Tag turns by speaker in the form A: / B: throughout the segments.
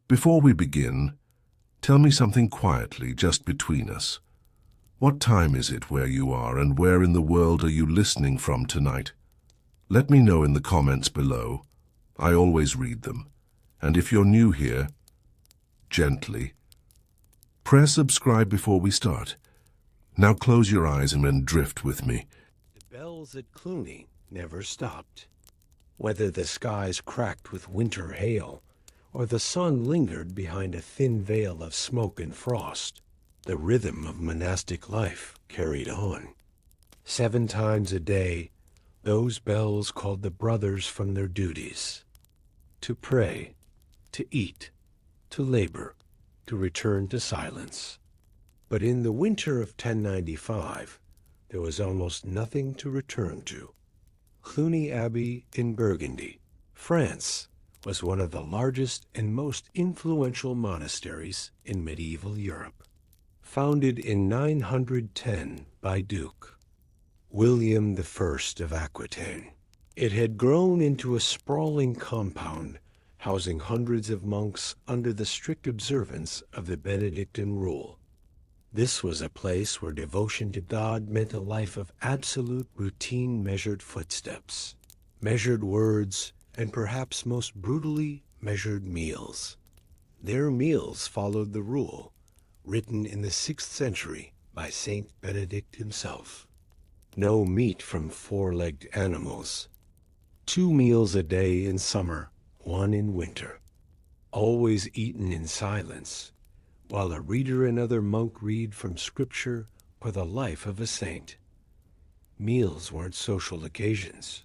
A: Before we begin, tell me something quietly, just between us. What time is it where you are, and where in the world are you listening from tonight? Let me know in the comments below. I always read them. And if you're new here, gently, press subscribe before we start. Now close your eyes and drift with me.
B: The bells at Cluny never stopped. Whether the skies cracked with winter hail, or the sun lingered behind a thin veil of smoke and frost, the rhythm of monastic life carried on. 7 times a day, those bells called the brothers from their duties. To pray, to eat, to labor, to return to silence. But in the winter of 1095, there was almost nothing to return to. Cluny Abbey in Burgundy, France, was one of the largest and most influential monasteries in medieval Europe. Founded in 910 by Duke William I of Aquitaine, it had grown into a sprawling compound housing hundreds of monks under the strict observance of the Benedictine rule. This was a place where devotion to God meant a life of absolute routine, measured footsteps, measured words, and perhaps most brutally measured meals. Their meals followed the rule written in the 6th century by Saint Benedict himself. No meat from 4-legged animals. 2 meals a day in summer, 1 in winter. Always eaten in silence, while a reader and other monk read from Scripture or the life of a saint. Meals weren't social occasions.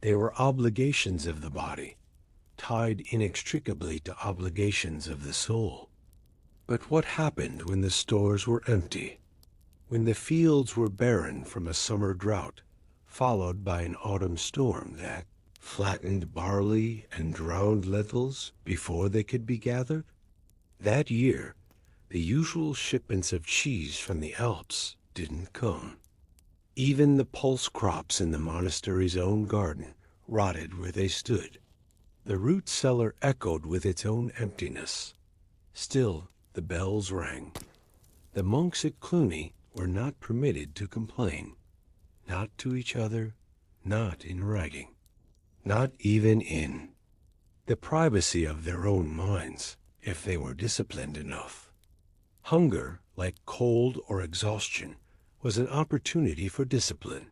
B: They were obligations of the body, tied inextricably to obligations of the soul. But what happened when the stores were empty? When the fields were barren from a summer drought, followed by an autumn storm that flattened barley and drowned lentils before they could be gathered? That year, the usual shipments of cheese from the Alps didn't come. Even the pulse crops in the monastery's own garden rotted where they stood. The root cellar echoed with its own emptiness. Still, the bells rang. The monks at Cluny were not permitted to complain. Not to each other, not in writing, not even in the privacy of their own minds, if they were disciplined enough. Hunger, like cold or exhaustion, was an opportunity for discipline.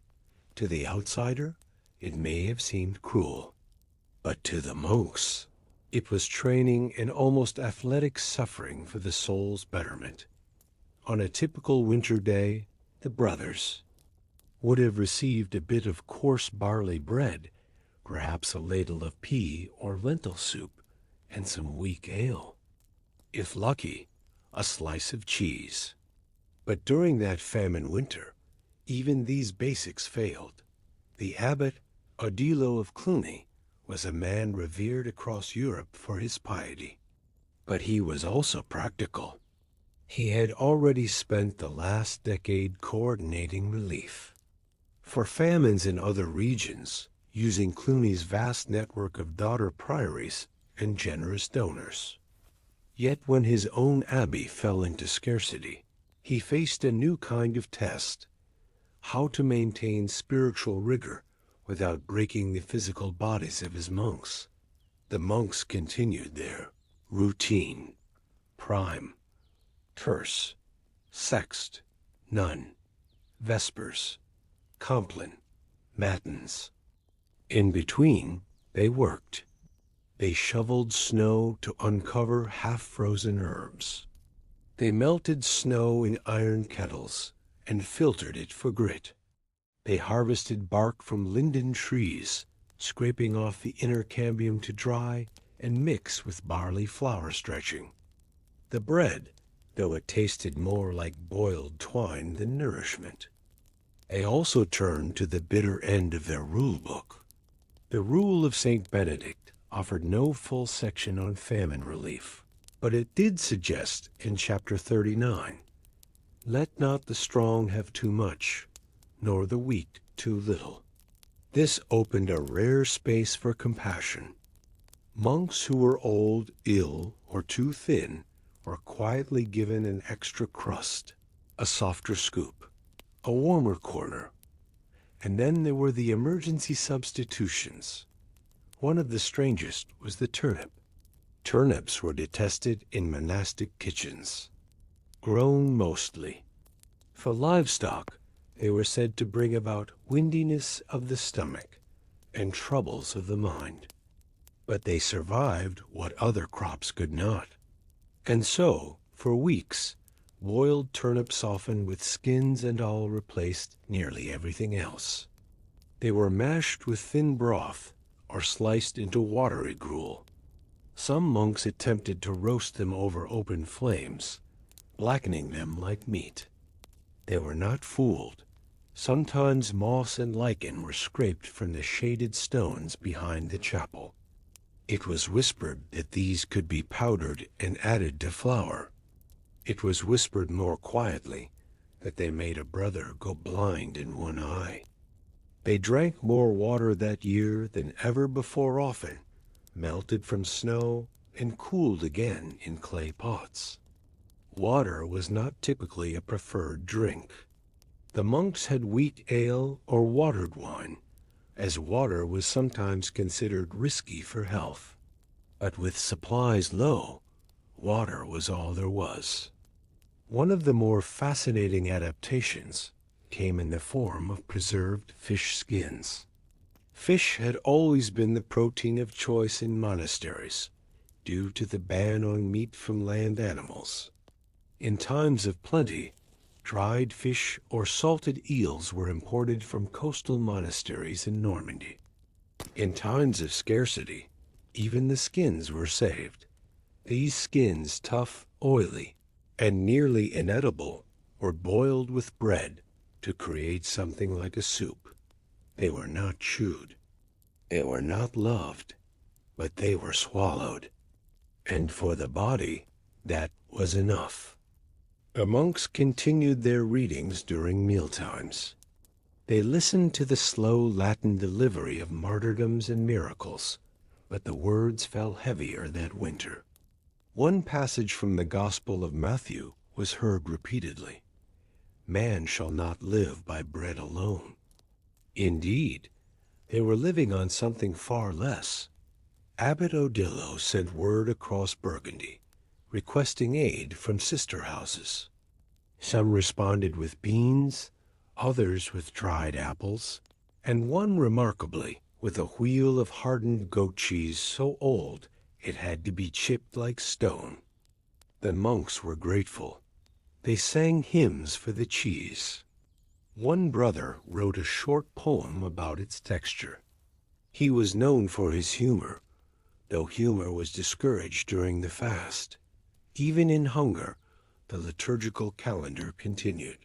B: To the outsider, it may have seemed cruel, but to the monks, it was training and almost athletic suffering for the soul's betterment. On a typical winter day, the brothers would have received a bit of coarse barley bread, perhaps a ladle of pea or lentil soup, and some weak ale. If lucky, a slice of cheese. But during that famine winter, even these basics failed. The abbot Odilo of Cluny was a man revered across Europe for his piety. But he was also practical. He had already spent the last decade coordinating relief for famines in other regions, using Cluny's vast network of daughter priories and generous donors. Yet when his own abbey fell into scarcity, he faced a new kind of test: how to maintain spiritual rigor without breaking the physical bodies of his monks. The monks continued their routine: prime, terce, sext, none, vespers, compline, matins. In between, they worked. They shoveled snow to uncover half-frozen herbs. They melted snow in iron kettles and filtered it for grit. They harvested bark from linden trees, scraping off the inner cambium to dry and mix with barley flour stretching. The bread, though it tasted more like boiled twine than nourishment. They also turned to the bitter end of their rule book. The Rule of St. Benedict offered no full section on famine relief, but it did suggest in chapter 39, "Let not the strong have too much, nor the weak too little." This opened a rare space for compassion. Monks who were old, ill, or too thin were quietly given an extra crust, a softer scoop, a warmer corner. And then there were the emergency substitutions. One of the strangest was the turnip. Turnips were detested in monastic kitchens, grown mostly. For livestock, they were said to bring about windiness of the stomach and troubles of the mind. But they survived what other crops could not. And so, for weeks, boiled turnips often with skins and all replaced nearly everything else. They were mashed with thin broth or sliced into watery gruel. Some monks attempted to roast them over open flames, blackening them like meat. They were not fooled. Sometimes moss and lichen were scraped from the shaded stones behind the chapel. It was whispered that these could be powdered and added to flour. It was whispered more quietly that they made a brother go blind in one eye. They drank more water that year than ever before often, melted from snow and cooled again in clay pots. Water was not typically a preferred drink. The monks had wheat ale or watered wine, as water was sometimes considered risky for health. But with supplies low, water was all there was. One of the more fascinating adaptations came in the form of preserved fish skins. Fish had always been the protein of choice in monasteries, due to the ban on meat from land animals. In times of plenty, dried fish or salted eels were imported from coastal monasteries in Normandy. In times of scarcity, even the skins were saved. These skins, tough, oily, and nearly inedible, were boiled with bread to create something like a soup. They were not chewed. They were not loved, but they were swallowed. And for the body, that was enough. The monks continued their readings during mealtimes. They listened to the slow Latin delivery of martyrdoms and miracles, but the words fell heavier that winter. One passage from the Gospel of Matthew was heard repeatedly. Man shall not live by bread alone. Indeed, they were living on something far less. Abbot Odilo sent word across Burgundy, requesting aid from sister houses. Some responded with beans, others with dried apples, and one remarkably with a wheel of hardened goat cheese so old it had to be chipped like stone. The monks were grateful. They sang hymns for the cheese. One brother wrote a short poem about its texture. He was known for his humor, though humor was discouraged during the fast. Even in hunger, the liturgical calendar continued.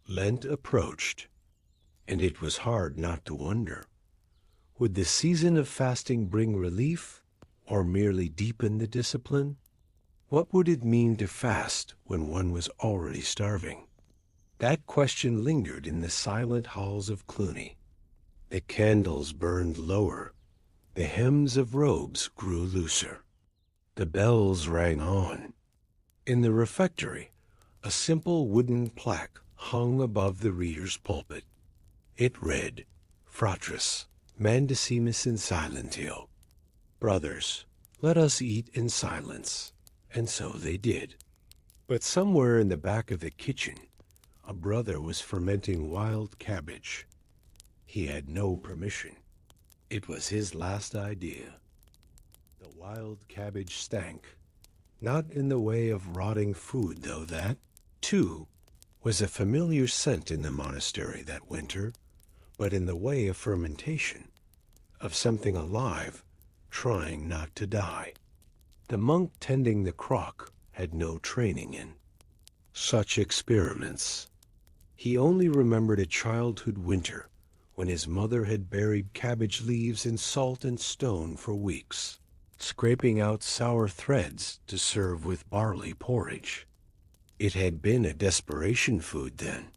B: Lent approached, and it was hard not to wonder, would the season of fasting bring relief or merely deepen the discipline? What would it mean to fast when one was already starving? That question lingered in the silent halls of Cluny. The candles burned lower. The hems of robes grew looser. The bells rang on. In the refectory, a simple wooden plaque hung above the reader's pulpit. It read, Fratres, mandicimus in silentio. Brothers, let us eat in silence. And so they did. But somewhere in the back of the kitchen, a brother was fermenting wild cabbage. He had no permission. It was his last idea. The wild cabbage stank. Not in the way of rotting food, though that, too, was a familiar scent in the monastery that winter, but in the way of fermentation, of something alive, trying not to die. The monk tending the crock had no training in such experiments. He only remembered a childhood winter when his mother had buried cabbage leaves in salt and stone for weeks, scraping out sour threads to serve with barley porridge. It had been a desperation food then.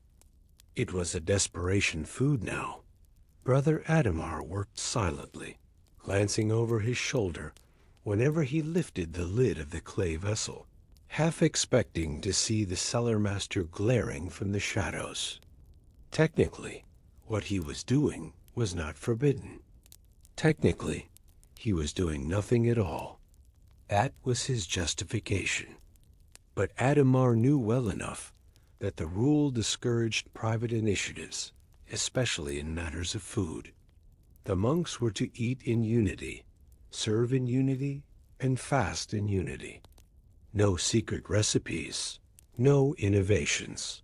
B: It was a desperation food now. Brother Adhemar worked silently, glancing over his shoulder whenever he lifted the lid of the clay vessel, half expecting to see the cellar-master glaring from the shadows. Technically, what he was doing was not forbidden. Technically, he was doing nothing at all. That was his justification. But Adhemar knew well enough that the rule discouraged private initiatives, especially in matters of food. The monks were to eat in unity, serve in unity, and fast in unity. No secret recipes, no innovations,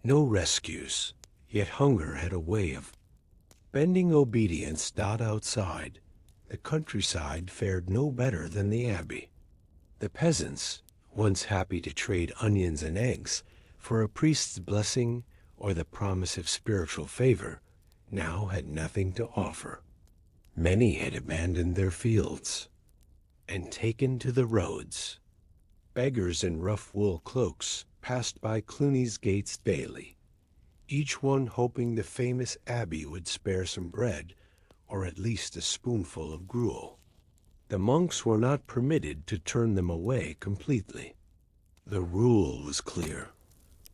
B: no rescues, yet hunger had a way of bending obedience. Outside, the countryside fared no better than the abbey. The peasants, once happy to trade onions and eggs for a priest's blessing or the promise of spiritual favor, now had nothing to offer. Many had abandoned their fields and taken to the roads. Beggars in rough wool cloaks passed by Cluny's gates daily, each one hoping the famous abbey would spare some bread or at least a spoonful of gruel. The monks were not permitted to turn them away completely. The rule was clear: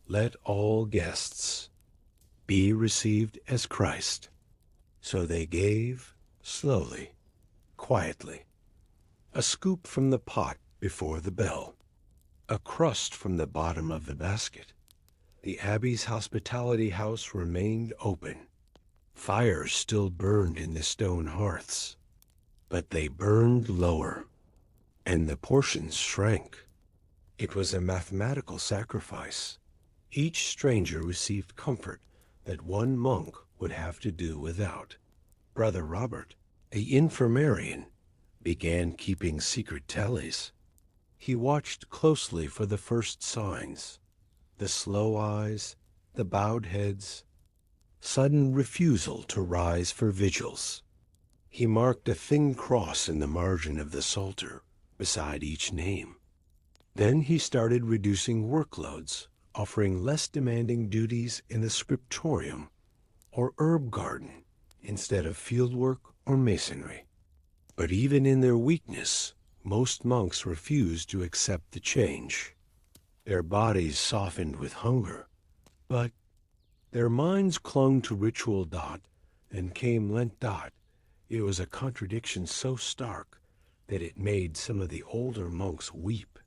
B: let all guests be received as Christ. So they gave, slowly, quietly, a scoop from the pot before the bell, a crust from the bottom of the basket. The abbey's hospitality house remained open. Fires still burned in the stone hearths, but they burned lower, and the portions shrank. It was a mathematical sacrifice. Each stranger received comfort that one monk would have to do without. Brother Robert, a infirmarian, began keeping secret tallies. He watched closely for the first signs: the slow eyes, the bowed heads, sudden refusal to rise for vigils. He marked a thin cross in the margin of the psalter beside each name. Then he started reducing workloads, offering less demanding duties in the scriptorium or herb garden instead of fieldwork or masonry. But even in their weakness, most monks refused to accept the change. Their bodies softened with hunger, but their minds clung to ritual. And came Lent. It was a contradiction so stark that it made some of the older monks weep.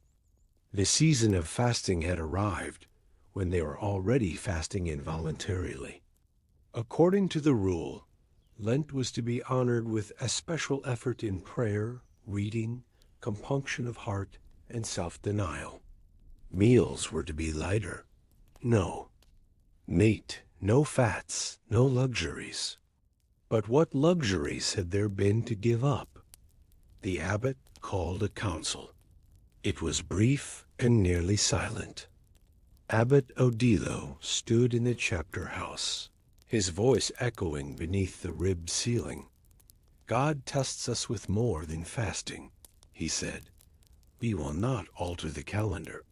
B: The season of fasting had arrived when they were already fasting involuntarily. According to the rule, Lent was to be honored with a special effort in prayer, reading, compunction of heart, and self-denial. Meals were to be lighter. No meat, no fats, no luxuries. But what luxuries had there been to give up? The abbot called a council. It was brief and nearly silent. Abbot Odilo stood in the chapter house, his voice echoing beneath the ribbed ceiling. God tests us with more than fasting, he said. We will not alter the calendar,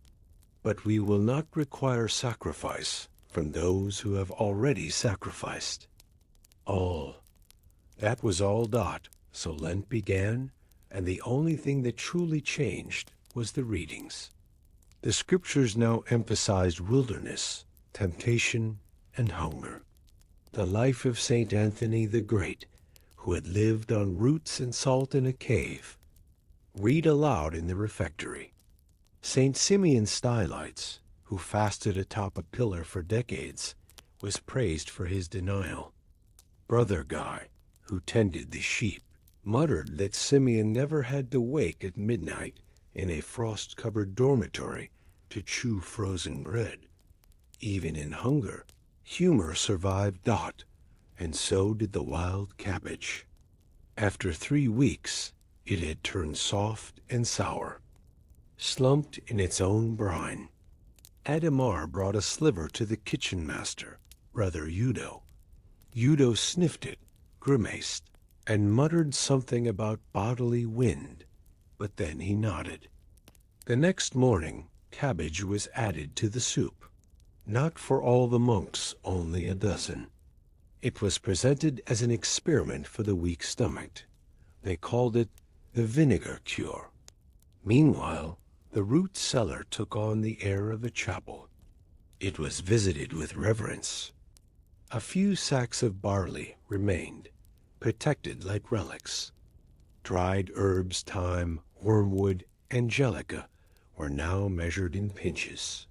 B: but we will not require sacrifice from those who have already sacrificed. All. That was all. So Lent began, and the only thing that truly changed was the readings. The scriptures now emphasized wilderness, temptation, and hunger. The life of St. Anthony the Great, who had lived on roots and salt in a cave. Read aloud in the refectory. St. Simeon Stylites, who fasted atop a pillar for decades, was praised for his denial. Brother Guy, who tended the sheep, muttered that Simeon never had to wake at midnight in a frost-covered dormitory to chew frozen bread. Even in hunger, humor survived. And so did the wild cabbage. After 3 weeks, it had turned soft and sour, slumped in its own brine. Adhemar brought a sliver to the kitchen master, Brother Udo. Udo sniffed it, grimaced, and muttered something about bodily wind, but then he nodded. The next morning, cabbage was added to the soup. Not for all the monks, only a dozen. It was presented as an experiment for the weak-stomached. They called it the vinegar cure. Meanwhile, the root cellar took on the air of a chapel. It was visited with reverence. A few sacks of barley remained, protected like relics. Dried herbs, thyme, wormwood, angelica were now measured in pinches.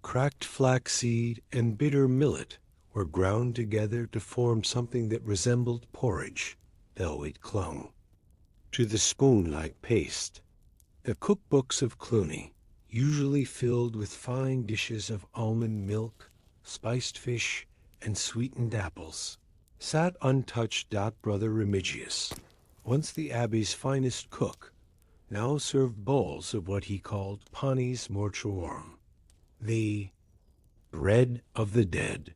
B: Cracked flaxseed and bitter millet were ground together to form something that resembled porridge, though it clung to the spoon-like paste. The cookbooks of Cluny, usually filled with fine dishes of almond milk, spiced fish, and sweetened apples, sat untouched. Brother Remigius, once the abbey's finest cook, now served bowls of what he called panis mortuorum, the bread of the dead.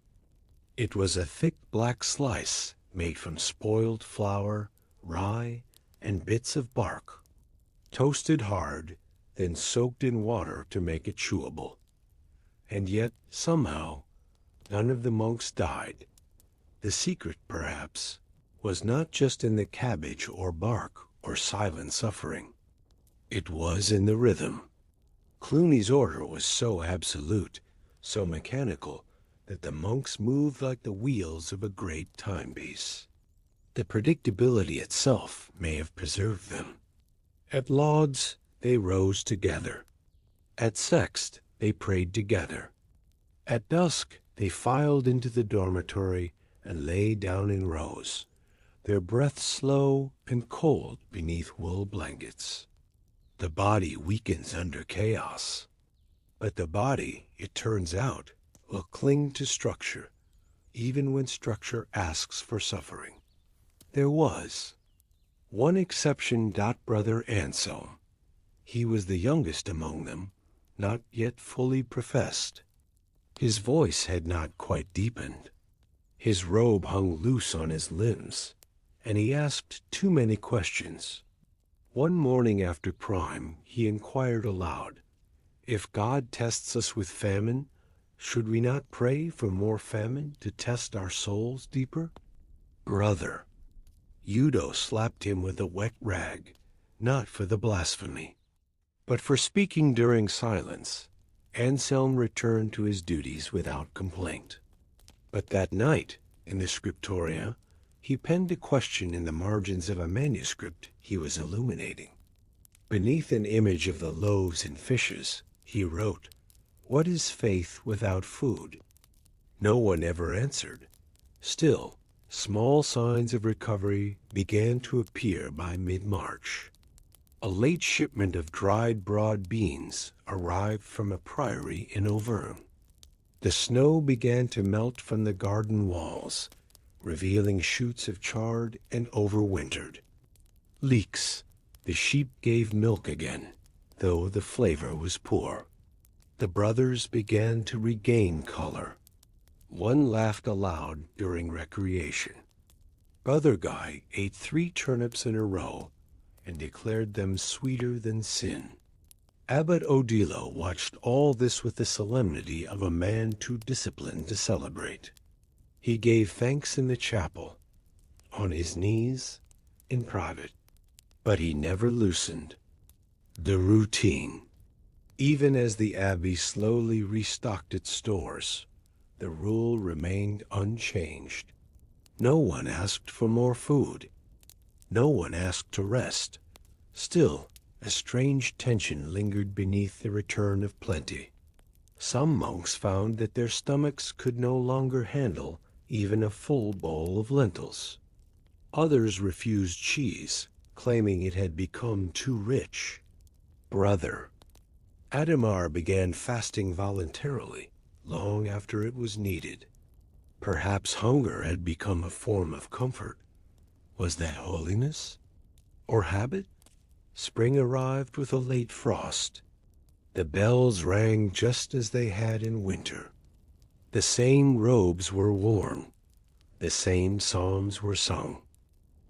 B: It was a thick black slice made from spoiled flour, rye, and bits of bark, toasted hard, then soaked in water to make it chewable. And yet, somehow, none of the monks died. The secret, perhaps, was not just in the cabbage or bark or silent suffering. It was in the rhythm. Cluny's order was so absolute, so mechanical, that the monks moved like the wheels of a great timepiece. The predictability itself may have preserved them. At lauds, they rose together. At sext, they prayed together. At dusk, they filed into the dormitory and lay down in rows, their breath slow and cold beneath wool blankets. The body weakens under chaos, but the body, it turns out, will cling to structure, even when structure asks for suffering. There was one exception. Brother Anselm. He was the youngest among them, not yet fully professed. His voice had not quite deepened. His robe hung loose on his limbs, and he asked too many questions. One morning after prime, he inquired aloud, "If God tests us with famine, should we not pray for more famine to test our souls deeper?" Brother, Eudo slapped him with a wet rag, not for the blasphemy, but for speaking during silence. Anselm returned to his duties without complaint. But that night, in the scriptoria, he penned a question in the margins of a manuscript he was illuminating. Beneath an image of the loaves and fishes, he wrote, "What is faith without food?" No one ever answered. Still, small signs of recovery began to appear by mid-March. A late shipment of dried broad beans arrived from a priory in Auvergne. The snow began to melt from the garden walls, revealing shoots of charred and overwintered leeks. The sheep gave milk again, though the flavor was poor. The brothers began to regain color. One laughed aloud during recreation. Brother Guy ate 3 turnips in a row and declared them sweeter than sin. Abbot Odilo watched all this with the solemnity of a man too disciplined to celebrate. He gave thanks in the chapel, on his knees, in private, but he never loosened the routine. Even as the abbey slowly restocked its stores, the rule remained unchanged. No one asked for more food. No one asked to rest. Still, a strange tension lingered beneath the return of plenty. Some monks found that their stomachs could no longer handle even a full bowl of lentils. Others refused cheese, claiming it had become too rich. Brother Adhemar began fasting voluntarily, long after it was needed. Perhaps hunger had become a form of comfort. Was that holiness? Or habit? Spring arrived with a late frost. The bells rang just as they had in winter. The same robes were worn. The same psalms were sung.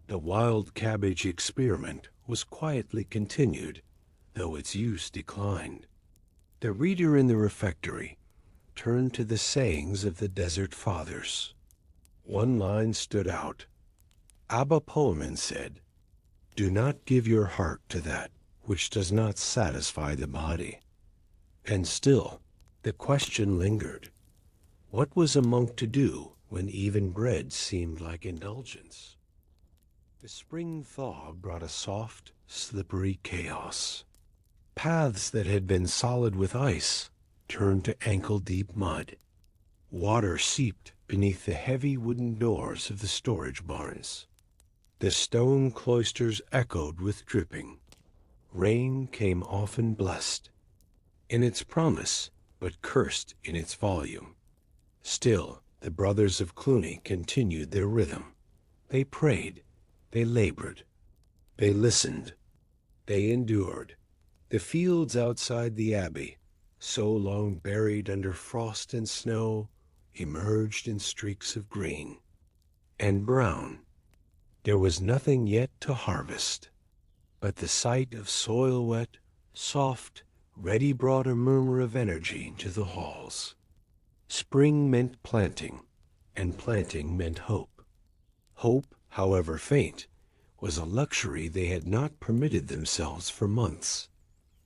B: The wild cabbage experiment was quietly continued, though its use declined. The reader in the refectory turned to the sayings of the Desert Fathers. One line stood out. Abba Pullman said, Do not give your heart to that which does not satisfy the body. And still, the question lingered. What was a monk to do when even bread seemed like indulgence? The spring thaw brought a soft, slippery chaos. Paths that had been solid with ice turned to ankle-deep mud. Water seeped beneath the heavy wooden doors of the storage barns. The stone cloisters echoed with dripping. Rain came often blessed in its promise, but cursed in its volume. Still, the brothers of Cluny continued their rhythm. They prayed, they labored, they listened, they endured. The fields outside the abbey, so long buried under frost and snow, emerged in streaks of green and brown. There was nothing yet to harvest, but the sight of soil wet, soft, ready brought a murmur of energy into the halls. Spring meant planting, and planting meant hope. Hope, however faint, was a luxury they had not permitted themselves for months.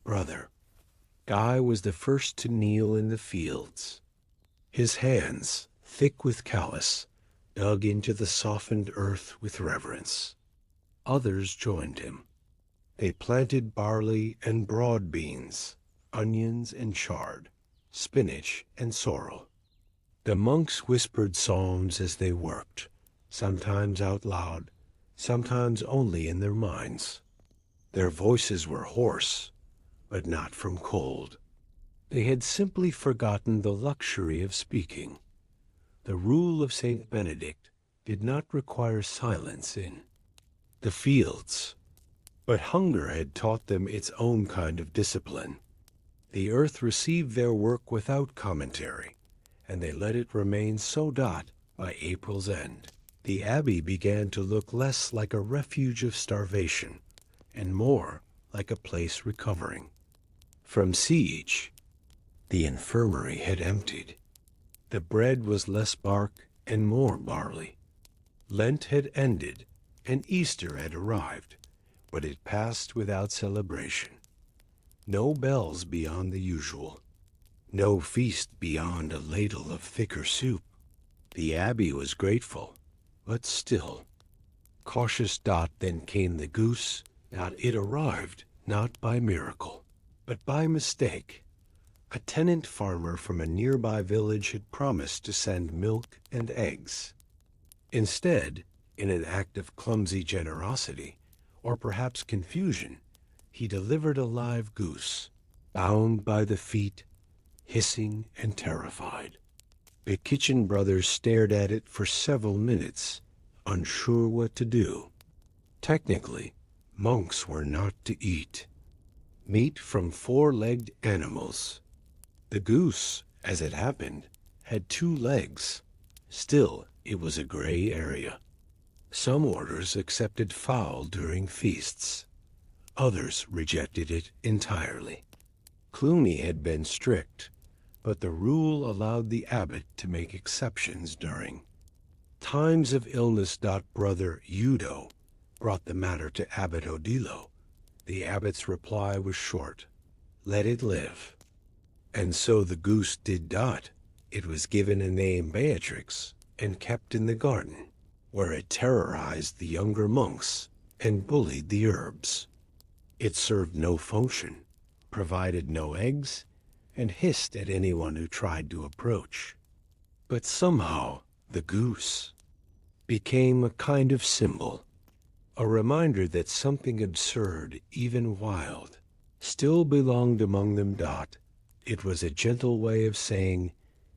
B: Brother, Guy was the first to kneel in the fields. His hands, thick with callus, dug into the softened earth with reverence. Others joined him. They planted barley and broad beans, onions and chard, spinach and sorrel. The monks whispered psalms as they worked, sometimes out loud, sometimes only in their minds. Their voices were hoarse, but not from cold. They had simply forgotten the luxury of speaking. The rule of Saint Benedict did not require silence in the fields, but hunger had taught them its own kind of discipline. The earth received their work without commentary, and they let it remain so. By April's end, the abbey began to look less like a refuge of starvation and more like a place recovering. From siege, the infirmary had emptied. The bread was less bark and more barley. Lent had ended, and Easter had arrived, but it passed without celebration. No bells beyond the usual. No feast beyond a ladle of thicker soup. The abbey was grateful, but still. Cautious. Then came the goose. It arrived, not by miracle, but by mistake. A tenant farmer from a nearby village had promised to send milk and eggs. Instead, in an act of clumsy generosity, or perhaps confusion, he delivered a live goose, bound by the feet, hissing and terrified. The kitchen brothers stared at it for several minutes, unsure what to do. Technically, monks were not to eat meat from four-legged animals. The goose, as it happened, had 2 legs. Still, it was a gray area. Some orders accepted fowl during feasts. Others rejected it entirely. Cluny had been strict, but the rule allowed the abbot to make exceptions during times of illness. Brother Udo brought the matter to Abbot Odilo. The abbot's reply was short: let it live. And so the goose did. It was given a name Beatrix and kept in the garden, where it terrorized the younger monks and bullied the herbs. It served no function, provided no eggs, and hissed at anyone who tried to approach. But somehow the goose became a kind of symbol, a reminder that something absurd, even wild, still belonged among them. It was a gentle way of saying,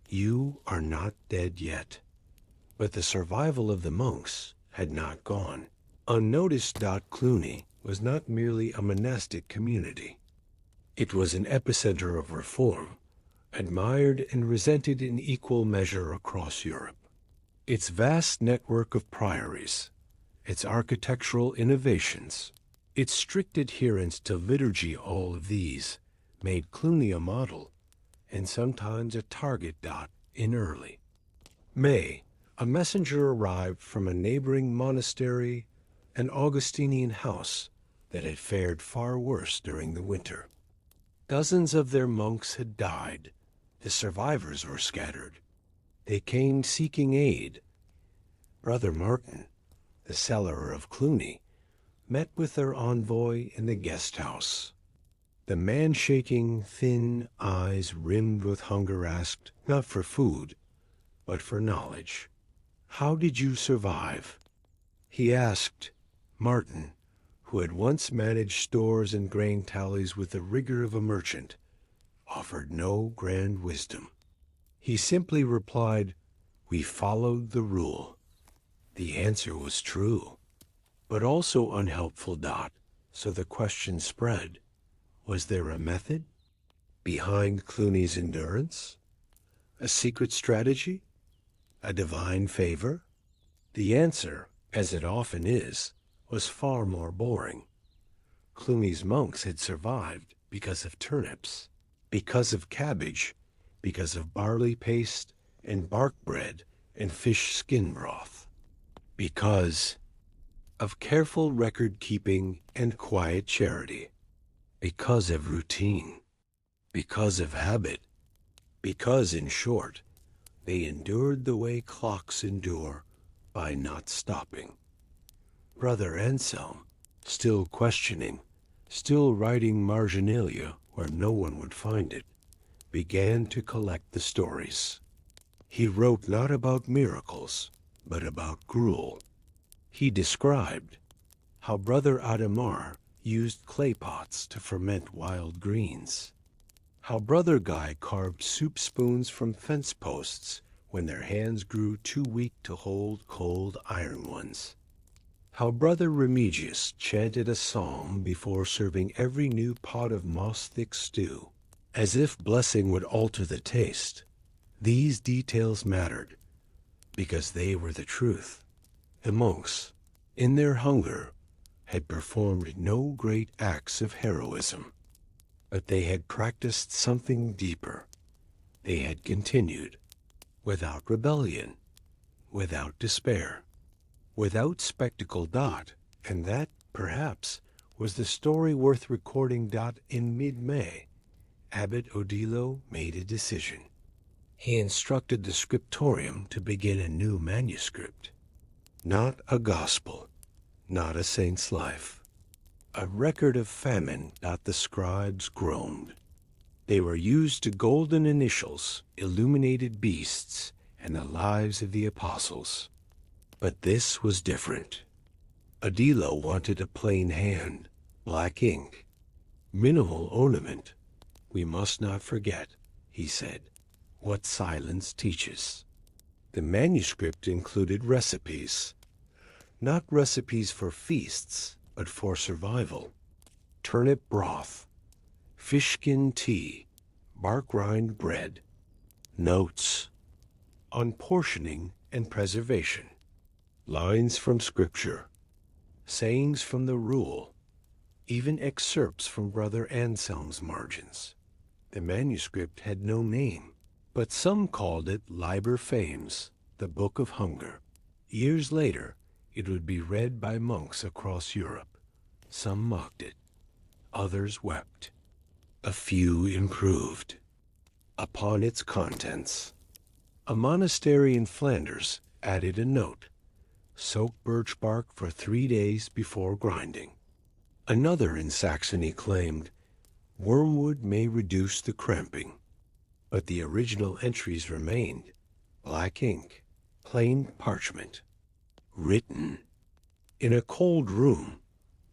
B: you are not dead yet. But the survival of the monks had not gone unnoticed. Cluny was not merely a monastic community. It was an epicenter of reform, admired and resented in equal measure across Europe. Its vast network of priories, its architectural innovations, its strict adherence to liturgy, all of these made Cluny a model and sometimes a target. In early May, a messenger arrived from a neighboring monastery an Augustinian house that had fared far worse during the winter. Dozens of their monks had died. The survivors were scattered. They came seeking aid. Brother Martin, the cellarer of Cluny, met with their envoy in the guest house. The man-shaking, thin eyes rimmed with hunger asked, not for food, but for knowledge. How did you survive? He asked. Martin, who had once managed stores and grain tallies with the rigor of a merchant, offered no grand wisdom. He simply replied, "We followed the rule." The answer was true, but also unhelpful. So the question spread. Was there a method behind Cluny's endurance? A secret strategy? A divine favor? The answer, as it often is, was far more boring. Cluny's monks had survived because of turnips, because of cabbage, because of barley paste and bark bread and fish skin broth, because of careful record-keeping and quiet charity, because of routine, because of habit, because, in short, they endured the way clocks endure by not stopping. Brother Anselm, still questioning, still writing marginalia where no one would find it, began to collect the stories. He wrote not about miracles, but about gruel. He described how Brother Adhemar used clay pots to ferment wild greens, how Brother Guy carved soup spoons from fence posts when their hands grew too weak to hold cold iron ones, how Brother Remigius chanted a psalm before serving every new pot of moss-thick stew, as if blessing would alter the taste. These details mattered because they were the truth. The monks, in their hunger, had performed no great acts of heroism, but they had practiced something deeper. They had continued, without rebellion, without despair, without spectacle. And that, perhaps, was the story worth recording. In mid-May, Abbot Odilo made a decision. He instructed the scriptorium to begin a new manuscript. Not a gospel, not a saint's life. A record of famine. The scribes groaned. They were used to golden initials, illuminated beasts, and the lives of the apostles. But this was different. Odilo wanted a plain hand, black ink, minimal ornament. We must not forget, he said, what silence teaches. The manuscript included recipes, not recipes for feasts, but for survival. Turnip broth, fish skin tea, bark rind bread, notes on portioning and preservation, lines from scripture, sayings from the rule, even excerpts from Brother Anselm's margins. The manuscript had no name, but some called it Liber Fames, the Book of Hunger. Years later, it would be read by monks across Europe. Some mocked it, others wept. A few improved upon its contents. A monastery in Flanders added a note: soak birch bark for 3 days before grinding. Another in Saxony claimed, wormwood may reduce the cramping. But the original entries remained: black ink, plain parchment, written in a cold room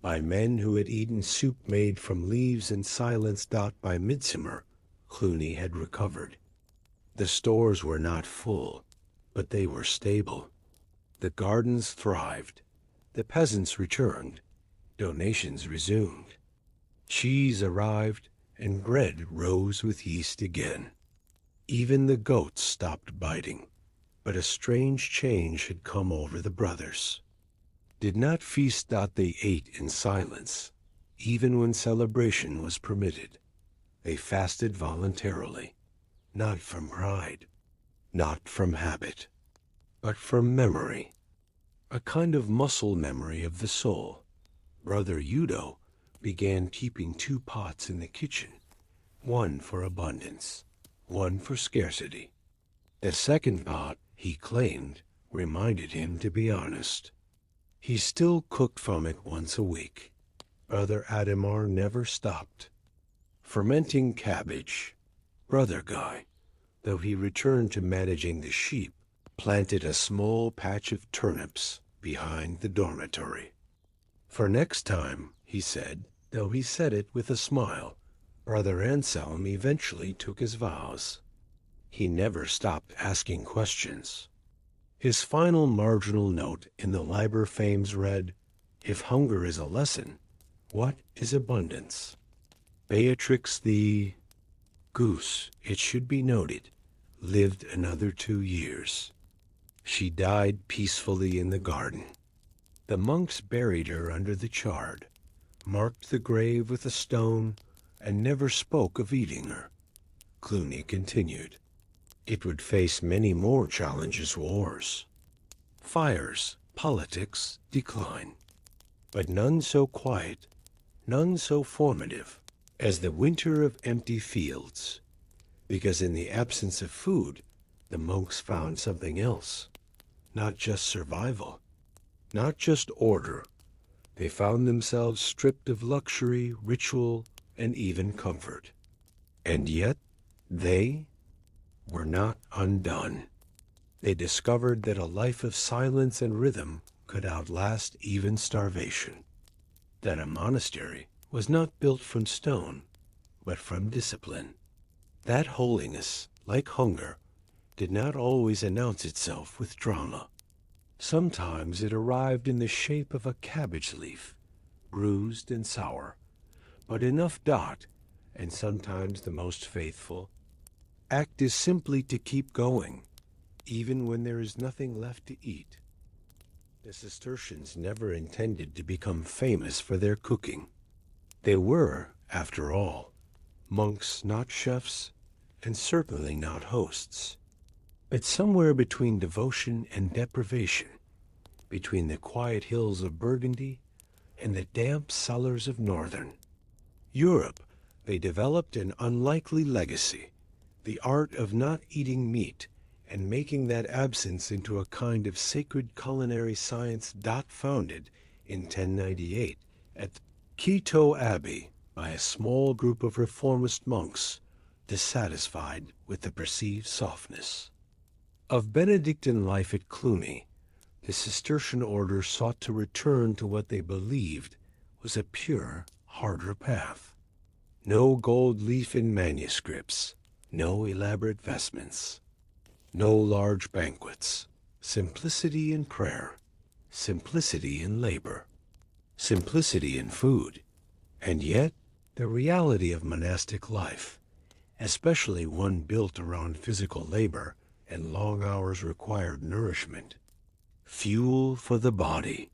B: by men who had eaten soup made from leaves and silence. By midsummer, Cluny had recovered. The stores were not full, but they were stable. The gardens thrived. The peasants returned. Donations resumed. Cheese arrived, and bread rose with yeast again. Even the goats stopped biting. But a strange change had come over the brothers. Did not feast. They ate in silence, even when celebration was permitted. They fasted voluntarily, not from pride, not from habit, but from memory, a kind of muscle memory of the soul. Brother Udo began keeping 2 pots in the kitchen, one for abundance, one for scarcity. The second pot, he claimed, reminded him to be honest. He still cooked from it once a week. Brother Adamar never stopped. Fermenting cabbage. Brother Guy, though he returned to managing the sheep, planted a small patch of turnips behind the dormitory. For next time, he said, though he said it with a smile, Brother Anselm eventually took his vows. He never stopped asking questions. His final marginal note in the Liber Fames read, "If hunger is a lesson, what is abundance?" Beatrix the goose, it should be noted, lived another 2 years. She died peacefully in the garden. The monks buried her under the chard, marked the grave with a stone, and never spoke of eating her. Cluny continued. It would face many more challenges, wars, fires, politics, decline, but none so quiet, none so formative as the winter of empty fields, because in the absence of food, the monks found something else, not just survival, not just order. They found themselves stripped of luxury, ritual, and even comfort. And yet, they were not undone. They discovered that a life of silence and rhythm could outlast even starvation. That a monastery was not built from stone, but from discipline. That holiness, like hunger, did not always announce itself with drama. Sometimes it arrived in the shape of a cabbage leaf, bruised and sour, but enough dot, and sometimes the most faithful. Act is simply to keep going, even when there is nothing left to eat. The Cistercians never intended to become famous for their cooking. They were, after all, monks, not chefs, and certainly not hosts. But somewhere between devotion and deprivation, between the quiet hills of Burgundy and the damp cellars of Northern Europe, they developed an unlikely legacy, the art of not eating meat and making that absence into a kind of sacred culinary science. Founded in 1098 at Quito Abbey by a small group of reformist monks dissatisfied with the perceived softness of Benedictine life at Cluny. The Cistercian order sought to return to what they believed was a pure, harder path. No gold leaf in manuscripts, no elaborate vestments, no large banquets, simplicity in prayer, simplicity in labor, simplicity in food, and yet the reality of monastic life, especially one built around physical labor and long hours required nourishment, fuel for the body.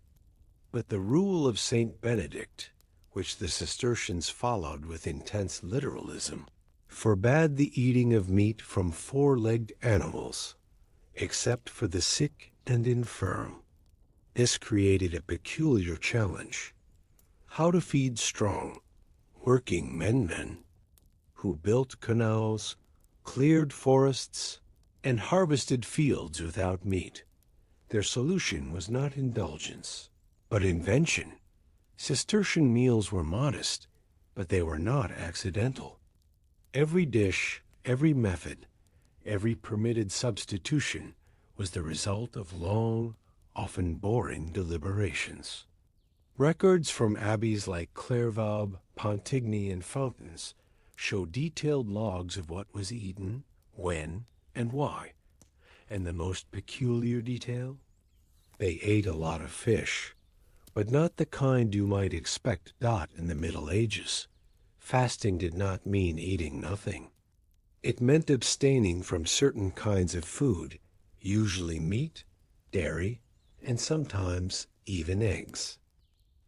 B: But the rule of Saint Benedict, which the Cistercians followed with intense literalism, forbade the eating of meat from 4-legged animals, except for the sick and infirm. This created a peculiar challenge: how to feed strong, working men who built canals, cleared forests, and harvested fields without meat. Their solution was not indulgence, but invention. Cistercian meals were modest, but they were not accidental. Every dish, every method, every permitted substitution was the result of long, often boring deliberations. Records from abbeys like Clairvaux, Pontigny, and Fountains show detailed logs of what was eaten, when, and why. And the most peculiar detail? They ate a lot of fish, but not the kind you might expect in the Middle Ages. Fasting did not mean eating nothing. It meant abstaining from certain kinds of food, usually meat, dairy, and sometimes even eggs.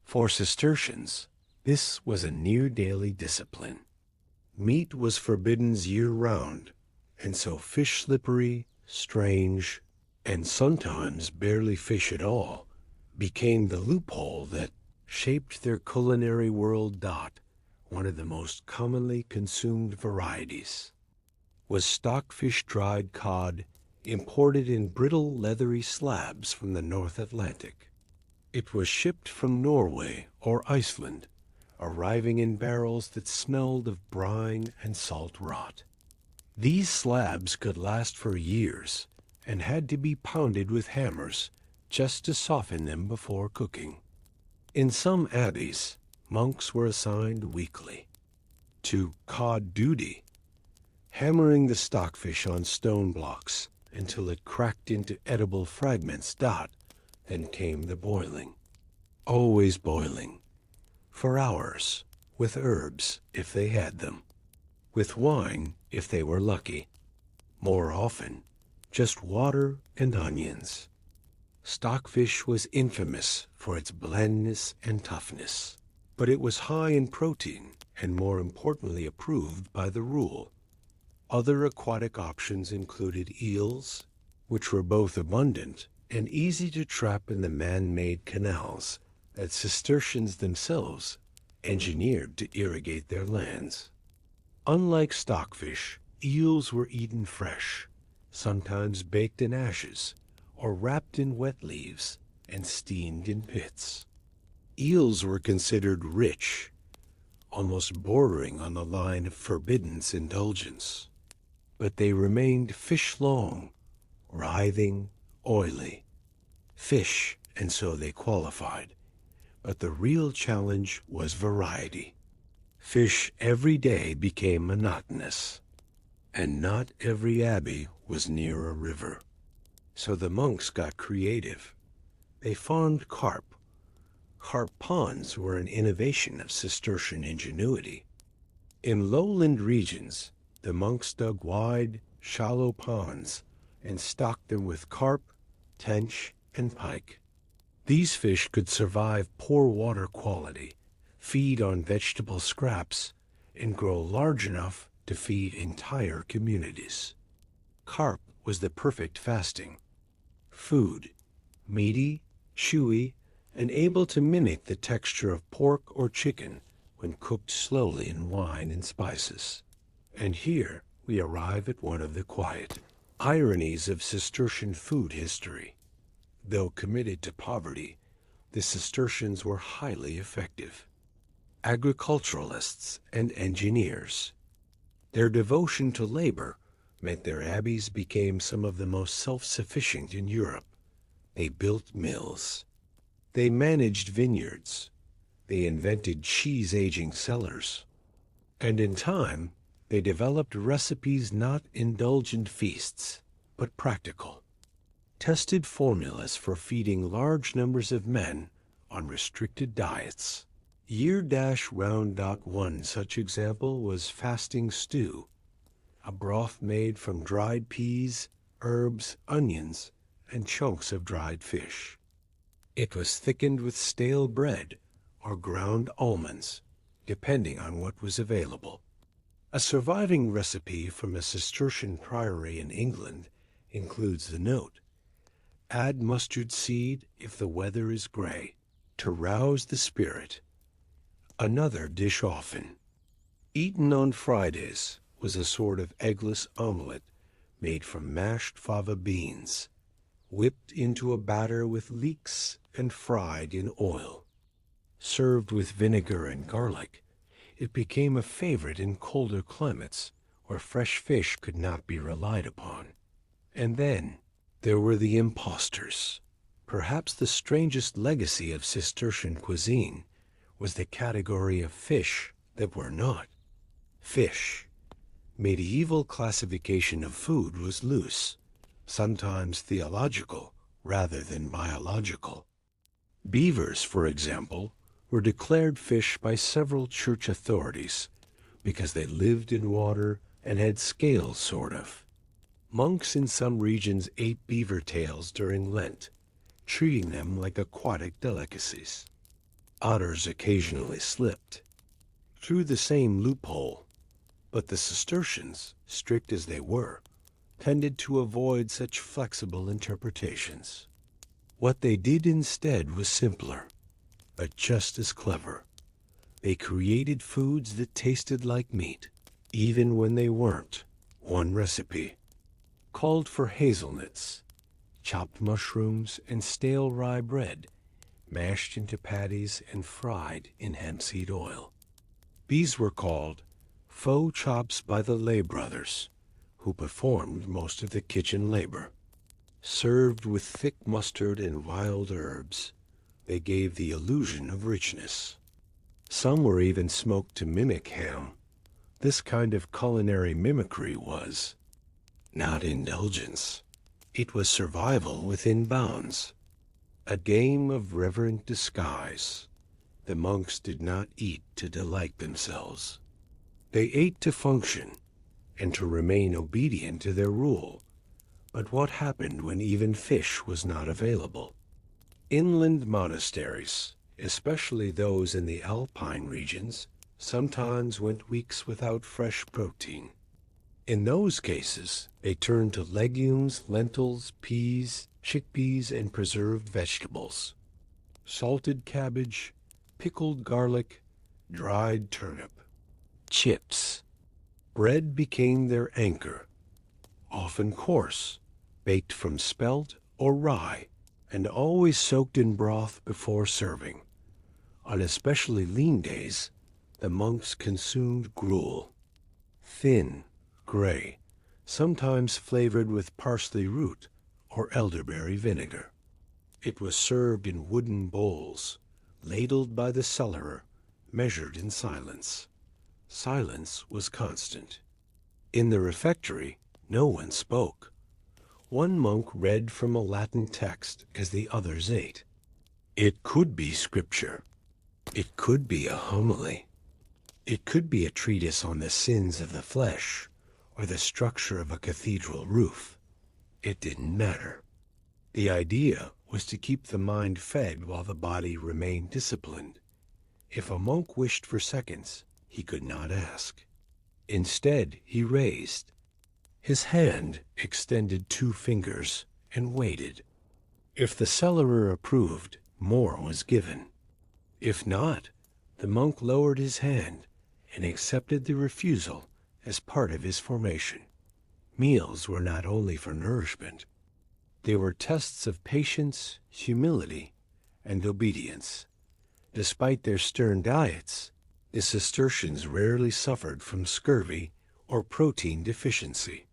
B: For Cistercians, this was a near-daily discipline. Meat was forbidden year-round, and so fish slippery, strange, and sometimes barely fish at all, became the loophole that shaped their culinary world. One of the most commonly consumed varieties was stockfish dried cod, imported in brittle, leathery slabs from the North Atlantic. It was shipped from Norway or Iceland, arriving in barrels that smelled of brine and salt rot. These slabs could last for years and had to be pounded with hammers just to soften them before cooking. In some abbeys, monks were assigned weekly to cod duty, hammering the stockfish on stone blocks until it cracked into edible fragments. Then came the boiling. Always boiling. For hours, with herbs if they had them, with wine if they were lucky. More often, just water and onions. Stockfish was infamous for its blandness and toughness, but it was high in protein and more importantly approved by the rule. Other aquatic options included eels, which were both abundant and easy to trap in the man-made canals that Cistercians themselves engineered to irrigate their lands. Unlike stockfish, eels were eaten fresh, sometimes baked in ashes, or wrapped in wet leaves and steamed in pits. Eels were considered rich, almost bordering on the line of forbiddance indulgence. But they remained fish-long, writhing, oily. Fish, and so they qualified. But the real challenge was variety. Fish every day became monotonous, and not every abbey was near a river. So the monks got creative. They farmed carp. Carp ponds were an innovation of Cistercian ingenuity. In lowland regions, the monks dug wide, shallow ponds and stocked them with carp, tench, and pike. These fish could survive poor water quality, feed on vegetable scraps, and grow large enough to feed entire communities. Carp was the perfect fasting food, meaty, chewy, and able to mimic the texture of pork or chicken when cooked slowly in wine and spices. And here we arrive at one of the quiet ironies of Cistercian food history. Though committed to poverty, the Cistercians were highly effective. Agriculturalists and engineers. Their devotion to labor meant their abbeys became some of the most self-sufficient in Europe. They built mills. They managed vineyards. They invented cheese-aging cellars. And in time, they developed recipes not indulgent feasts, but practical. Tested formulas for feeding large numbers of men on restricted diets. One such example was fasting stew, a broth made from dried peas, herbs, onions, and chunks of dried fish. It was thickened with stale bread or ground almonds, depending on what was available. A surviving recipe from a Cistercian priory in England includes the note, "Add mustard seed if the weather is gray, to rouse the spirit." Another dish often eaten on Fridays was a sort of eggless omelet made from mashed fava beans, whipped into a batter with leeks and fried in oil. Served with vinegar and garlic, it became a favorite in colder climates where fresh fish could not be relied upon. And then there were the impostors. Perhaps the strangest legacy of Cistercian cuisine was the category of fish that were not fish. Medieval classification of food was loose, sometimes theological rather than biological. Beavers, for example, were declared fish by several church authorities because they lived in water and had scales, sort of. Monks in some regions ate beaver tails during Lent, treating them like aquatic delicacies. Otters occasionally slipped through the same loophole, but the Cistercians, strict as they were, tended to avoid such flexible interpretations. What they did instead was simpler, but just as clever. They created foods that tasted like meat, even when they weren't. One recipe called for hazelnuts, chopped mushrooms, and stale rye bread, mashed into patties and fried in hempseed oil. These were called faux chops by the lay brothers, who performed most of the kitchen labor. Served with thick mustard and wild herbs, they gave the illusion of richness. Some were even smoked to mimic ham. This kind of culinary mimicry was not indulgence. It was survival within bounds. A game of reverent disguise. The monks did not eat to delight themselves. They ate to function and to remain obedient to their rule. But what happened when even fish was not available? Inland monasteries, especially those in the alpine regions, sometimes went weeks without fresh protein. In those cases, they turned to legumes, lentils, peas, chickpeas, and preserved vegetables. Salted cabbage, pickled garlic, dried turnip, chips. Bread became their anchor, often coarse, baked from spelt or rye, and always soaked in broth before serving. On especially lean days, the monks consumed gruel, thin, gray, sometimes flavored with parsley root or elderberry vinegar. It was served in wooden bowls, ladled by the cellarer, measured in silence. Silence was constant. In the refectory, no one spoke. One monk read from a Latin text as the others ate. It could be scripture. It could be a homily. It could be a treatise on the sins of the flesh or the structure of a cathedral roof. It didn't matter. The idea was to keep the mind fed while the body remained disciplined. If a monk wished for seconds, he could not ask. Instead, he raised. His hand extended 2 fingers and waited. If the cellarer approved, more was given. If not, the monk lowered his hand and accepted the refusal as part of his formation. Meals were not only for nourishment. They were tests of patience, humility, and obedience. Despite their stern diets, the Cistercians rarely suffered from scurvy or protein deficiency.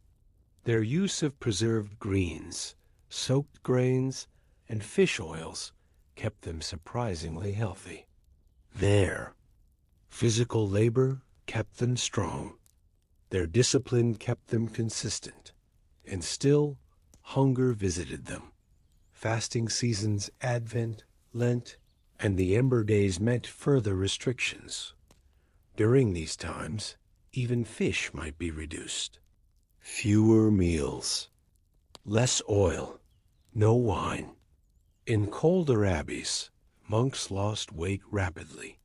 B: Their use of preserved greens, soaked grains, and fish oils kept them surprisingly healthy. Their physical labor kept them strong. Their discipline kept them consistent. And still, hunger visited them. Fasting seasons, Advent, Lent, and the Ember Days meant further restrictions. During these times, even fish might be reduced. Fewer meals, less oil, no wine. In colder abbeys, monks lost weight rapidly.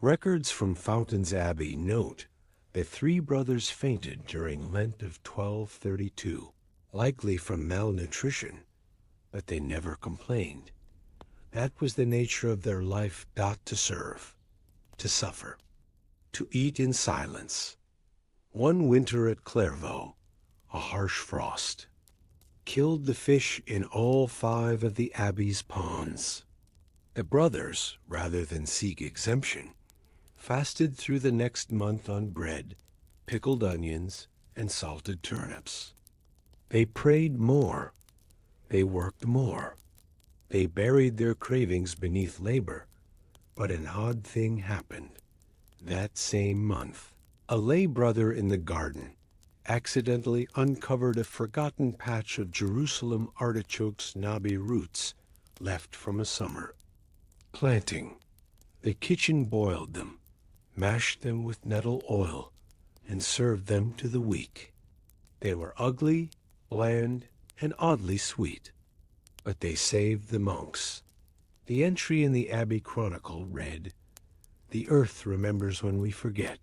B: Records from Fountains Abbey note that 3 brothers fainted during Lent of 1232, likely from malnutrition, but they never complained. That was the nature of their life, not to serve, to suffer, to eat in silence. One winter at Clairvaux, a harsh frost killed the fish in all 5 of the abbey's ponds. The brothers, rather than seek exemption, fasted through the next month on bread, pickled onions, and salted turnips. They prayed more. They worked more. They buried their cravings beneath labor. But an odd thing happened. That same month, a lay brother in the garden accidentally uncovered a forgotten patch of Jerusalem artichoke's knobby roots left from a summer. Planting, the kitchen boiled them, mashed them with nettle oil, and served them to the weak. They were ugly, bland, and oddly sweet, but they saved the monks. The entry in the Abbey Chronicle read, "The earth remembers when we forget."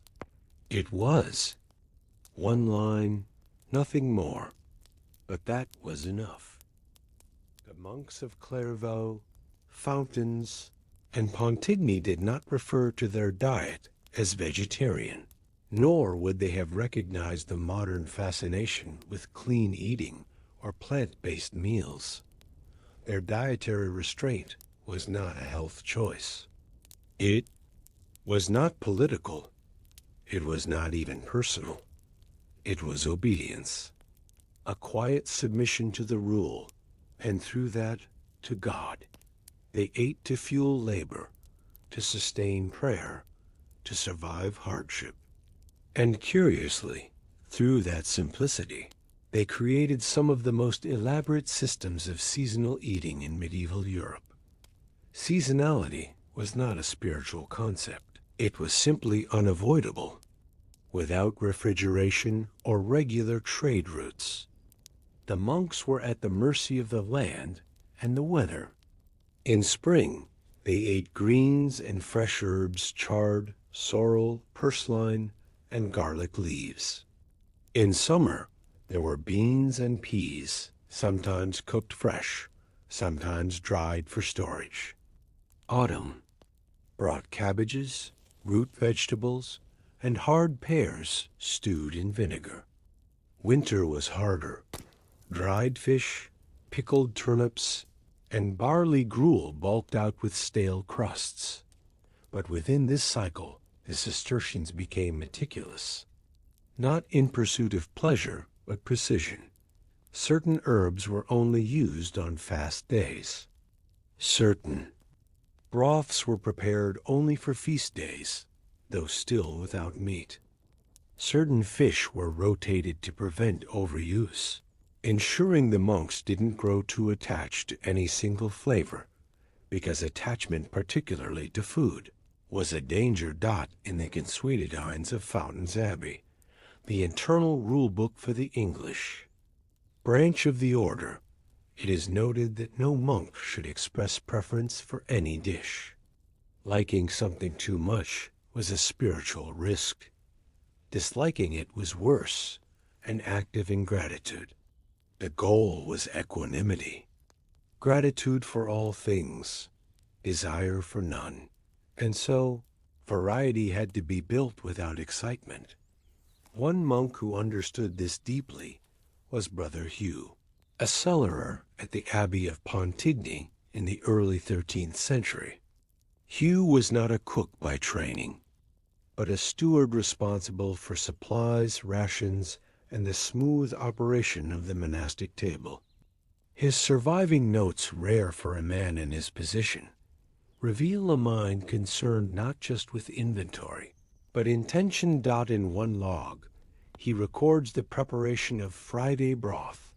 B: It was. One line, nothing more, but that was enough. monks of Clairvaux, Fountains, and Pontigny did not refer to their diet as vegetarian, nor would they have recognized the modern fascination with clean eating or plant-based meals. Their dietary restraint was not a health choice. It was not political. It was not even personal. It was obedience, a quiet submission to the rule, and through that, to God. They ate to fuel labor, to sustain prayer, to survive hardship. And curiously, through that simplicity, they created some of the most elaborate systems of seasonal eating in medieval Europe. Seasonality was not a spiritual concept. It was simply unavoidable. Without refrigeration or regular trade routes, the monks were at the mercy of the land and the weather. In spring, they ate greens and fresh herbs, chard, sorrel, purslane, and garlic leaves. In summer, there were beans and peas, sometimes cooked fresh, sometimes dried for storage. Autumn brought cabbages, root vegetables, and hard pears stewed in vinegar. Winter was harder. Dried fish, pickled turnips, and barley gruel bulked out with stale crusts. But within this cycle, the Cistercians became meticulous. Not in pursuit of pleasure, but precision. Certain herbs were only used on fast days. Certain broths were prepared only for feast days, though still without meat. Certain fish were rotated to prevent overuse, ensuring the monks didn't grow too attached to any single flavor, because attachment, particularly to food, was a danger. In the Consuetudines of Fountains Abbey, the internal rule book for the English branch of the order, it is noted that no monk should express preference for any dish. Liking something too much was a spiritual risk. Disliking it was worse, an act of ingratitude. The goal was equanimity, gratitude for all things, desire for none. And so, variety had to be built without excitement. One monk who understood this deeply was Brother Hugh, a cellarer at the Abbey of Pontigny in the early 13th century. Hugh was not a cook by training, but a steward responsible for supplies, rations, and the smooth operation of the monastic table. His surviving notes, rare for a man in his position, reveal a mind concerned not just with inventory, but intention. In one log, he records the preparation of Friday broth,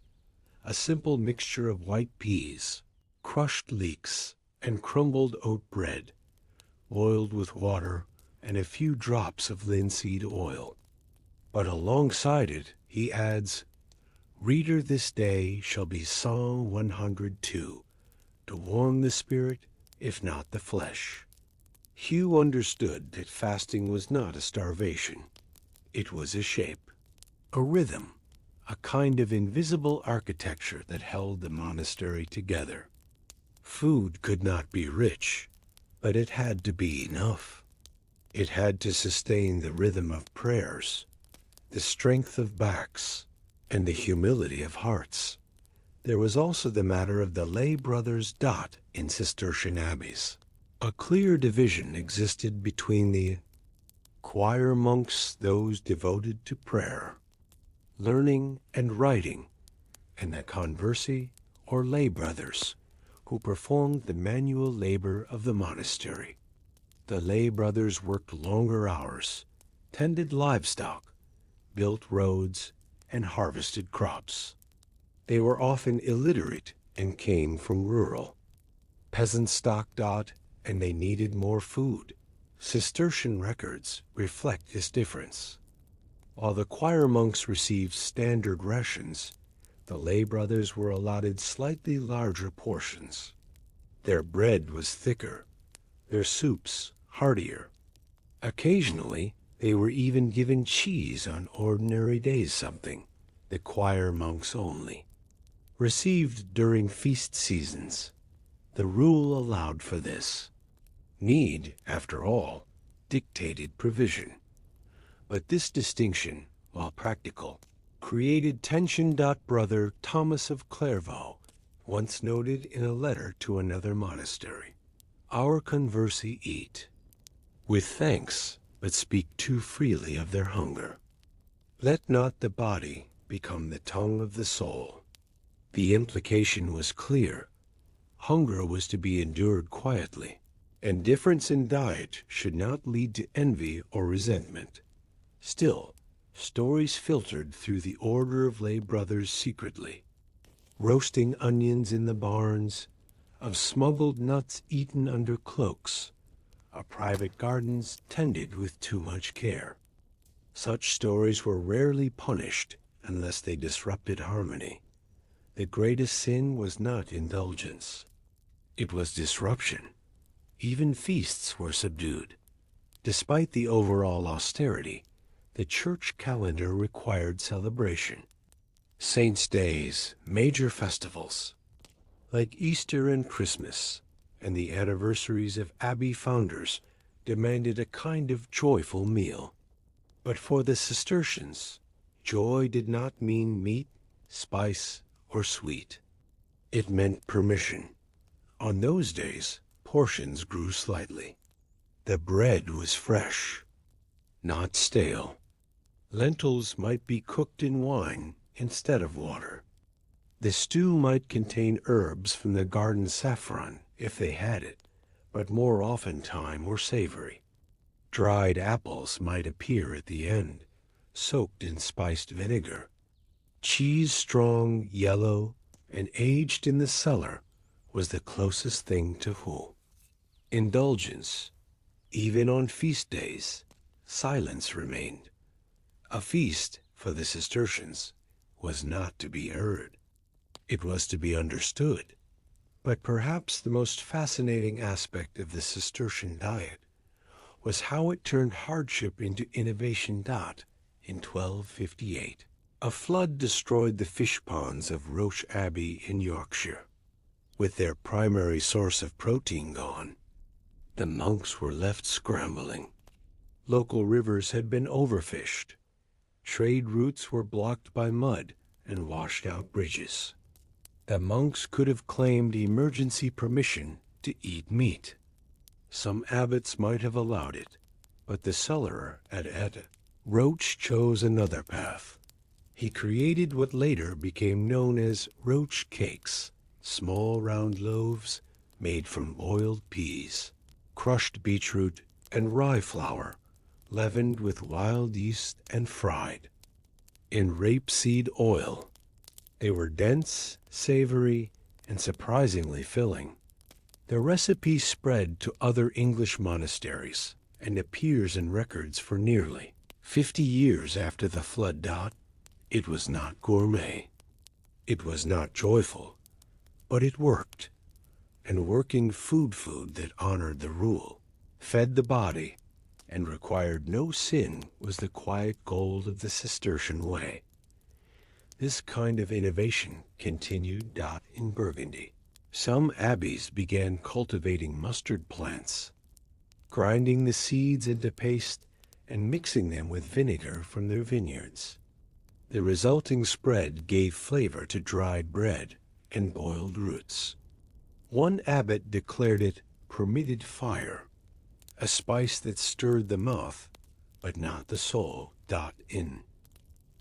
B: a simple mixture of white peas, crushed leeks, and crumbled oat bread, boiled with water and a few drops of linseed oil. But alongside it, he adds, "Reader, this day shall be Psalm 102, to warm the spirit, if not the flesh." Hugh understood that fasting was not a starvation. It was a shape, a rhythm, a kind of invisible architecture that held the monastery together. Food could not be rich, but it had to be enough. It had to sustain the rhythm of prayers, the strength of backs, and the humility of hearts. There was also the matter of the lay brothers. In Cistercian abbeys, a clear division existed between the choir monks, those devoted to prayer, learning, and writing, and the conversi, or lay brothers, who performed the manual labor of the monastery. The lay brothers worked longer hours, tended livestock, built roads, and harvested crops. They were often illiterate and came from rural, peasant stock. And they needed more food. Cistercian records reflect this difference. While the choir monks received standard rations, the lay brothers were allotted slightly larger portions. Their bread was thicker, their soups heartier. Occasionally, they were even given cheese on ordinary days, something the choir monks only received during feast seasons. The rule allowed for this. Need, after all, dictated provision. But this distinction, while practical, created tension. Brother Thomas of Clairvaux once noted in a letter to another monastery, "Our conversi eat with thanks, but speak too freely of their hunger. Let not the body become the tongue of the soul." The implication was clear. Hunger was to be endured quietly, and difference in diet should not lead to envy or resentment. Still, stories filtered through the order of lay brothers secretly. Roasting onions in the barns, of smuggled nuts eaten under cloaks, of private gardens tended with too much care. Such stories were rarely punished unless they disrupted harmony. The greatest sin was not indulgence. It was disruption. Even feasts were subdued. Despite the overall austerity, the church calendar required celebration. Saints' days, major festivals, like Easter and Christmas, and the anniversaries of abbey founders, demanded a kind of joyful meal. But for the Cistercians, joy did not mean meat, spice, or sweet. It meant permission. On those days, portions grew slightly. The bread was fresh, not stale. Lentils might be cooked in wine instead of water. The stew might contain herbs from the garden saffron, if they had it, but more oftentimes were savory. Dried apples might appear at the end, soaked in spiced vinegar. Cheese strong, yellow, and aged in the cellar was the closest thing to who. Indulgence. Even on feast days, silence remained. A feast, for the Cistercians, was not to be heard. It was to be understood. But perhaps the most fascinating aspect of the Cistercian diet was how it turned hardship into innovation. In 1258, a flood destroyed the fish ponds of Roche Abbey in Yorkshire. With their primary source of protein gone, the monks were left scrambling. Local rivers had been overfished. Trade routes were blocked by mud and washed out bridges. The monks could have claimed emergency permission to eat meat. Some abbots might have allowed it, but the cellarer at Ede, Roche, chose another path. He created what later became known as Roche cakes, small round loaves made from boiled peas, crushed beetroot, and rye flour, leavened with wild yeast and fried in rapeseed oil. They were dense, savory, and surprisingly filling. The recipe spread to other English monasteries and appears in records for nearly 50 years after the flood. It was not gourmet. It was not joyful, but it worked. And working food that honored the rule, fed the body, and required no sin was the quiet gold of the Cistercian way. This kind of innovation continued. In Burgundy, some abbeys began cultivating mustard plants, grinding the seeds into paste and mixing them with vinegar from their vineyards. The resulting spread gave flavor to dried bread and boiled roots. One abbot declared it permitted fire, a spice that stirred the mouth, but not the soul. In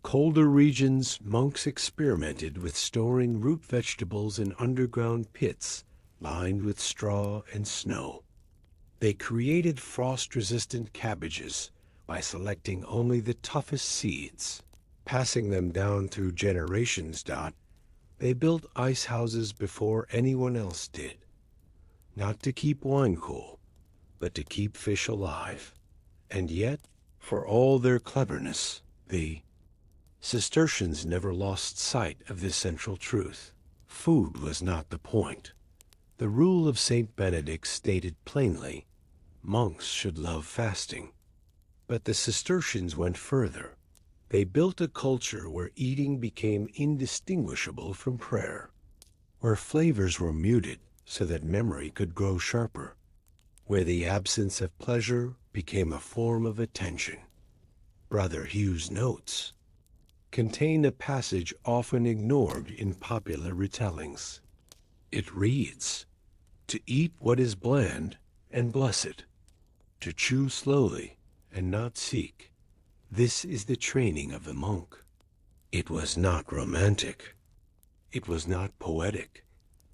B: colder regions, monks experimented with storing root vegetables in underground pits lined with straw and snow. They created frost-resistant cabbages by selecting only the toughest seeds, passing them down through generations. They built ice houses before anyone else did, not to keep wine cool, but to keep fish alive. And yet, for all their cleverness, the Cistercians never lost sight of this central truth. Food was not the point. The rule of St. Benedict stated plainly, monks should love fasting. But the Cistercians went further. They built a culture where eating became indistinguishable from prayer, where flavors were muted so that memory could grow sharper, where the absence of pleasure became a form of attention. Brother Hugh's notes contain a passage often ignored in popular retellings. It reads, "To eat what is bland and blessed, to chew slowly and not seek. This is the training of the monk." It was not romantic. It was not poetic,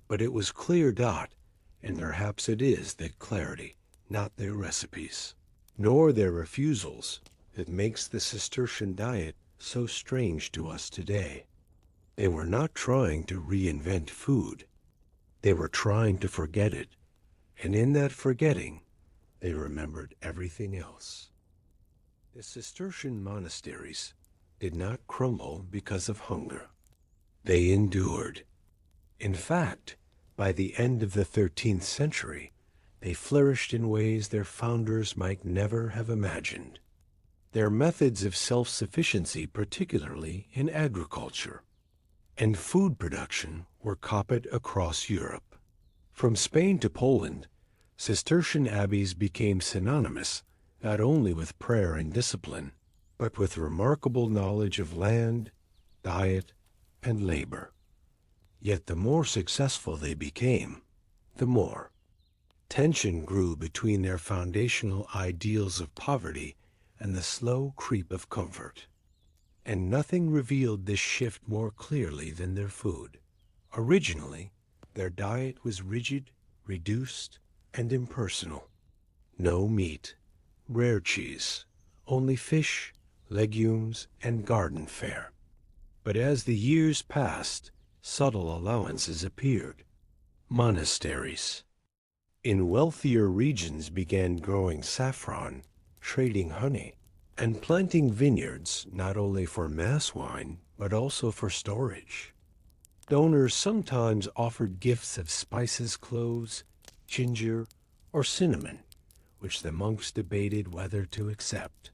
B: but it was clear dot, and perhaps it is that clarity, not their recipes, nor their refusals, that makes the Cistercian diet so strange to us today. They were not trying to reinvent food. They were trying to forget it, and in that forgetting, they remembered everything else. The Cistercian monasteries did not crumble because of hunger. They endured. In fact, by the end of the 13th century, they flourished in ways their founders might never have imagined. Their methods of self-sufficiency, particularly in agriculture and food production, were copied across Europe. From Spain to Poland, Cistercian abbeys became synonymous not only with prayer and discipline, but with remarkable knowledge of land, diet, and labor. Yet the more successful they became, the more tension grew between their foundational ideals of poverty and the slow creep of comfort. And nothing revealed this shift more clearly than their food. Originally, their diet was rigid, reduced, and impersonal. No meat, rare cheese, only fish, legumes, and garden fare. But as the years passed, subtle allowances appeared. Monasteries in wealthier regions began growing saffron, trading honey, and planting vineyards not only for mass wine, but also for storage. Donors sometimes offered gifts of spices, cloves, ginger, or cinnamon, which the monks debated whether to accept.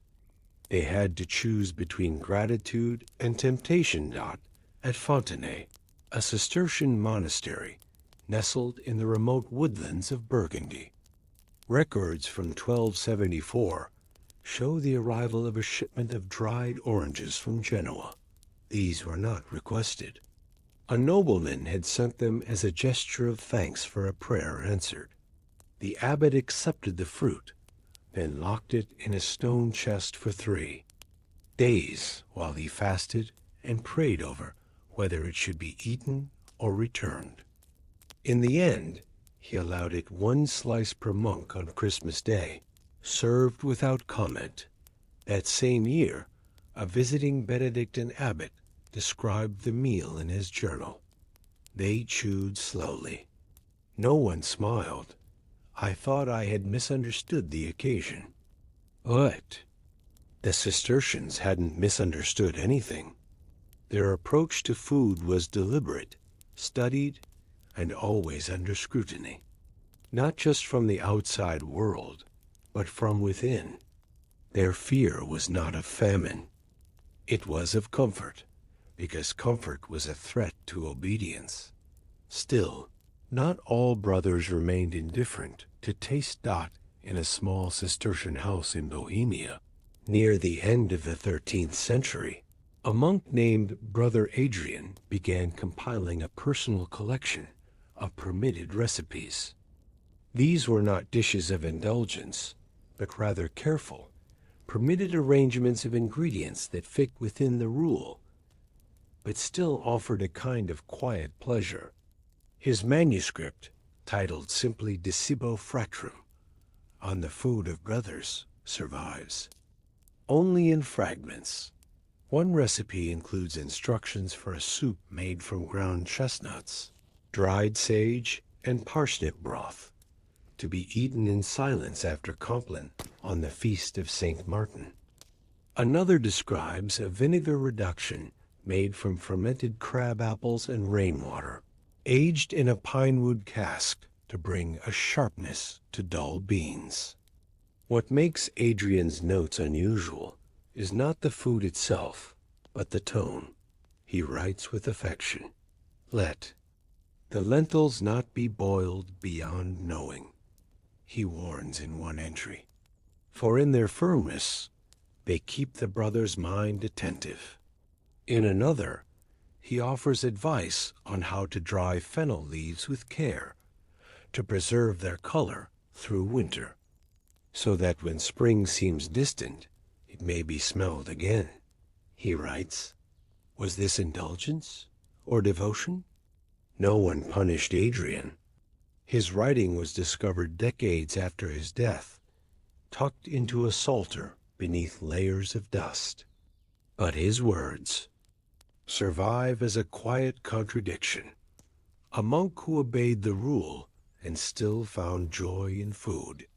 B: They had to choose between gratitude and temptation. At Fontenay, a Cistercian monastery nestled in the remote woodlands of Burgundy. Records from 1274 show the arrival of a shipment of dried oranges from Genoa. These were not requested. A nobleman had sent them as a gesture of thanks for a prayer answered. The abbot accepted the fruit, then locked it in a stone chest for 3 days while he fasted and prayed over whether it should be eaten or returned. In the end, he allowed it 1 slice per monk on Christmas Day, served without comment. That same year, a visiting Benedictine abbot described the meal in his journal. They chewed slowly. No one smiled. I thought I had misunderstood the occasion. But the Cistercians hadn't misunderstood anything. Their approach to food was deliberate, studied, and always under scrutiny. Not just from the outside world, but from within. Their fear was not of famine. It was of comfort, because comfort was a threat to obedience. Still, not all brothers remained indifferent to taste. In a small Cistercian house in Bohemia, near the end of the 13th century, a monk named Brother Adrian began compiling a personal collection of permitted recipes. These were not dishes of indulgence, but rather careful, permitted arrangements of ingredients that fit within the rule, but still offered a kind of quiet pleasure. His manuscript, titled simply De Cibo Fratrum, on the food of brothers, survives. Only in fragments. One recipe includes instructions for a soup made from ground chestnuts, dried sage, and parsnip broth, to be eaten in silence after Compline on the feast of St. Martin. Another describes a vinegar reduction made from fermented crab apples and rainwater, aged in a pinewood cask to bring a sharpness to dull beans. What makes Adrian's notes unusual is not the food itself, but the tone. He writes with affection, "Let the lentils not be boiled beyond knowing," he warns in one entry, "for in their firmness they keep the brother's mind attentive." In another, he offers advice on how to dry fennel leaves with care, to preserve their color through winter, so that when spring seems distant, it may be smelled again. He writes, "Was this indulgence or devotion?" No one punished Adrian. His writing was discovered decades after his death, tucked into a psalter beneath layers of dust. But his words survive as a quiet contradiction. A monk who obeyed the rule and still found joy in food,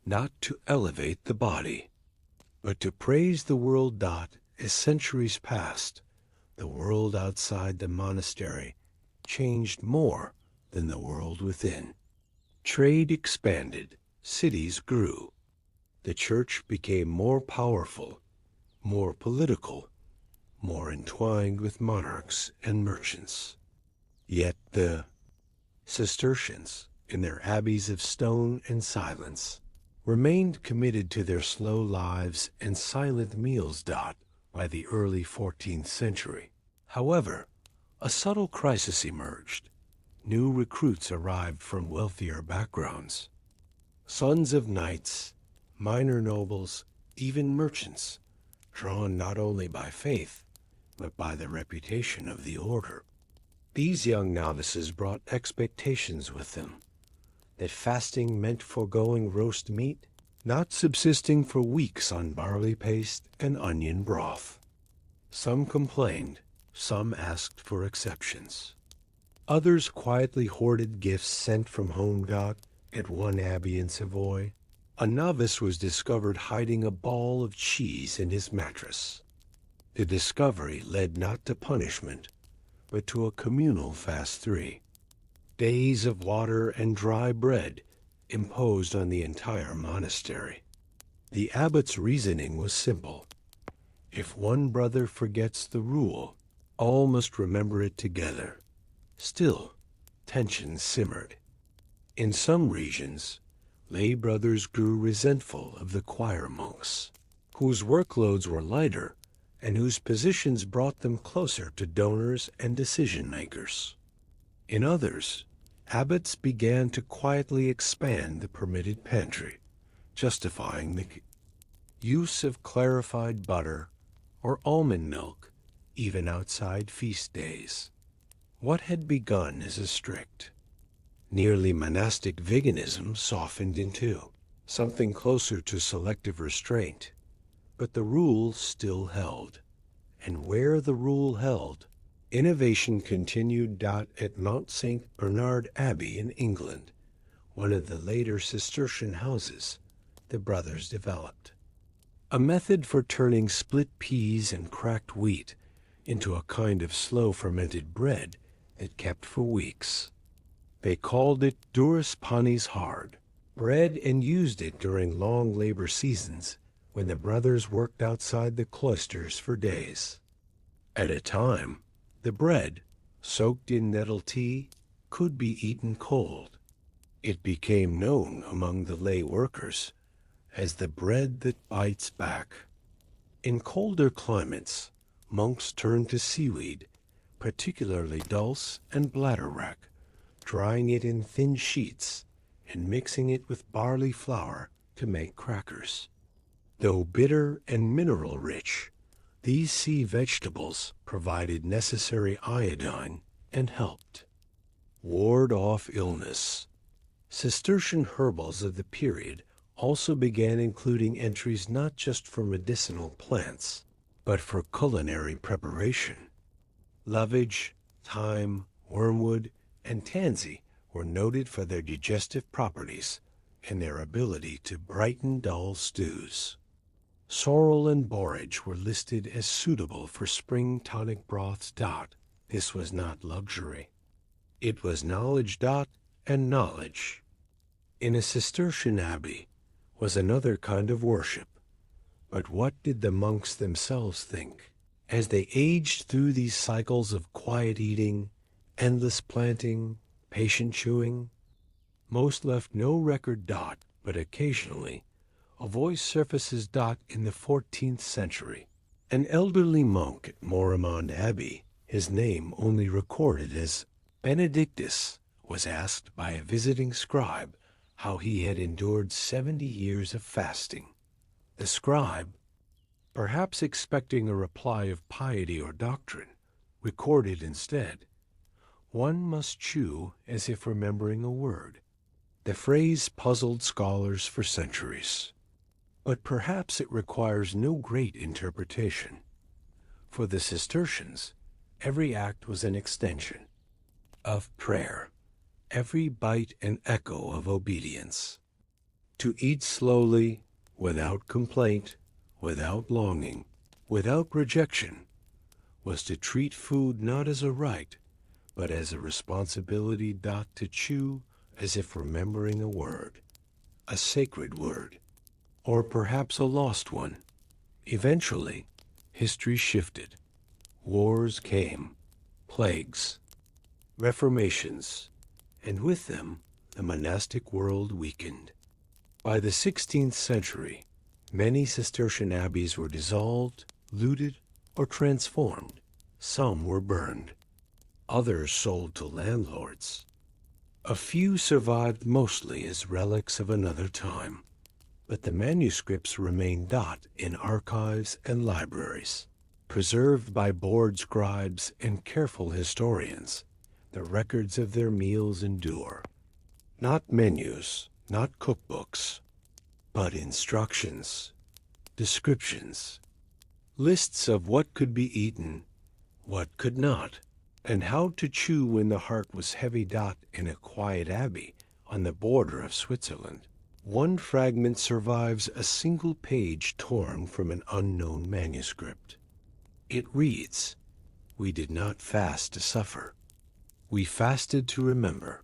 B: not to elevate the body, but to praise the world. As centuries passed, the world outside the monastery changed more than the world within. Trade expanded, cities grew. The church became more powerful, more political, more entwined with monarchs and merchants. Yet the Cistercians, in their abbeys of stone and silence, remained committed to their slow lives and silent meals. By the early 14th century, however, a subtle crisis emerged. New recruits arrived from wealthier backgrounds. Sons of knights, minor nobles, even merchants, drawn not only by faith, but by the reputation of the order. These young novices brought expectations with them, that fasting meant foregoing roast meat, not subsisting for weeks on barley paste and onion broth. Some complained, some asked for exceptions. Others quietly hoarded gifts sent from home. At one abbey in Savoy, a novice was discovered hiding a ball of cheese in his mattress. The discovery led not to punishment, but to a communal fast 3 days of water and dry bread imposed on the entire monastery. The abbot's reasoning was simple. If one brother forgets the rule, all must remember it together. Still, tensions simmered. In some regions, lay brothers grew resentful of the choir monks, whose workloads were lighter and whose positions brought them closer to donors and decision-makers. In others, abbots began to quietly expand the permitted pantry, justifying the use of clarified butter or almond milk even outside feast days. What had begun as a strict, nearly monastic veganism softened into something closer to selective restraint, but the rule still held. And where the rule held, innovation continued. At Mount St. Bernard Abbey in England, one of the later Cistercian houses, the brothers developed a method for turning split peas and cracked wheat into a kind of slow fermented bread that kept for weeks. They called it durus panis hard bread and used it during long labor seasons when the brothers worked outside the cloisters for days. At a time, the bread, soaked in nettle tea, could be eaten cold. It became known among the lay workers as the bread that bites back. In colder climates, monks turned to seaweed, particularly dulse and bladderwrack, drying it in thin sheets and mixing it with barley flour to make crackers. Though bitter and mineral-rich, these sea vegetables provided necessary iodine and helped ward off illness. Cistercian herbals of the period also began including entries not just for medicinal plants, but for culinary preparation. Lovage, thyme, wormwood, and tansy were noted for their digestive properties and their ability to brighten dull stews. Sorrel and borage were listed as suitable for spring tonic broths. This was not luxury. It was knowledge. And knowledge. In a Cistercian abbey was another kind of worship. But what did the monks themselves think? As they aged through these cycles of quiet eating, endless planting, patient chewing, most left no record dot, but occasionally a voice surfaces dot in the 14th century. An elderly monk at Moramond Abbey, his name only recorded as Benedictus, was asked by a visiting scribe how he had endured 70 years of fasting. The scribe, perhaps expecting a reply of piety or doctrine, recorded instead, "One must chew as if remembering a word." The phrase puzzled scholars for centuries. But perhaps it requires no great interpretation. For the Cistercians, every act was an extension of prayer, every bite an echo of obedience. To eat slowly, without complaint, without longing, without rejection, was to treat food not as a right, but as a responsibility. To chew as if remembering a word, a sacred word, or perhaps a lost one. Eventually, history shifted. Wars came, plagues, reformations, and with them, the monastic world weakened. By the 16th century, many Cistercian abbeys were dissolved, looted, or transformed. Some were burned. Others sold to landlords. A few survived mostly as relics of another time, but the manuscripts remain in archives and libraries. Preserved by bored scribes and careful historians, the records of their meals endure. Not menus, not cookbooks, but instructions, descriptions, lists of what could be eaten, what could not, and how to chew when the heart was heavy. In a quiet abbey on the border of Switzerland, one fragment survives a single page torn from an unknown manuscript. It reads, "We did not fast to suffer. We fasted to remember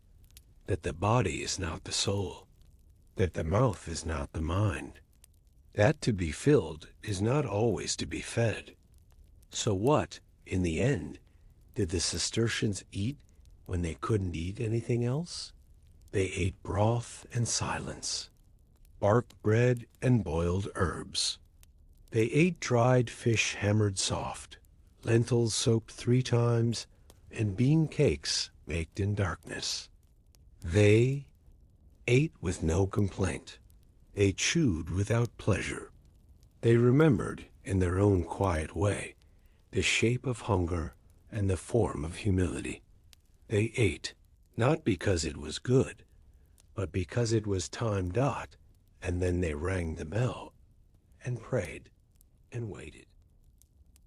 B: that the body is not the soul, that the mouth is not the mind, that to be filled is not always to be fed." So what, in the end, did the Cistercians eat when they couldn't eat anything else? They ate broth and silence, bark bread and boiled herbs. They ate dried fish hammered soft, lentils soaked 3 times, and bean cakes baked in darkness. They ate with no complaint. They chewed without pleasure. They remembered, in their own quiet way, the shape of hunger and the form of humility. They ate, not because it was good, but because it was time. And then they rang the bell, and prayed, and waited.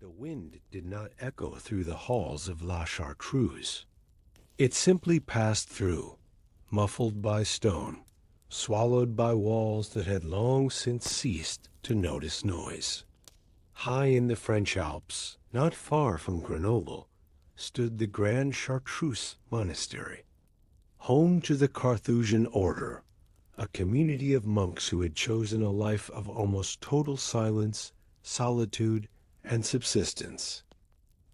B: The wind did not echo through the halls of La Chartreuse. It simply passed through, muffled by stone, swallowed by walls that had long since ceased to notice noise. High in the French Alps, not far from Grenoble, stood the Grand Chartreuse Monastery, home to the Carthusian order, a community of monks who had chosen a life of almost total silence, solitude, and subsistence.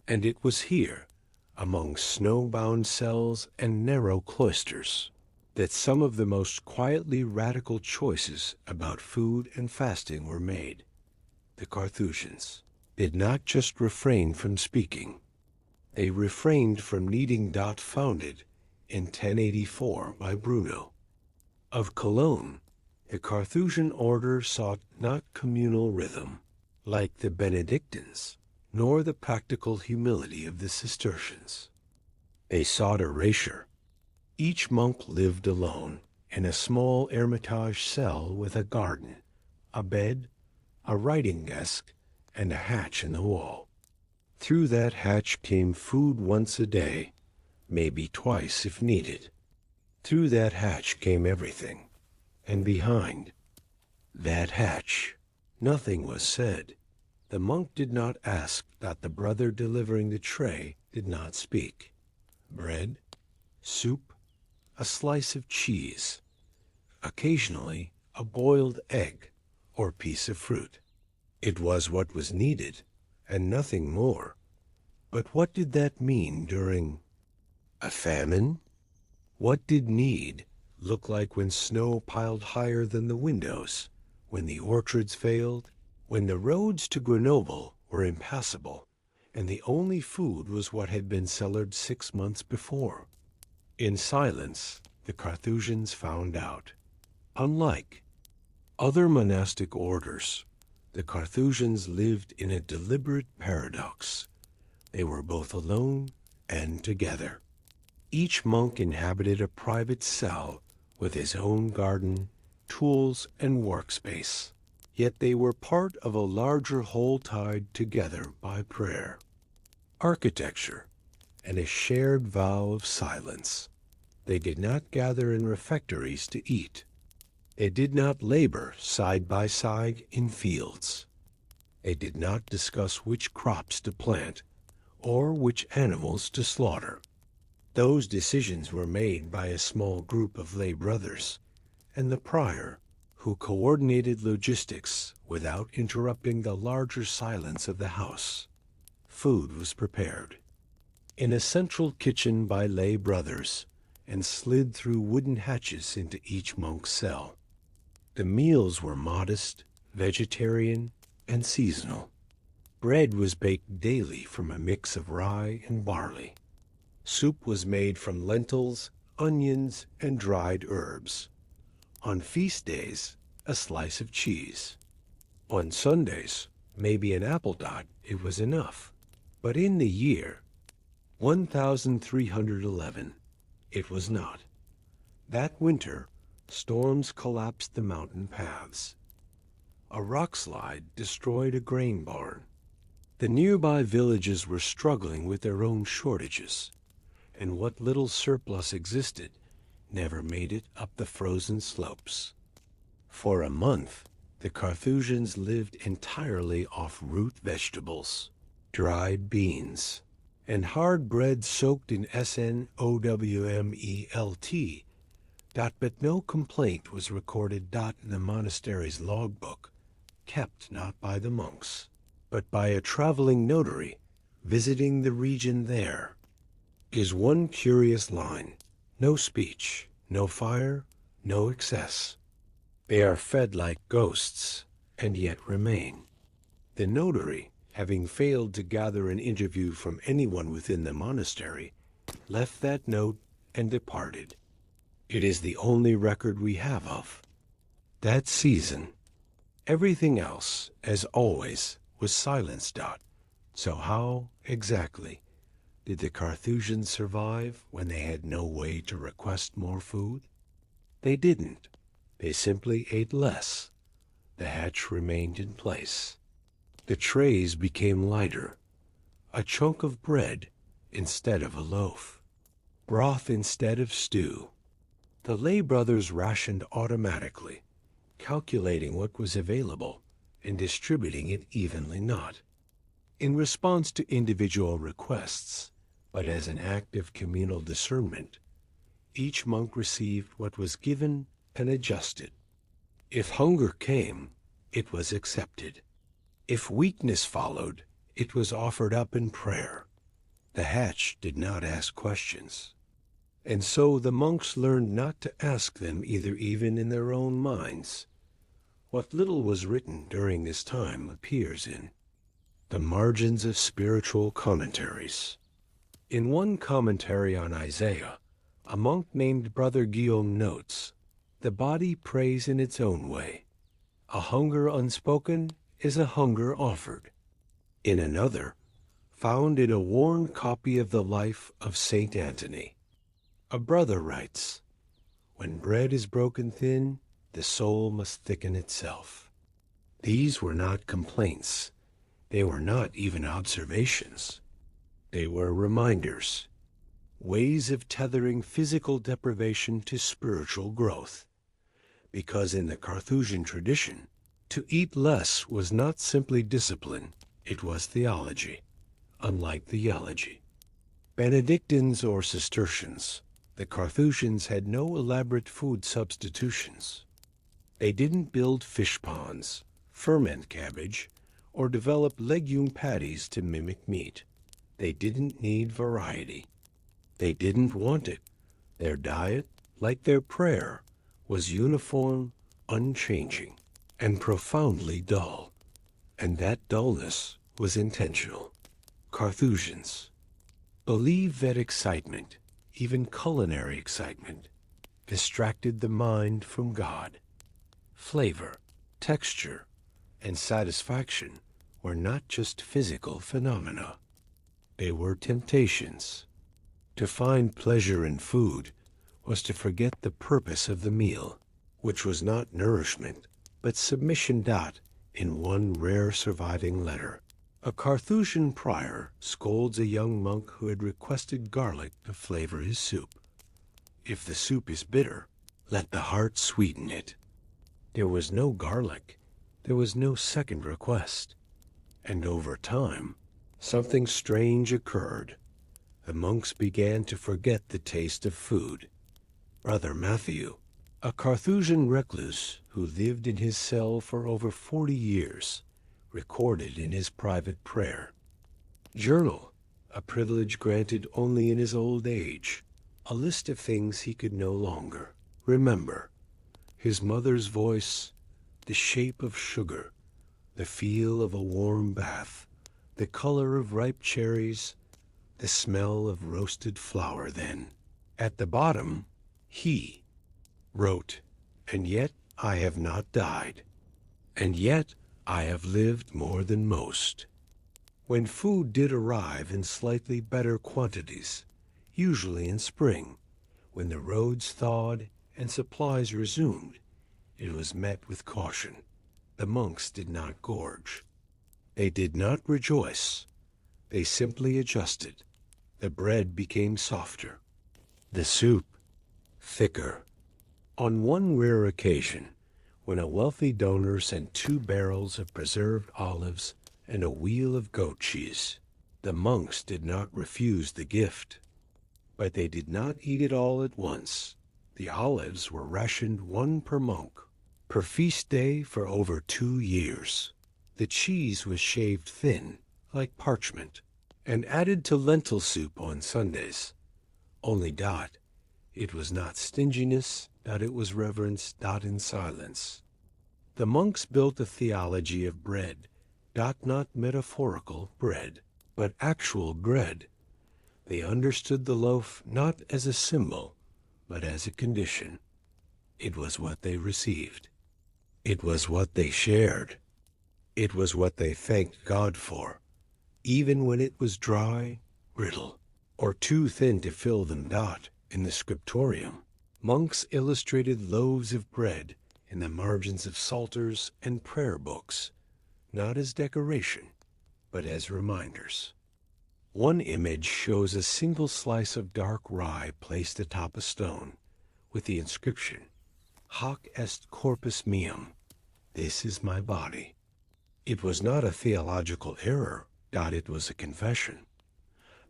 B: And it was here, among snow-bound cells and narrow cloisters, that some of the most quietly radical choices about food and fasting were made. The Carthusians did not just refrain from speaking. They refrained from needing. Founded in 1084 by Bruno of Cologne, the Carthusian order sought not communal rhythm, like the Benedictines, nor the practical humility of the Cistercians. They sought erasure. Each monk lived alone, in a small hermitage cell with a garden, a bed, a writing desk, and a hatch in the wall. Through that hatch came food once a day, maybe twice if needed. Through that hatch came everything, and behind that hatch, nothing was said. The monk did not ask. The brother delivering the tray did not speak. Bread, soup, a slice of cheese, occasionally a boiled egg or piece of fruit. It was what was needed, and nothing more. But what did that mean during a famine? What did need look like when snow piled higher than the windows, when the orchards failed, when the roads to Grenoble were impassable, and the only food was what had been cellared 6 months before? In silence, the Carthusians found out. Unlike other monastic orders, the Carthusians lived in a deliberate paradox. They were both alone and together. Each monk inhabited a private cell with his own garden, tools, and workspace. Yet they were part of a larger whole tied together by prayer, architecture, and a shared vow of silence. They did not gather in refectories to eat. They did not labor side by side in fields. They did not discuss which crops to plant or which animals to slaughter. Those decisions were made by a small group of lay brothers and the prior, who coordinated logistics without interrupting the larger silence of the house. Food was prepared in a central kitchen by lay brothers and slid through wooden hatches into each monk's cell. The meals were modest, vegetarian, and seasonal. Bread was baked daily from a mix of rye and barley. Soup was made from lentils, onions, and dried herbs. On feast days, a slice of cheese. On Sundays, maybe an apple dot, it was enough. But in the year 1311, it was not. That winter, storms collapsed the mountain paths. A rock slide destroyed a grain barn. The nearby villages were struggling with their own shortages, and what little surplus existed never made it up the frozen slopes. For a month, the Carthusians lived entirely off root vegetables, dried beans, and hard bread soaked in SNOWMELT. But no complaint was recorded in the monastery's logbook, kept not by the monks, but by a traveling notary visiting the region there. Is one curious line: no speech, no fire, no excess. They are fed like ghosts, and yet remain. The notary, having failed to gather an interview from anyone within the monastery, left that note and departed. It is the only record we have of that season. Everything else, as always, was silenced. So how, exactly, did the Carthusians survive when they had no way to request more food? They didn't. They simply ate less. The hatch remained in place. The trays became lighter. A chunk of bread instead of a loaf. Broth instead of stew. The lay brothers rationed automatically, calculating what was available and distributing it evenly, not in response to individual requests, but as an act of communal discernment. Each monk received what was given and adjusted. If hunger came, it was accepted. If weakness followed, it was offered up in prayer. The hatch did not ask questions. And so the monks learned not to ask them either, even in their own minds. What little was written during this time appears in the margins of spiritual commentaries. In one commentary on Isaiah, a monk named Brother Guillaume notes, "The body prays in its own way. A hunger unspoken is a hunger offered." In another, found in a worn copy of the life of Saint Anthony, a brother writes, "When bread is broken thin, the soul must thicken itself." These were not complaints. They were not even observations. They were reminders, ways of tethering physical deprivation to spiritual growth. Because in the Carthusian tradition, to eat less was not simply discipline, it was theology, unlike theology. Benedictines or Cistercians, the Carthusians had no elaborate food substitutions. They didn't build fish ponds, ferment cabbage, or develop legume patties to mimic meat. They didn't need variety. They didn't want it. Their diet, like their prayer, was uniform, unchanging, and profoundly dull. And that dullness was intentional. Carthusians believed that excitement, even culinary excitement, distracted the mind from God. Flavor, texture, and satisfaction were not just physical phenomena. They were temptations. To find pleasure in food was to forget the purpose of the meal, which was not nourishment, but submission. In one rare surviving letter, a Carthusian prior scolds a young monk who had requested garlic to flavor his soup. If the soup is bitter, let the heart sweeten it. There was no garlic. There was no second request. And over time, something strange occurred. The monks began to forget the taste of food. Brother Matthew, a Carthusian recluse who lived in his cell for over 40 years, recorded in his private prayer journal, a privilege granted only in his old age, a list of things he could no longer remember. His mother's voice, the shape of sugar, the feel of a warm bath, the color of ripe cherries, the smell of roasted flour. Then, at the bottom, he wrote, "And yet I have not died, and yet I have lived more than most." When food did arrive in slightly better quantities, usually in spring, when the roads thawed and supplies resumed, it was met with caution. The monks did not gorge. They did not rejoice. They simply adjusted. The bread became softer, the soup thicker. On one rare occasion, when a wealthy donor sent 2 barrels of preserved olives and a wheel of goat cheese, the monks did not refuse the gift. But they did not eat it all at once. The olives were rationed 1 per monk, per feast day for over 2 years. The cheese was shaved thin, like parchment, and added to lentil soup on Sundays. Only it was not stinginess, it was reverence. In silence. The monks built a theology of bread, not metaphorical bread, but actual bread. They understood the loaf not as a symbol, but as a condition. It was what they received. It was what they shared. It was what they thanked God for, even when it was dry, brittle, or too thin to fill them. In the scriptorium, monks illustrated loaves of bread in the margins of psalters and prayer books, not as decoration, but as reminders. One image shows a single slice of dark rye placed atop a stone, with the inscription, "Hoc est corpus meum," "This is my body." It was not a theological error, it was a confession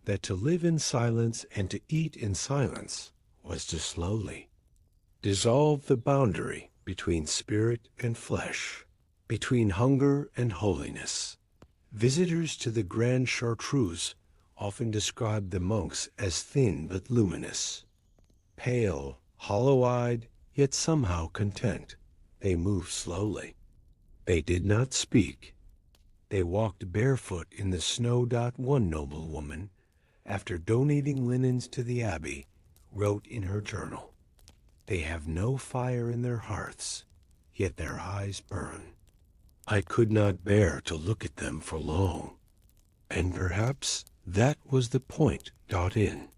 B: that to live in silence and to eat in silence was to slowly dissolve the boundary between spirit and flesh, between hunger and holiness. Visitors to the Grand Chartreuse often described the monks as thin but luminous, pale, hollow-eyed, yet somehow content. They moved slowly. They did not speak. They walked barefoot in the snow. One noblewoman, after donating linens to the abbey, wrote in her journal, "They have no fire in their hearths, yet their eyes burn. I could not bear to look at them for long." And perhaps that was the point. In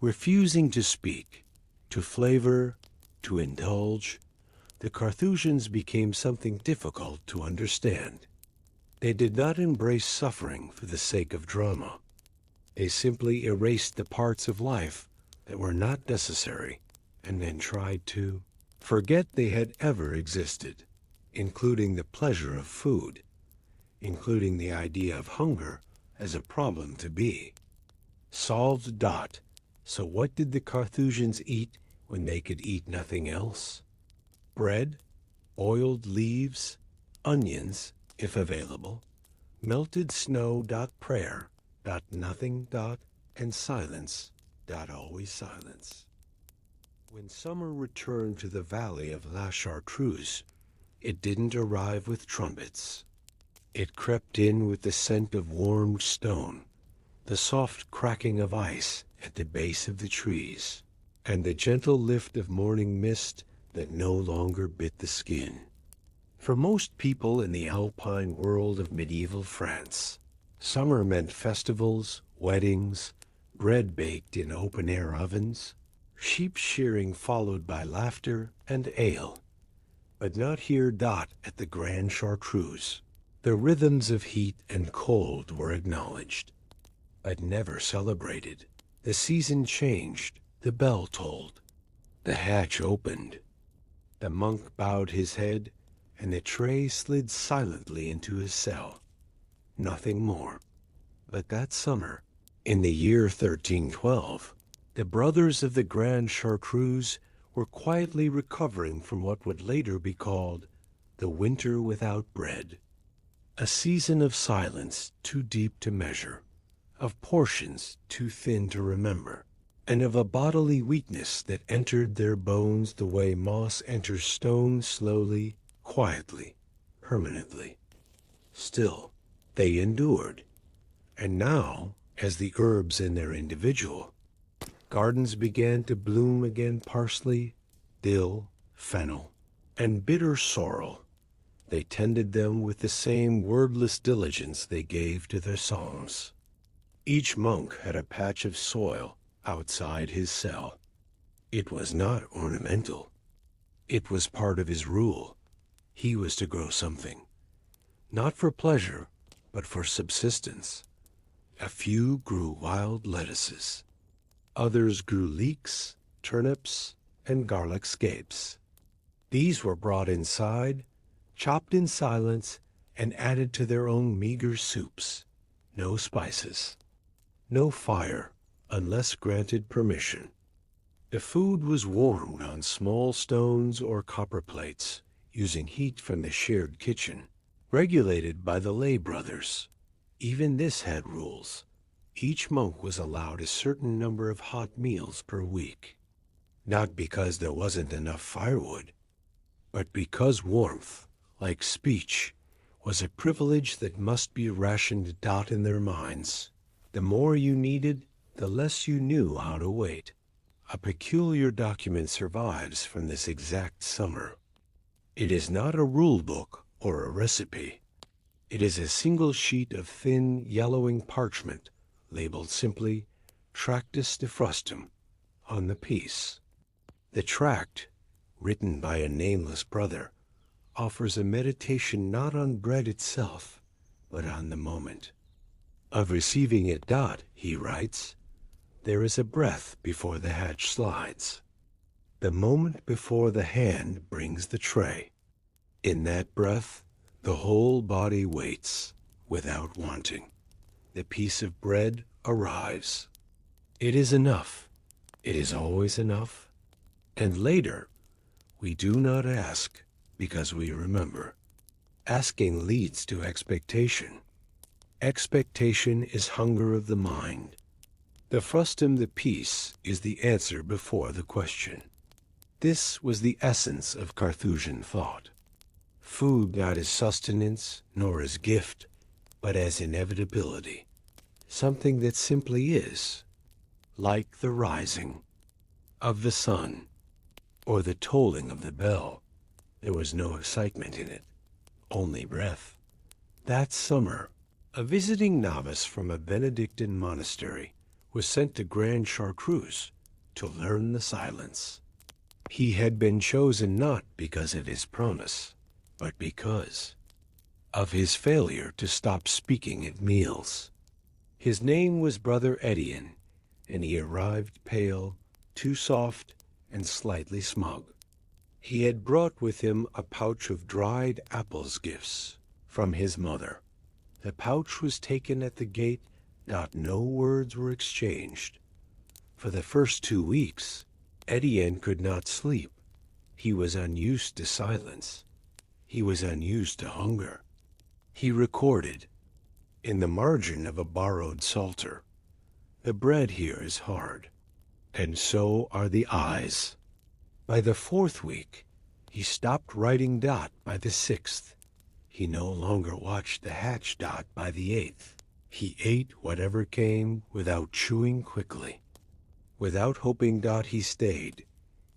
B: refusing to speak, to flavor, to indulge, the Carthusians became something difficult to understand. They did not embrace suffering for the sake of drama. They simply erased the parts of life that were not necessary and then tried to forget they had ever existed, including the pleasure of food, including the idea of hunger as a problem to be solved. So what did the Carthusians eat when they could eat nothing else? Bread, boiled leaves, onions, if available, melted snow. Prayer. Nothing. And silence. Always silence. When summer returned to the valley of La Chartreuse, it didn't arrive with trumpets. It crept in with the scent of warmed stone, the soft cracking of ice at the base of the trees, and the gentle lift of morning mist that no longer bit the skin. For most people in the alpine world of medieval France, summer meant festivals, weddings, bread baked in open-air ovens, sheep shearing followed by laughter and ale. But not here. At the Grand Chartreuse, the rhythms of heat and cold were acknowledged, but never celebrated. The season changed, the bell tolled, the hatch opened, the monk bowed his head, and the tray slid silently into his cell. Nothing more. But that summer, in the year 1312, the brothers of the Grand Chartreuse were quietly recovering from what would later be called the winter without bread. A season of silence too deep to measure, of portions too thin to remember, and of a bodily weakness that entered their bones the way moss enters stone, slowly, quietly, permanently. Still, they endured, and now, as the herbs in their individual gardens began to bloom again, parsley, dill, fennel, and bitter sorrel, they tended them with the same wordless diligence they gave to their psalms. Each monk had a patch of soil outside his cell. It was not ornamental. It was part of his rule. He was to grow something, not for pleasure, but for subsistence. A few grew wild lettuces. Others grew leeks, turnips, and garlic scapes. These were brought inside, chopped in silence, and added to their own meager soups. No spices, no fire, unless granted permission. The food was warmed on small stones or copper plates, using heat from the shared kitchen, regulated by the lay brothers. Even this had rules. Each monk was allowed a certain number of hot meals per week, not because there wasn't enough firewood, but because warmth, like speech, was a privilege that must be rationed. In their minds, the more you needed, the less you knew how to wait. A peculiar document survives from this exact summer. It is not a rule book or a recipe. It is a single sheet of thin, yellowing parchment, labeled simply Tractus de Frustum, on the piece. The tract, written by a nameless brother, offers a meditation not on bread itself, but on the moment. Of receiving it. He writes, there is a breath before the hatch slides, the moment before the hand brings the tray. In that breath, the whole body waits, without wanting. The piece of bread arrives. It is enough. It is always enough. And later, we do not ask because we remember. Asking leads to expectation. Expectation is hunger of the mind. The frustum, the piece, is the answer before the question. This was the essence of Carthusian thought. Food not as sustenance, nor as gift, but as inevitability. Something that simply is, like the rising of the sun, or the tolling of the bell. There was no excitement in it, only breath. That summer, a visiting novice from a Benedictine monastery was sent to Grand Chartreuse to learn the silence. He had been chosen not because of his promise, but because of his failure to stop speaking at meals. His name was Brother Etienne, and he arrived pale, too soft, and slightly smug. He had brought with him a pouch of dried apples gifts from his mother. The pouch was taken at the gate. No words were exchanged. For the first 2 weeks, Etienne could not sleep. He was unused to silence. He was unused to hunger. He recorded, in the margin of a borrowed psalter. The bread here is hard, and so are the eyes. By the 4th week, he stopped writing dot by the 6th. He no longer watched the hatch dot by the 8th. He ate whatever came without chewing quickly. Without hoping dot he stayed.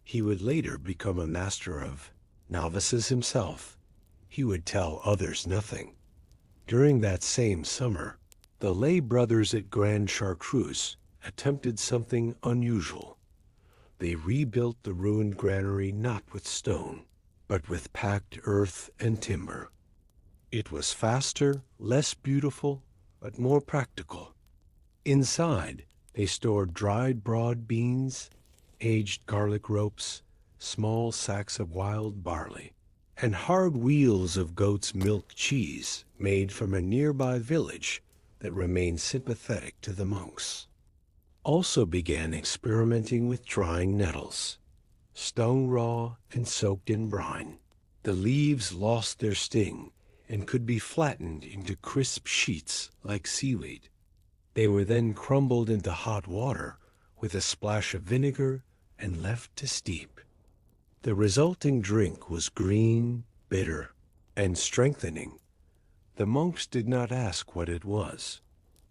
B: He would later become a master of novices himself. He would tell others nothing. During that same summer, the lay brothers at Grande Chartreuse attempted something unusual. They rebuilt the ruined granary not with stone, but with packed earth and timber. It was faster, less beautiful, but more practical. Inside, they stored dried broad beans, aged garlic ropes, small sacks of wild barley, and hard wheels of goat's milk cheese made from a nearby village that remained sympathetic to the monks. Also began experimenting with drying nettles, stung raw and soaked in brine. The leaves lost their sting and could be flattened into crisp sheets like seaweed. They were then crumbled into hot water with a splash of vinegar and left to steep. The resulting drink was green, bitter, and strengthening. The monks did not ask what it was.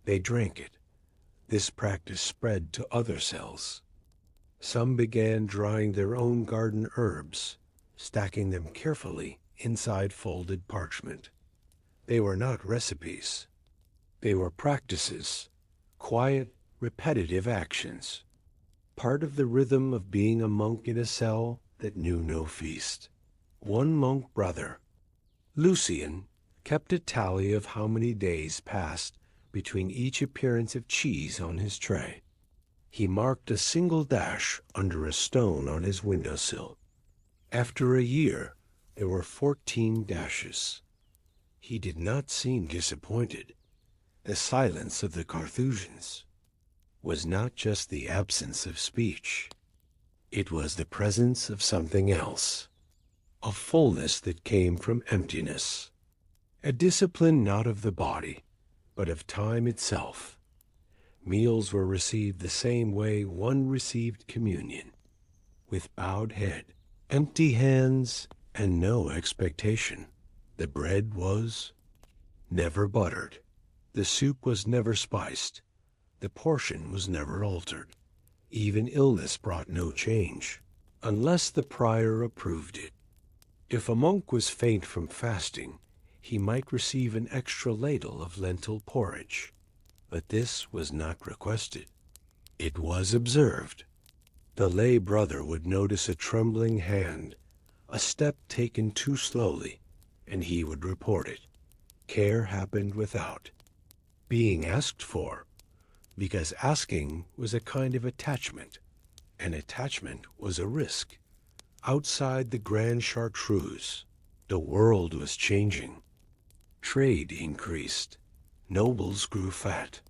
B: They drank it. This practice spread to other cells. Some began drying their own garden herbs, stacking them carefully inside folded parchment. They were not recipes. They were practices, quiet, repetitive actions, part of the rhythm of being a monk in a cell that knew no feast. One monk brother, Lucian, kept a tally of how many days passed between each appearance of cheese on his tray. He marked a single dash under a stone on his windowsill. After a year, there were 14 dashes. He did not seem disappointed. The silence of the Carthusians was not just the absence of speech. It was the presence of something else, a fullness that came from emptiness, a discipline not of the body, but of time itself. Meals were received the same way one received communion, with bowed head, empty hands, and no expectation. The bread was never buttered. The soup was never spiced. The portion was never altered. Even illness brought no change, unless the prior approved it. If a monk was faint from fasting, he might receive an extra ladle of lentil porridge. But this was not requested. It was observed. The lay brother would notice a trembling hand, a step taken too slowly, and he would report it. Care happened without being asked for, because asking was a kind of attachment, and attachment was a risk. Outside the Grande Chartreuse, the world was changing. Trade increased. Nobles grew fat.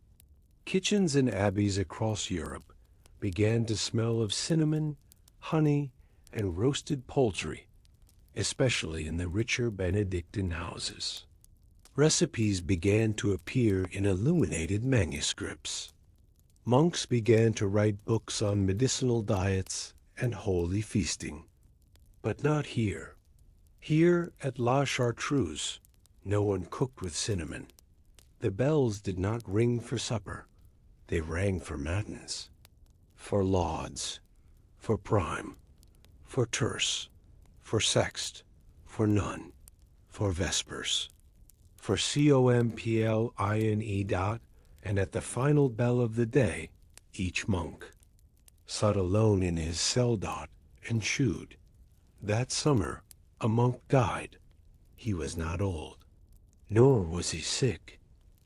B: Kitchens in abbeys across Europe began to smell of cinnamon, honey, and roasted poultry, especially in the richer Benedictine houses. Recipes began to appear in illuminated manuscripts. Monks began to write books on medicinal diets and holy feasting. But not here. Here at La Chartreuse, no one cooked with cinnamon. The bells did not ring for supper. They rang for matins, for lauds, for prime, for terce, for sext, for none, for vespers, for compline, and at the final bell of the day, each monk sat alone in his cell and chewed. That summer, a monk died. He was not old, nor was he sick.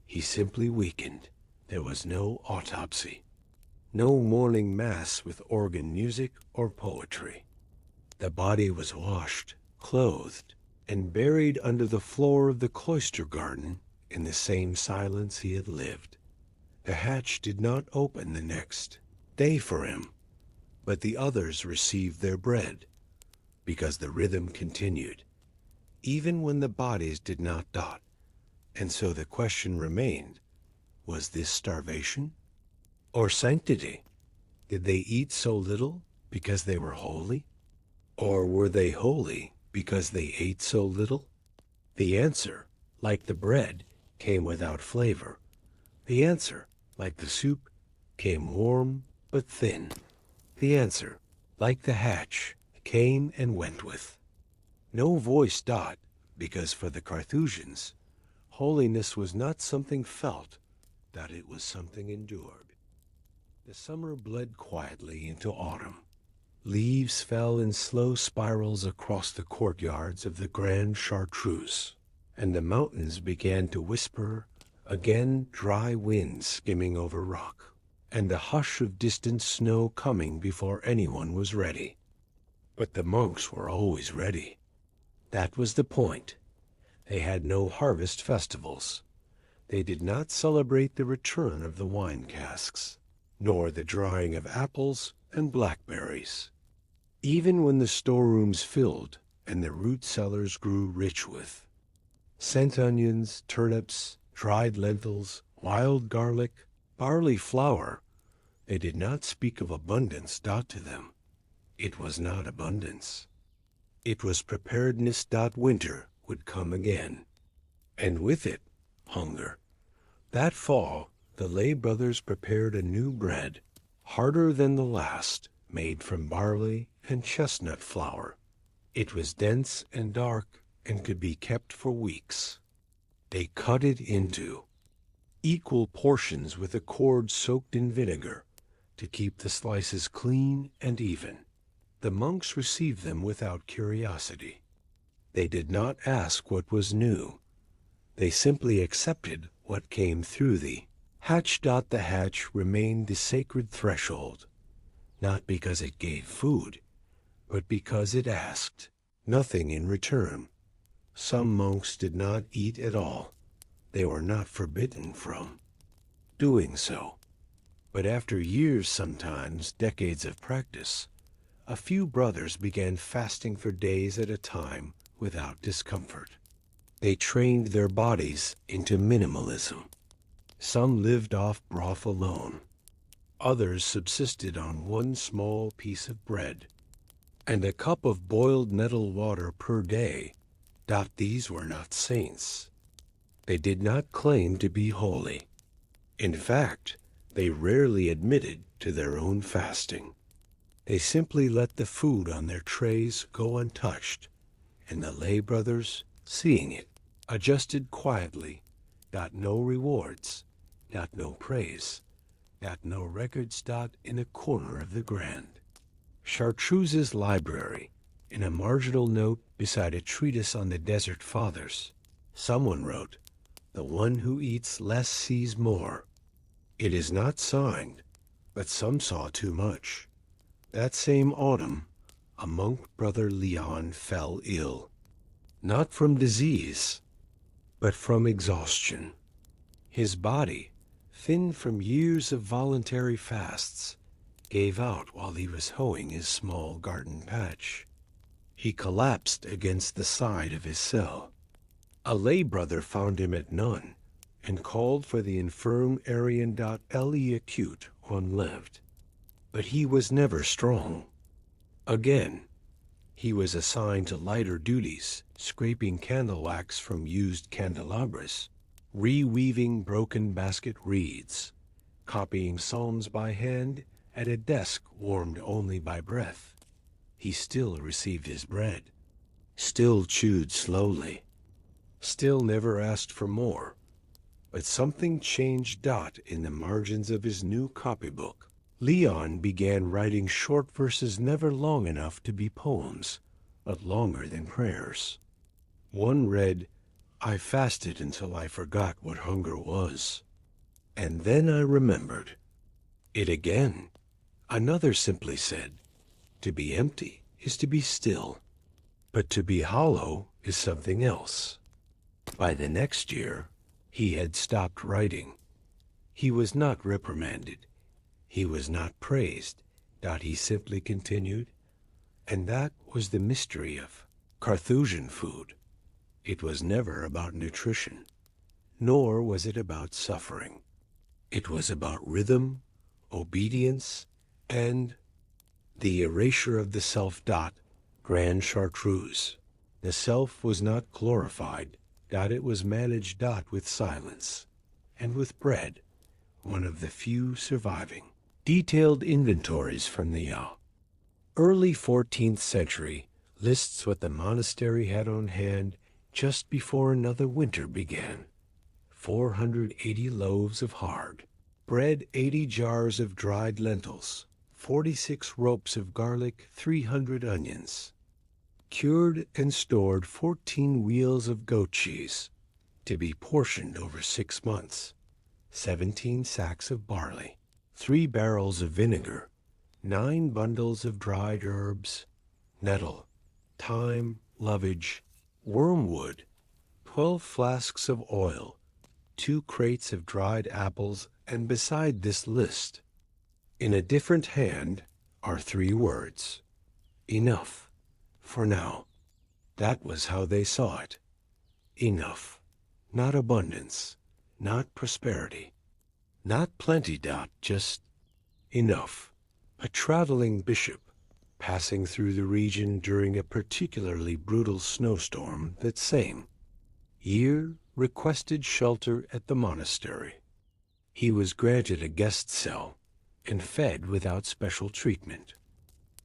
B: He simply weakened. There was no autopsy, no morning mass with organ music or poetry. The body was washed, clothed, and buried under the floor of the cloister garden in the same silence he had lived. The hatch did not open the next day for him, but the others received their bread, because the rhythm continued. Even when the bodies did not dot, And so the question remained, was this starvation or sanctity? Did they eat so little because they were holy? Or were they holy because they ate so little? The answer, like the bread, came without flavor. The answer, like the soup, came warm but thin. The answer, like the hatch, came and went with. No voice dot, because for the Carthusians, holiness was not something felt, that it was something endured. The summer bled quietly into autumn. Leaves fell in slow spirals across the courtyards of the Grand Chartreuse, and the mountains began to whisper, again dry winds skimming over rock, and the hush of distant snow coming before anyone was ready. But the monks were always ready. That was the point. They had no harvest festivals. They did not celebrate the return of the wine casks, nor the drying of apples and blackberries. Even when the storerooms filled and the root cellars grew rich with scent onions, turnips, dried lentils, wild garlic, barley flour, they did not speak of abundance to them. It was not abundance. It was preparedness. Winter would come again, and with it, hunger. That fall, the lay brothers prepared a new bread, harder than the last, made from barley and chestnut flour. It was dense and dark and could be kept for weeks. They cut it into equal portions with a cord soaked in vinegar to keep the slices clean and even. The monks received them without curiosity. They did not ask what was new. They simply accepted what came through the hatch. The hatch remained the sacred threshold, not because it gave food, but because it asked nothing in return. Some monks did not eat at all. They were not forbidden from doing so. But after years, sometimes decades of practice, a few brothers began fasting for days at a time without discomfort. They trained their bodies into minimalism. Some lived off broth alone. Others subsisted on one small piece of bread and a cup of boiled nettle water per day. These were not saints. They did not claim to be holy. In fact, they rarely admitted to their own fasting. They simply let the food on their trays go untouched, and the lay brothers, seeing it, adjusted quietly. No rewards, no praise, no records. In a corner of the Grand Chartreuse's library, in a marginal note beside a treatise on the Desert Fathers, someone wrote, "The one who eats less sees more." It is not signed, but some saw too much. That same autumn, a monk brother Leon fell ill, not from disease, but from exhaustion. His body, thin from years of voluntary fasts, gave out while he was hoeing his small garden patch. He collapsed against the side of his cell. A lay brother found him at none and called for the infirm Arian. Acute one lived. But he was never strong. Again, he was assigned to lighter duties, scraping candle wax from used candelabras, reweaving broken basket reeds, copying psalms by hand at a desk warmed only by breath. He still received his bread, still chewed slowly, still never asked for more. But something changed. In the margins of his new copybook, Leon began writing short verses never long enough to be poems, but longer than prayers. One read, "I fasted until I forgot what hunger was. And then I remembered it again." Another simply said, "To be empty is to be still, but to be hollow is something else." By the next year, he had stopped writing. He was not reprimanded. He was not praised. He simply continued, and that was the mystery of Carthusian food. It was never about nutrition. Nor was it about suffering. It was about rhythm, obedience, and the erasure of the self. Grand chartreuse. The self was not glorified. It was managed. With silence. And with bread, one of the few surviving. Detailed inventories from the early 14th century lists what the monastery had on hand just before another winter began. 480 loaves of hard bread, 80 jars of dried lentils, 46 ropes of garlic, 300 onions. Cured and stored 14 wheels of goat cheese, to be portioned over 6 months, 17 sacks of barley, 3 barrels of vinegar, 9 bundles of dried herbs, nettle, thyme, lovage, wormwood, 12 flasks of oil, 2 crates of dried apples, and beside this list, in a different hand, are 3 words: enough, for now. That was how they saw it. Enough. Not abundance, not prosperity, not plenty. Just enough. A traveling bishop, passing through the region during a particularly brutal snowstorm that same year, requested shelter at the monastery. He was granted a guest cell and fed without special treatment.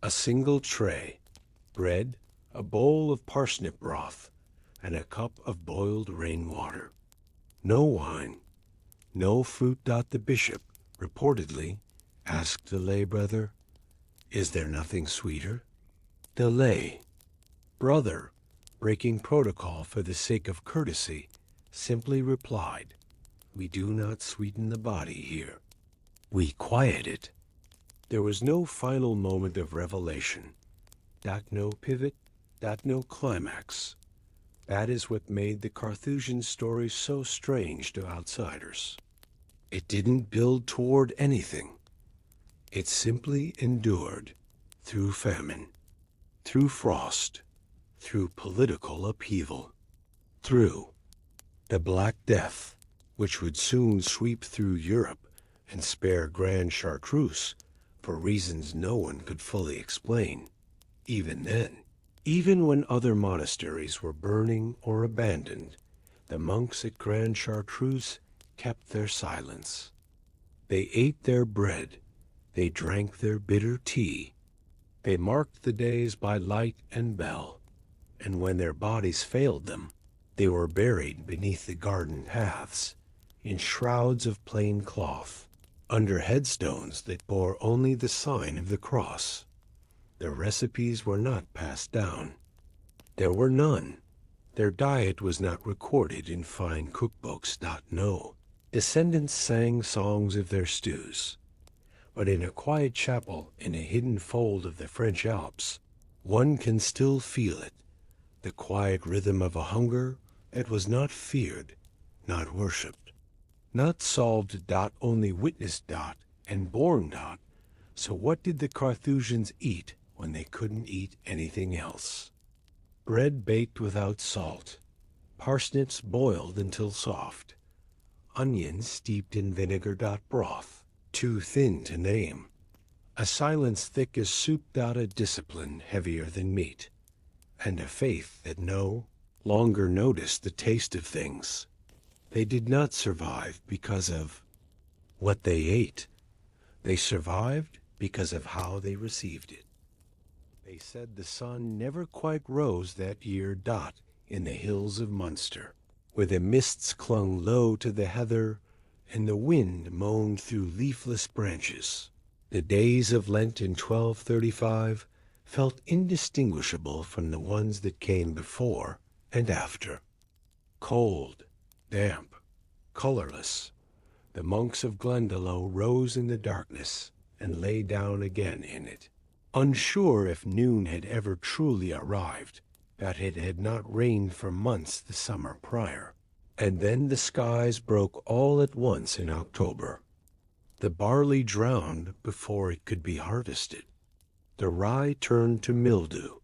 B: A single tray, bread, a bowl of parsnip broth, and a cup of boiled rainwater. No wine, no fruit. The bishop, reportedly, asked the lay brother, "Is there nothing sweeter?" The lay brother, breaking protocol for the sake of courtesy, simply replied, "We do not sweeten the body here. We quiet it." There was no final moment of revelation. No pivot. No climax. That is what made the Carthusian story so strange to outsiders. It didn't build toward anything. It simply endured through famine, through frost, through political upheaval, through the Black Death, which would soon sweep through Europe and spare Grand Chartreuse for reasons no one could fully explain. Even then, even when other monasteries were burning or abandoned, the monks at Grand Chartreuse kept their silence. They ate their bread. They drank their bitter tea. They marked the days by light and bell. And when their bodies failed them, they were buried beneath the garden paths, in shrouds of plain cloth, under headstones that bore only the sign of the cross. Their recipes were not passed down. There were none. Their diet was not recorded in fine cookbooks. No. Descendants sang songs of their stews. But in a quiet chapel in a hidden fold of the French Alps, one can still feel it, the quiet rhythm of a hunger that was not feared, not worshipped, not solved. Only witnessed. And born. So what did the Carthusians eat when they couldn't eat anything else? Bread baked without salt, parsnips boiled until soft, onions steeped in vinegar. Broth, too thin to name, a silence thick as soup. A discipline heavier than meat, and a faith that no longer noticed the taste of things. They did not survive because of what they ate. They survived because of how they received it. They said the sun never quite rose that year. In the hills of Munster, where the mists clung low to the heather and the wind moaned through leafless branches. The days of Lent in 1235 felt indistinguishable from the ones that came before and after. Cold, damp, colorless, the monks of Glendalough rose in the darkness and lay down again in it, unsure if noon had ever truly arrived, that it had not rained for months the summer prior. And then the skies broke all at once in October. The barley drowned before it could be harvested. The rye turned to mildew.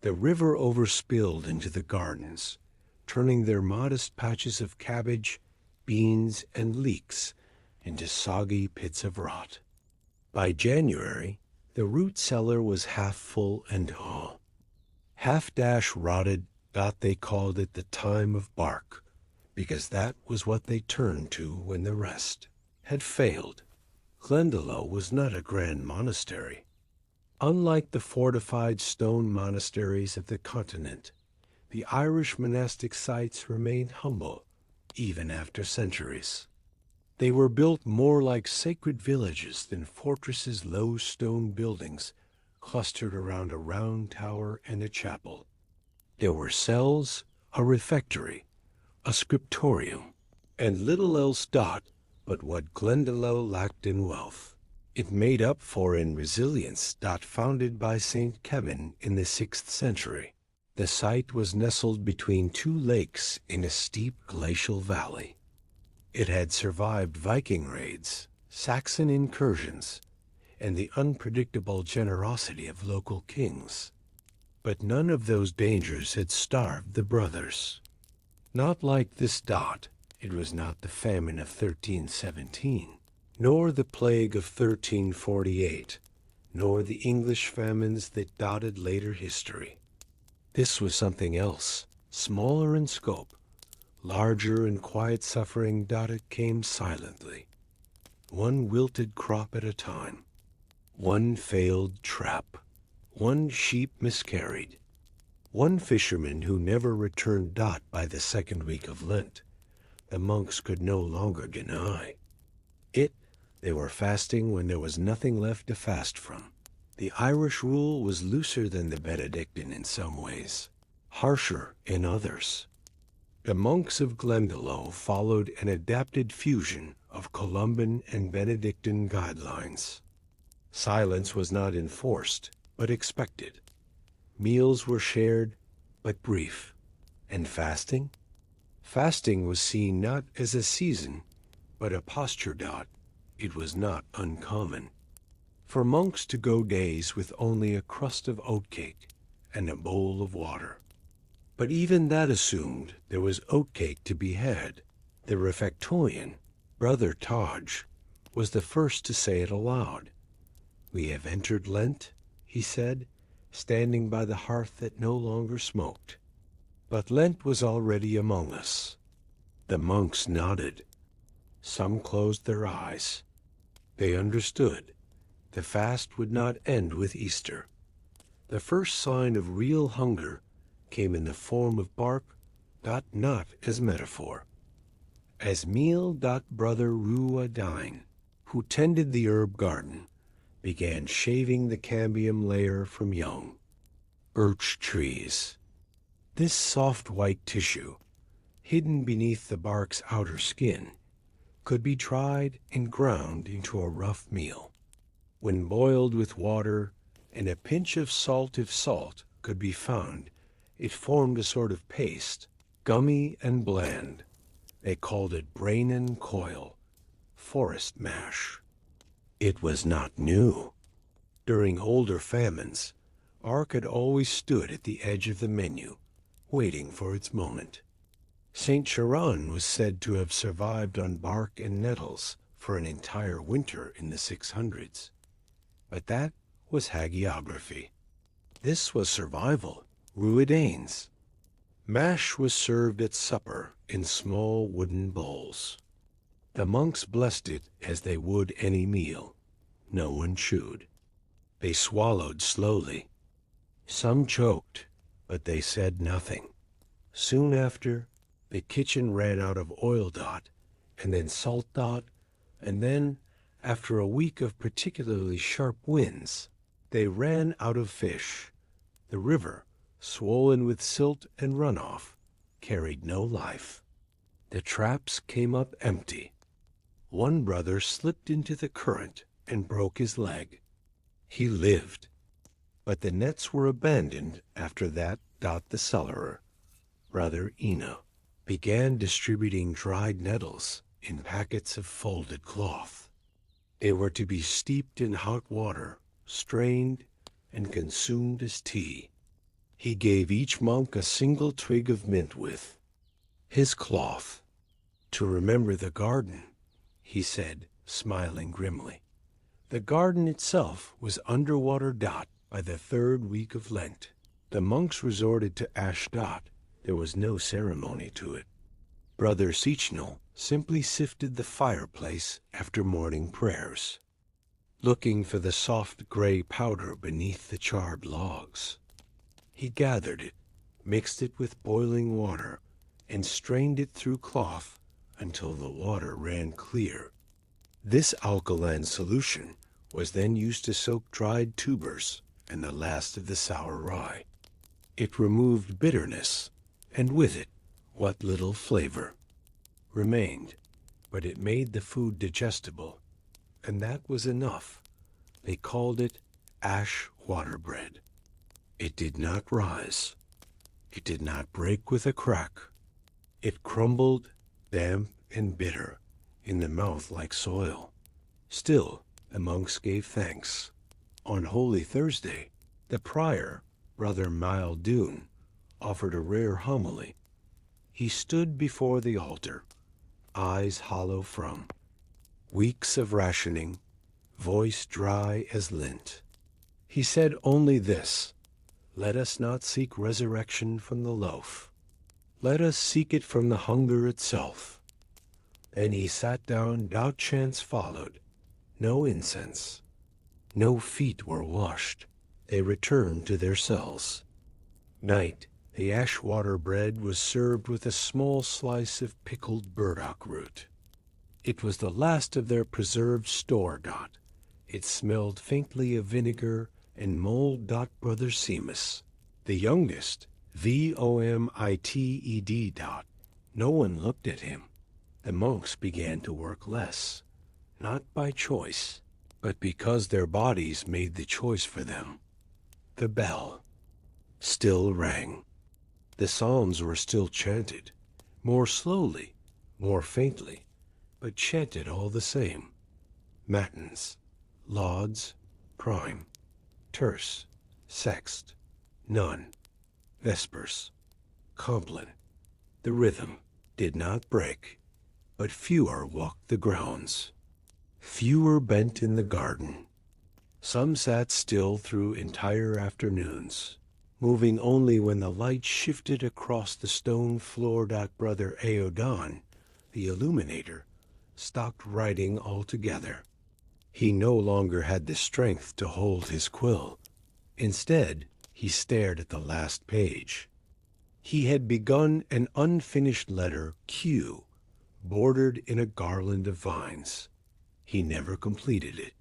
B: The river overspilled into the gardens, turning their modest patches of cabbage beans, and leeks into soggy pits of rot. By January, the root cellar was half full and half rotted. They called it the time of bark, because that was what they turned to when the rest had failed. Glendalough was not a grand monastery. Unlike the fortified stone monasteries of the continent, the Irish monastic sites remained humble even after centuries. They were built more like sacred villages than fortresses' low stone buildings clustered around a round tower and a chapel. There were cells, a refectory, a scriptorium, and little else but what Glendalough lacked in wealth. It made up for in resilience. Founded by St. Kevin in the 6th century. The site was nestled between two lakes in a steep glacial valley. It had survived Viking raids, Saxon incursions, and the unpredictable generosity of local kings. But none of those dangers had starved the brothers. Not like this. It was not the famine of 1317, nor the plague of 1348, nor the English famines that dotted later history. This was something else, smaller in scope, larger in quiet suffering. It came silently, one wilted crop at a time, one failed trap, one sheep miscarried, one fisherman who never returned. By the second week of Lent, the monks could no longer deny it. They were fasting when there was nothing left to fast from. The Irish rule was looser than the Benedictine in some ways, harsher in others. The monks of Glendalough followed an adapted fusion of Columban and Benedictine guidelines. Silence was not enforced, but expected. Meals were shared, but brief. And fasting? Fasting was seen not as a season, but a posture. It was not uncommon for monks to go days with only a crust of oatcake and a bowl of water. But even that assumed there was oatcake to be had. The refectorian, Brother Todge, was the first to say it aloud. "We have entered Lent," he said, standing by the hearth that no longer smoked. But Lent was already among us. The monks nodded. Some closed their eyes. They understood. The fast would not end with Easter. The first sign of real hunger came in the form of bark. Not as metaphor. As meal. Brother Ruadine, who tended the herb garden, began shaving the cambium layer from young birch trees. This soft white tissue, hidden beneath the bark's outer skin, could be dried and ground into a rough meal. When boiled with water and a pinch of salt, if salt could be found, it formed a sort of paste, gummy and bland. They called it brain and coil, forest mash. It was not new. During older famines, bark had always stood at the edge of the menu, waiting for its moment. Saint Chiron was said to have survived on bark and nettles for an entire winter in the 600s. But that was hagiography. This was survival, Ruidanes. Mash was served at supper in small wooden bowls. The monks blessed it as they would any meal. No one chewed. They swallowed slowly. Some choked, but they said nothing. Soon after, the kitchen ran out of oil. And then salt. And then, after a week of particularly sharp winds, they ran out of fish. The river, swollen with silt and runoff, carried no life. The traps came up empty. One brother slipped into the current and broke his leg. He lived, but the nets were abandoned after that. The cellarer, Brother Eno, began distributing dried nettles in packets of folded cloth. They were to be steeped in hot water, strained, and consumed as tea. He gave each monk a single twig of mint with his cloth. To remember the garden, he said, smiling grimly. The garden itself was underwater. By the third week of Lent, the monks resorted to ash. There was no ceremony to it. Brother Sechnal simply sifted the fireplace after morning prayers, looking for the soft gray powder beneath the charred logs. He gathered it, mixed it with boiling water, and strained it through cloth until the water ran clear. This alkaline solution was then used to soak dried tubers and the last of the sour rye. It removed bitterness, and with it, what little flavor remained, but it made the food digestible, and that was enough. They called it ash water bread. It did not rise. It did not break with a crack. It crumbled, damp and bitter, in the mouth like soil. Still, the monks gave thanks. On Holy Thursday, the prior, Brother Mildoon, offered a rare homily. He stood before the altar, eyes hollow from weeks of rationing, voice dry as lint. He said only this: "Let us not seek resurrection from the loaf. Let us seek it from the hunger itself." Then he sat down. Chants followed. No incense. No feet were washed. They returned to their cells. Night, the ash water bread was served with a small slice of pickled burdock root. It was the last of their preserved store. It smelled faintly of vinegar and mold. Brother Seamus, the youngest, vomited. No one looked at him. The monks began to work less, not by choice, but because their bodies made the choice for them. The bell still rang. The psalms were still chanted, more slowly, more faintly, but chanted all the same. Matins, lauds, prime, terce, sext, none, vespers, compline. The rhythm did not break, but fewer walked the grounds. Fewer bent in the garden. Some sat still through entire afternoons, moving only when the light shifted across the stone floor. Brother Aodon, the illuminator, stopped writing altogether. He no longer had the strength to hold his quill. Instead, he stared at the last page. He had begun an unfinished letter Q, bordered in a garland of vines. He never completed it.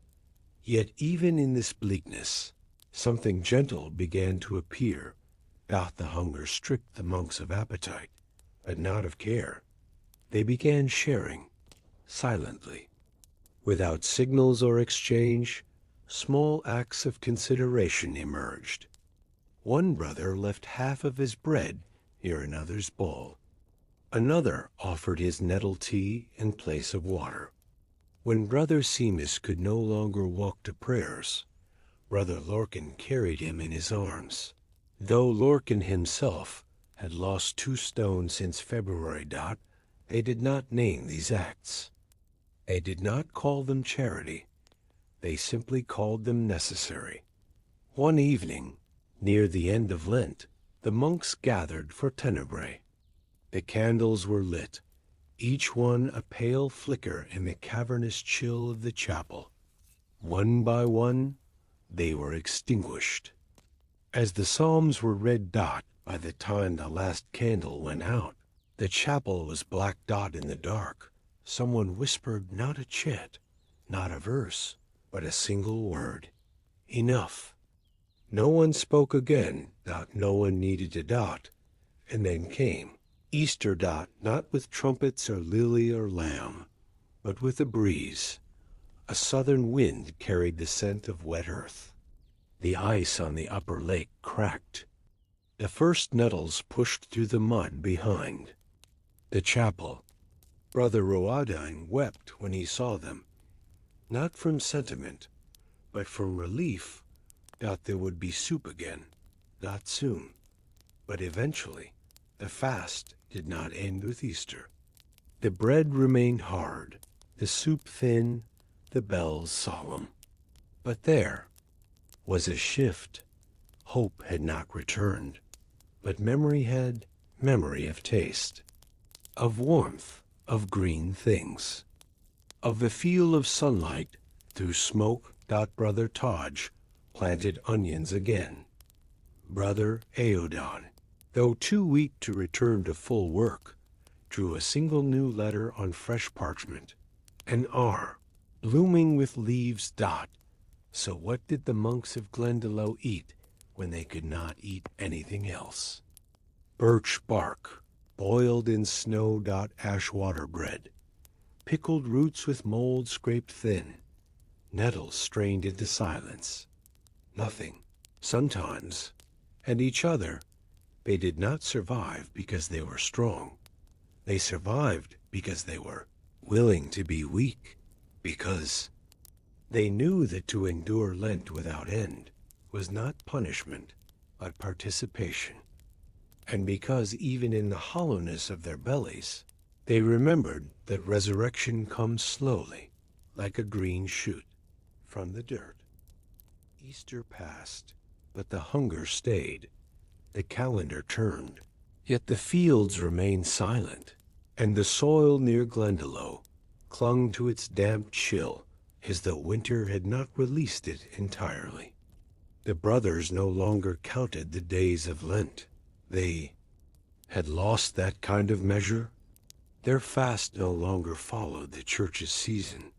B: Yet even in this bleakness, something gentle began to appear. The hunger stripped the monks of appetite, but not of care. They began sharing, silently. Without signals or exchange, small acts of consideration emerged. One brother left half of his bread near another's bowl. Another offered his nettle tea in place of water. When Brother Seamus could no longer walk to prayers, Brother Lorcan carried him in his arms. Though Lorcan himself had lost 2 stone since February. They did not name these acts. They did not call them charity. They simply called them necessary. One evening, near the end of Lent, the monks gathered for tenebrae. The candles were lit, each one a pale flicker in the cavernous chill of the chapel. One by one, they were extinguished. As the psalms were read. By the time the last candle went out, the chapel was black. In the dark, someone whispered not a chant, not a verse, but a single word: enough. No one spoke again. No one needed a. And then came Easter. Not with trumpets or lily or lamb, but with a breeze. A southern wind carried the scent of wet earth. The ice on the upper lake cracked. The first nettles pushed through the mud behind. The chapel. Brother Roadine wept when he saw them, not from sentiment, but from relief. There would be soup again, not soon, but eventually. The fast did not end with Easter. The bread remained hard, the soup thin, the bells solemn. But there was a shift. Hope had not returned, but memory had memory of taste, of warmth, of green things, of the feel of sunlight through smoke. Brother Taj planted onions again. Brother Aodon, though too weak to return to full work, drew a single new letter on fresh parchment, an R, blooming with leaves. So what did the monks of Glendalough eat when they could not eat anything else? Birch bark, boiled in snow. Ash water bread, pickled roots with mold scraped thin, nettles strained into silence. Nothing. Sometimes, and each other, they did not survive because they were strong. They survived because they were willing to be weak, because they knew that to endure Lent without end was not punishment, but participation. And because even in the hollowness of their bellies, they remembered that resurrection comes slowly, like a green shoot from the dirt. Easter passed, but the hunger stayed. The calendar turned, yet the fields remained silent, and the soil near Glendalough clung to its damp chill as though winter had not released it entirely. The brothers no longer counted the days of Lent. They had lost that kind of measure. Their fast no longer followed the church's season.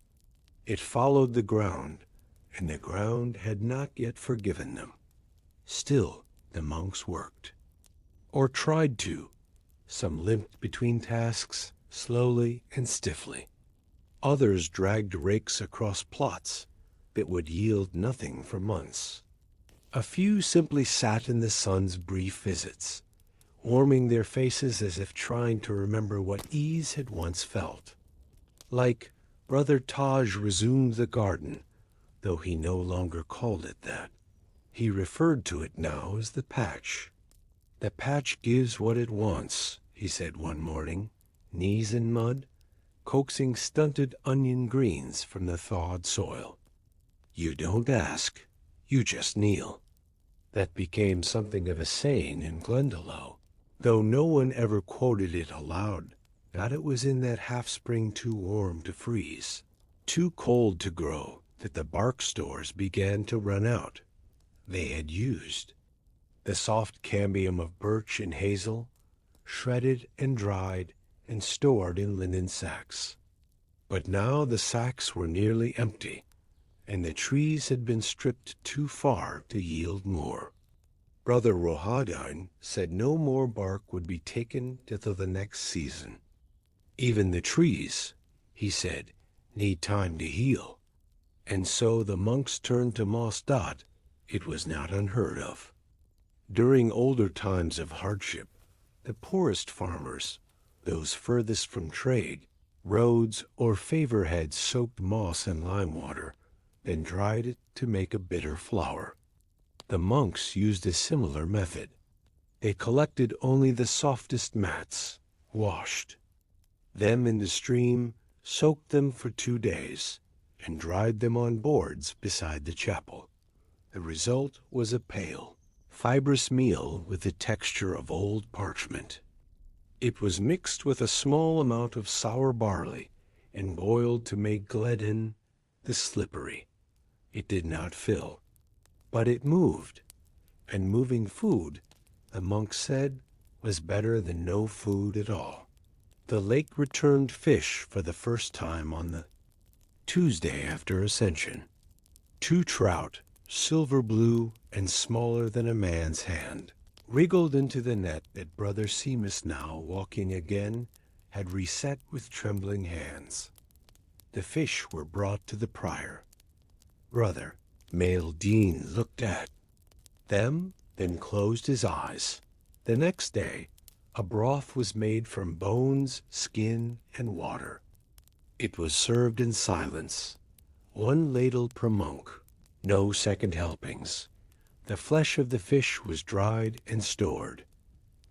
B: It followed the ground, and the ground had not yet forgiven them. Still, the monks worked, or tried to. Some limped between tasks, slowly and stiffly. Others dragged rakes across plots that would yield nothing for months. A few simply sat in the sun's brief visits, warming their faces as if trying to remember what ease had once felt. Like Brother Taj resumed the garden, though he no longer called it that. He referred to it now as the patch. The patch gives what it wants, he said one morning, knees in mud, coaxing stunted onion greens from the thawed soil. You don't ask, you just kneel. That became something of a saying in Glendalough, though no one ever quoted it aloud. That it was in that half-spring too warm to freeze, too cold to grow, that the bark stores began to run out. They had used the soft cambium of birch and hazel, shredded and dried and stored in linen sacks. But now the sacks were nearly empty, and the trees had been stripped too far to yield more. Brother Rohadine said no more bark would be taken till the next season. Even the trees, he said, need time to heal. And so the monks turned to moss. It was not unheard of. During older times of hardship, the poorest farmers, those furthest from trade, roads or favor-heads soaked moss in lime water, then dried it to make a bitter flour. The monks used a similar method. They collected only the softest mats, washed them in the stream, soaked them for 2 days, and dried them on boards beside the chapel. The result was a pale, fibrous meal with the texture of old parchment. It was mixed with a small amount of sour barley and boiled to make gledin, the slippery. It did not fill, but it moved, and moving food, the monks said, was better than no food at all. The lake returned fish for the first time on the Tuesday after Ascension. 2 trout, silver blue and smaller than a man's hand, wriggled into the net that Brother Seamus, now walking again, had reset with trembling hands. The fish were brought to the prior. Brother Maildeen looked at them, then closed his eyes. The next day, a broth was made from bones, skin, and water. It was served in silence, 1 ladle per monk, no second helpings. The flesh of the fish was dried and stored.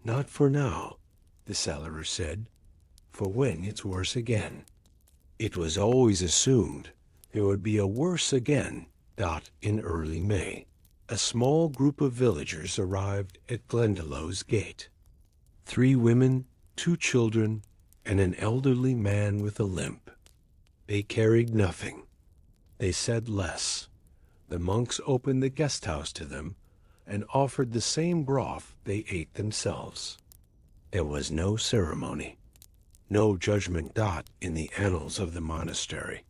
B: Not for now, the cellarer said. for when it's worse again. It was always assumed there would be a worse again. In early May, a small group of villagers arrived at Glendaloug's gate. 3 women, 2 children, and an elderly man with a limp. They carried nothing. They said less. The monks opened the guest house to them and offered the same broth they ate themselves. There was no ceremony, no judgment. In the annals of the monastery.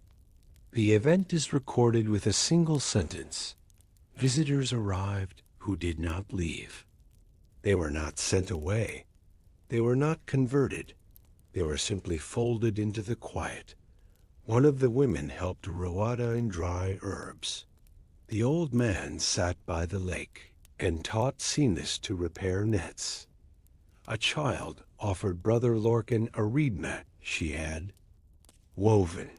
B: The event is recorded with a single sentence. Visitors arrived who did not leave. They were not sent away. They were not converted. They were simply folded into the quiet. One of the women helped Ruada in dry herbs. The old man sat by the lake and taught Cenas to repair nets. A child offered Brother Lorcan a reed mat she had woven.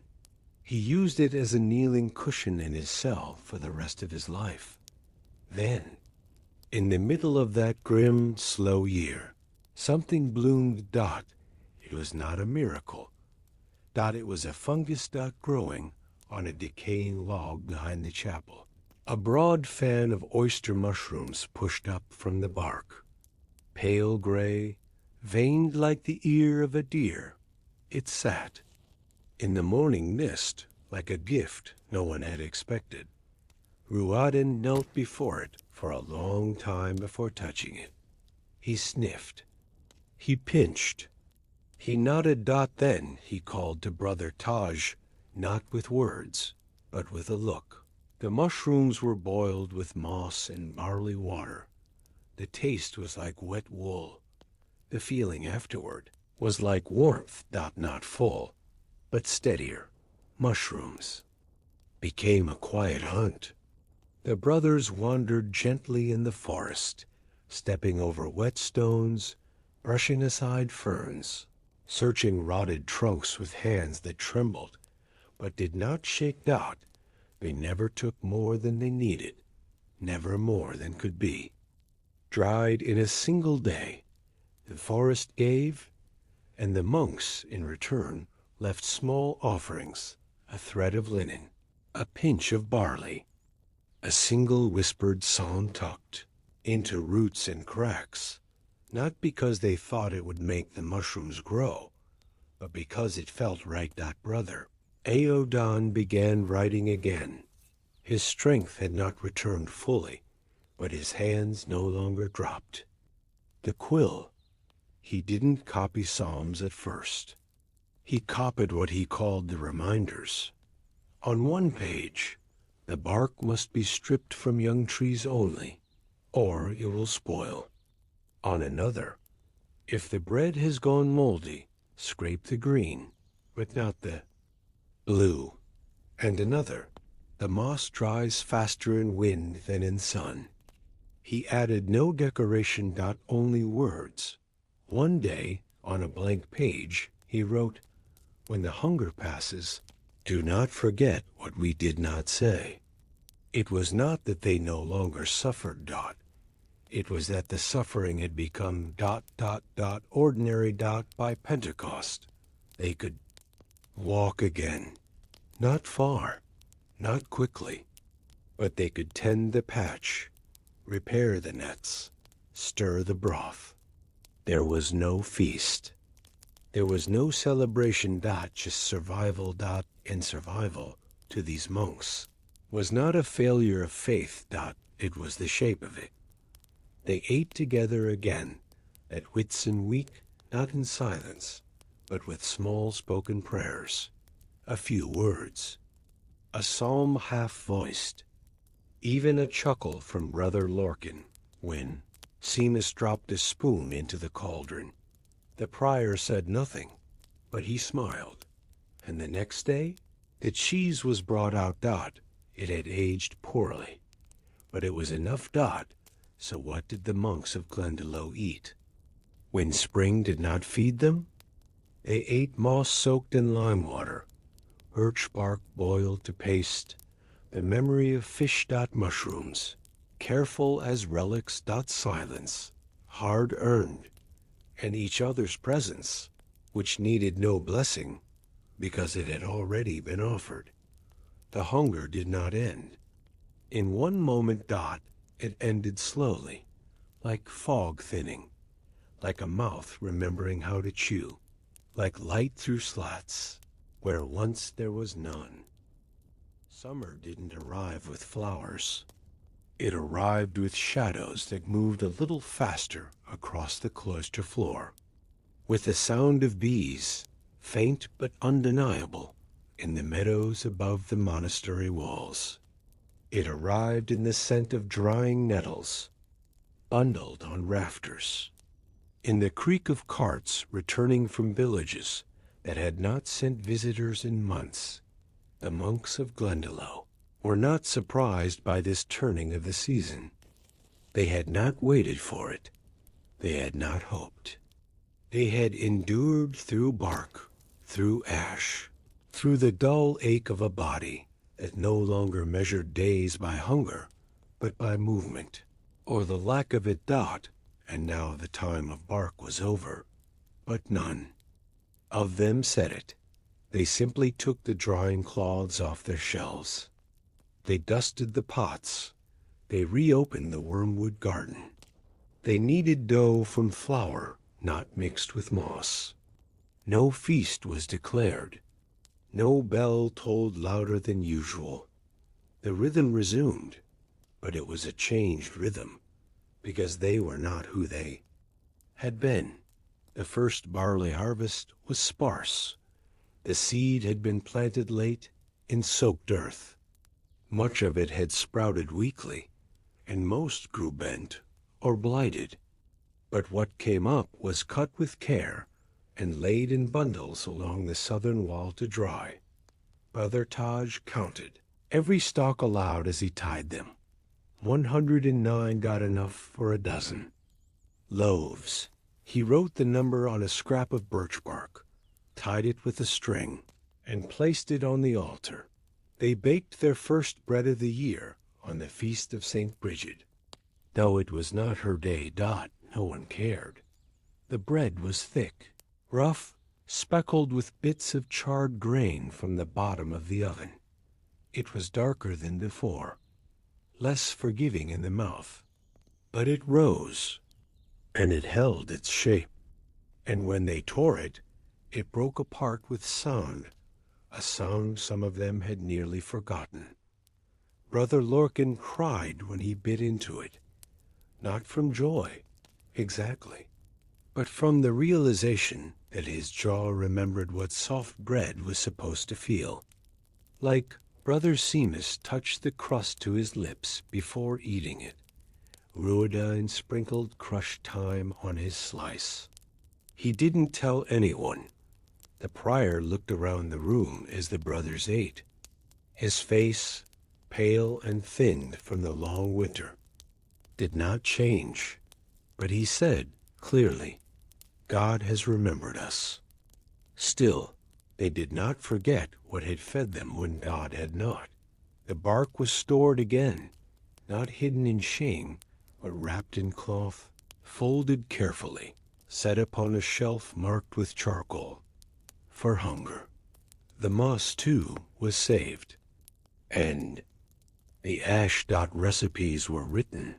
B: He used it as a kneeling cushion in his cell for the rest of his life. Then, in the middle of that grim, slow year, something bloomed. It was not a miracle. It was a fungus. Growing on a decaying log behind the chapel. A broad fan of oyster mushrooms pushed up from the bark. Pale gray, veined like the ear of a deer, it sat. In the morning mist, like a gift no one had expected. Ruadin knelt before it for a long time before touching it. He sniffed. He pinched. He nodded. Then he called to Brother Taj, not with words, but with a look. The mushrooms were boiled with moss and barley water. The taste was like wet wool. The feeling afterward was like warmth. Not full, but steadier. Mushrooms became a quiet hunt. The brothers wandered gently in the forest, stepping over wet stones, brushing aside ferns, searching rotted trunks with hands that trembled, but did not shake. They never took more than they needed, never more than could be. Dried in a single day, the forest gave, and the monks, in return, left small offerings, a thread of linen, a pinch of barley, a single whispered psalm tucked into roots and cracks, not because they thought it would make the mushrooms grow, but because it felt right. Brother Aodan began writing again. His strength had not returned fully, but his hands no longer dropped. The quill. He didn't copy psalms at first. He copied what he called the reminders. On one page, the bark must be stripped from young trees only, or it will spoil. On another, if the bread has gone moldy, scrape the green, but not the blue. And another, the moss dries faster in wind than in sun. He added no decoration. Only words. One day, on a blank page, he wrote, "When the hunger passes, do not forget what we did not say." It was not that they no longer suffered. It was that the suffering had become ... ordinary. By Pentecost. They could walk again. Not far, not quickly, but they could tend the patch, repair the nets, stir the broth. There was no feast. There was no celebration. Just survival. And survival, to these monks, was not a failure of faith. It was the shape of it. They ate together again, at Whitsun week, not in silence, but with small spoken prayers, a few words, a psalm half-voiced, even a chuckle from Brother Lorcan when Seamus dropped a spoon into the cauldron. The prior said nothing, but he smiled, and the next day the cheese was brought out. It had aged poorly, but it was enough. So what did the monks of Glendalough eat? When spring did not feed them, they ate moss soaked in lime water, birch bark boiled to paste, the memory of fish. Mushrooms, careful as relics. Silence, hard earned, and each other's presence, which needed no blessing because it had already been offered. The hunger did not end. In one moment, it ended slowly, like fog thinning, like a mouth remembering how to chew, like light through slats, where once there was none. Summer didn't arrive with flowers. It arrived with shadows that moved a little faster across the cloister floor, with the sound of bees, faint but undeniable, in the meadows above the monastery walls. It arrived in the scent of drying nettles, bundled on rafters, in the creak of carts returning from villages that had not sent visitors in months. The monks of Glendalough were not surprised by this turning of the season. They had not waited for it. They had not hoped. They had endured through bark, through ash, through the dull ache of a body that no longer measured days by hunger, but by movement, or the lack of it. And now the time of bark was over, but none of them said it. They simply took the drying cloths off their shelves. They dusted the pots. They reopened the wormwood garden. They kneaded dough from flour, not mixed with moss. No feast was declared. No bell tolled louder than usual. The rhythm resumed, but it was a changed rhythm, because they were not who they had been. The first barley harvest was sparse. The seed had been planted late in soaked earth. Much of it had sprouted weakly, and most grew bent or blighted. But what came up was cut with care and laid in bundles along the southern wall to dry. Brother Taj counted every stalk aloud as he tied them. 109 got enough for a dozen. Loaves. He wrote the number on a scrap of birch bark, tied it with a string, and placed it on the altar. They baked their first bread of the year on the feast of St. Bridget. Though it was not her day, no one cared. The bread was thick, rough, speckled with bits of charred grain from the bottom of the oven. It was darker than before, less forgiving in the mouth, but it rose, and it held its shape. And when they tore it, it broke apart with sound, a sound some of them had nearly forgotten. Brother Lorcan cried when he bit into it, not from joy, exactly, but from the realization that his jaw remembered what soft bread was supposed to feel. Like Brother Seamus touched the crust to his lips before eating it. Ruodine sprinkled crushed thyme on his slice. He didn't tell anyone. The prior looked around the room as the brothers ate. His face, pale and thinned from the long winter, did not change, but he said clearly, "God has remembered us." Still, they did not forget what had fed them when God had not. The bark was stored again, not hidden in shame, but wrapped in cloth, folded carefully, set upon a shelf marked with charcoal, for hunger. The moss, too, was saved, and the ash recipes were written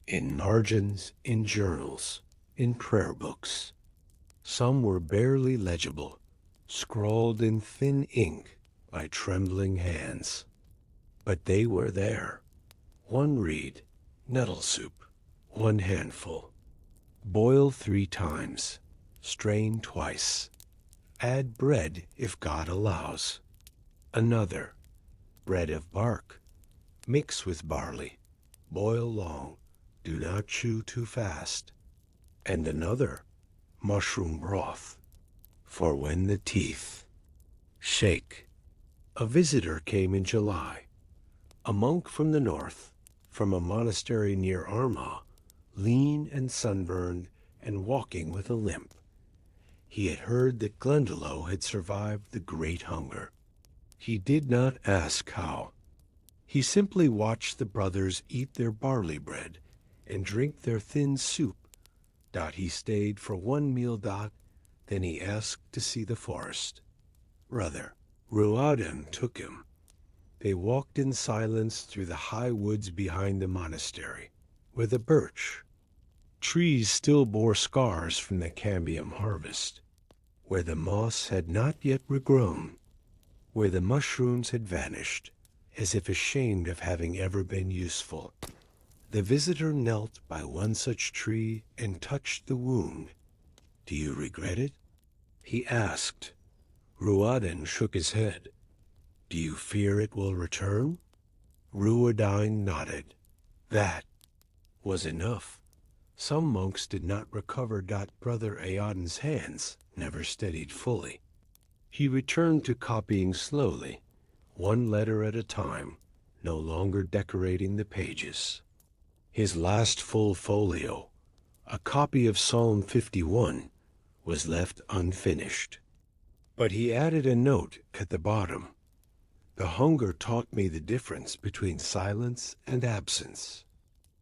B: in margins, in journals, in prayer books. Some were barely legible, scrawled in thin ink by trembling hands. But they were there. One reed, nettle soup, 1 handful. Boil 3 times, strain twice. Add bread if God allows. Another, bread of bark. Mix with barley. Boil long. Do not chew too fast. And another, mushroom broth. For when the teeth shake. A visitor came in July. A monk from the north, from a monastery near Armagh, lean and sunburned and walking with a limp. He had heard that Glendalough had survived the great hunger. He did not ask how. He simply watched the brothers eat their barley bread and drink their thin soup. He stayed for one meal. Then he asked to see the forest. Brother Ruadan took him. They walked in silence through the high woods behind the monastery, where the birch trees still bore scars from the cambium harvest, where the moss had not yet regrown, where the mushrooms had vanished, as if ashamed of having ever been useful. The visitor knelt by one such tree and touched the wound. "Do you regret it?" he asked. Ruadan shook his head. "Do you fear it will return?" Ruadan nodded. That was enough. Some monks did not recover. Brother Aodan's hands never steadied fully. He returned to copying slowly, one letter at a time, no longer decorating the pages. His last full folio, a copy of Psalm 51, was left unfinished. But he added a note at the bottom. "The hunger taught me the difference between silence and absence."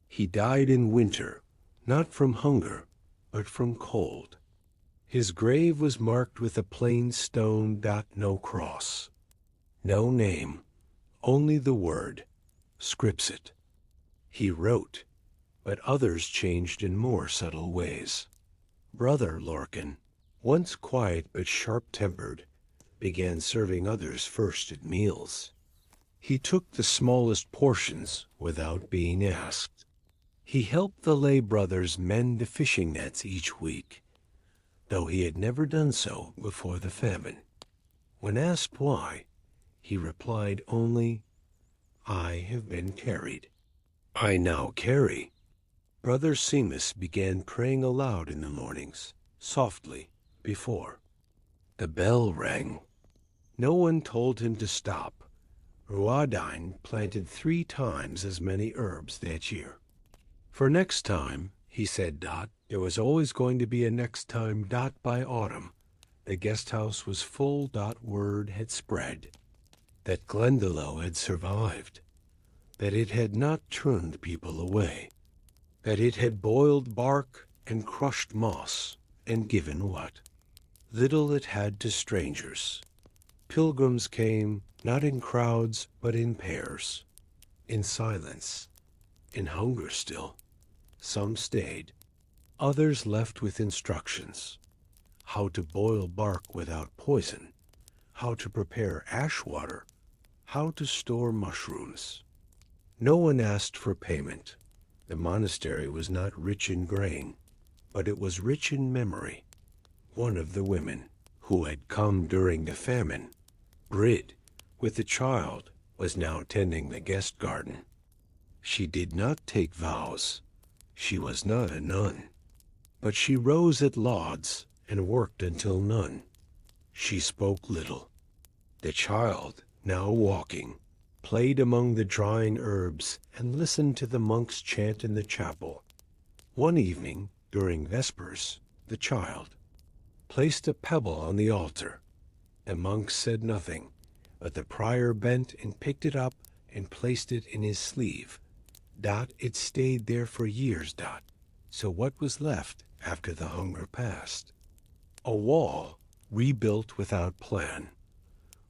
B: He died in winter, not from hunger, but from cold. His grave was marked with a plain stone. No cross, no name, only the word, scripsit. He wrote, but others changed in more subtle ways. Brother Lorcan, once quiet but sharp-tempered, began serving others first at meals. He took the smallest portions without being asked. He helped the lay brothers mend the fishing nets each week, though he had never done so before the famine. When asked why, he replied only, "I have been carried. I now carry." Brother Seamus began praying aloud in the mornings, softly, before the bell rang. No one told him to stop. Ruadan planted 3 times as many herbs that year. For next time, he said, there was always going to be a next time. By autumn, the guest house was full. Word had spread that Glendalough had survived, that it had not turned people away, that it had boiled bark and crushed moss and given what little it had to strangers. Pilgrims came, not in crowds, but in pairs, in silence, in hunger still. Some stayed, others left with instructions: how to boil bark without poison, how to prepare ash water, how to store mushrooms. No one asked for payment. The monastery was not rich in grain, but it was rich in memory. One of the women, who had come during the famine, Brid, with the child, was now tending the guest garden. She did not take vows. She was not a nun. But she rose at lauds and worked until none. She spoke little. The child, now walking, played among the drying herbs and listened to the monks chant in the chapel. One evening, during vespers, the child placed a pebble on the altar. The monks said nothing, but the prior bent and picked it up and placed it in his sleeve. It stayed there for years. So what was left after the hunger passed? A wall rebuilt without plan.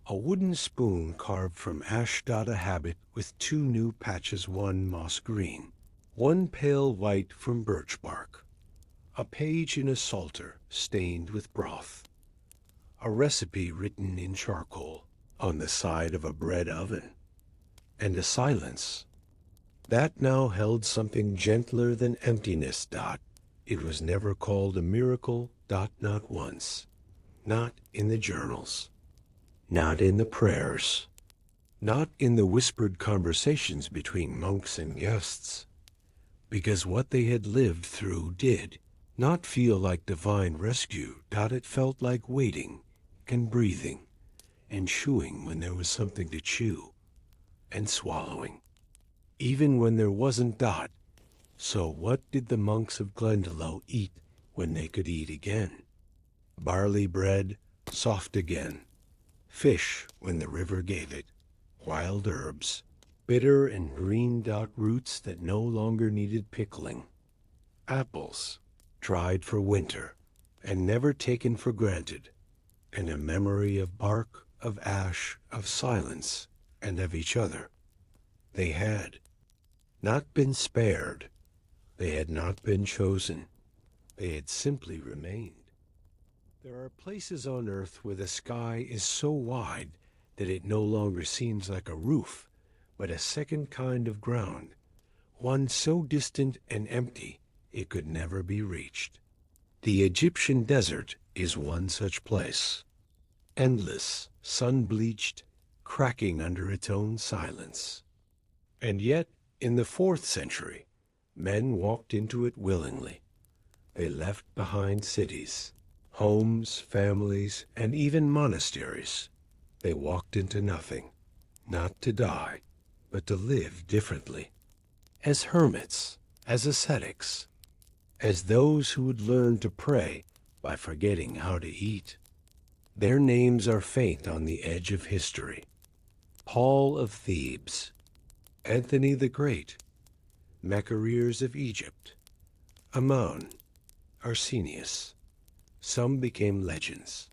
B: A wooden spoon carved from ash. A habit with 2 new patches, one moss green, one pale white from birch bark. A page in a psalter stained with broth. A recipe written in charcoal on the side of a bread oven. And a silence that now held something gentler than emptiness. It was never called a miracle. Not once. Not in the journals. Not in the prayers. Not in the whispered conversations between monks and guests. Because what they had lived through did not feel like divine rescue. It felt like waiting and breathing and chewing when there was something to chew, and swallowing, even when there wasn't. So what did the monks of Glendalough eat when they could eat again? Barley bread, soft again. Fish when the river gave it. Wild herbs, bitter and green. Roots that no longer needed pickling. Apples, dried for winter. and never taken for granted, and a memory of bark, of ash, of silence, and of each other. They had not been spared. They had not been chosen. They had simply remained. There are places on earth where the sky is so wide that it no longer seems like a roof, but a second kind of ground, one so distant and empty it could never be reached. The Egyptian desert is one such place, endless, sun-bleached, cracking under its own silence. And yet, in the 4th century, men walked into it willingly. They left behind cities, homes, families, and even monasteries. They walked into nothing, not to die, but to live differently, as hermits, as ascetics, as those who would learn to pray by forgetting how to eat. Their names are faint on the edge of history. Paul of Thebes, Anthony the Great, Macaroons of Egypt, Ammon, Arsenius. Some became legends.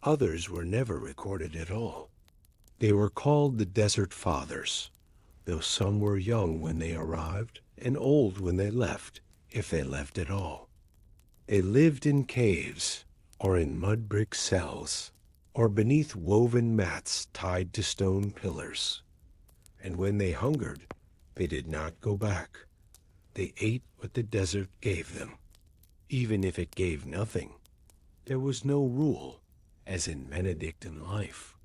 B: Others were never recorded at all. They were called the Desert Fathers, though some were young when they arrived and old when they left, if they left at all. They lived in caves, or in mud brick cells, or beneath woven mats tied to stone pillars. And when they hungered, they did not go back. They ate what the desert gave them. Even if it gave nothing, there was no rule, as in Benedictine life.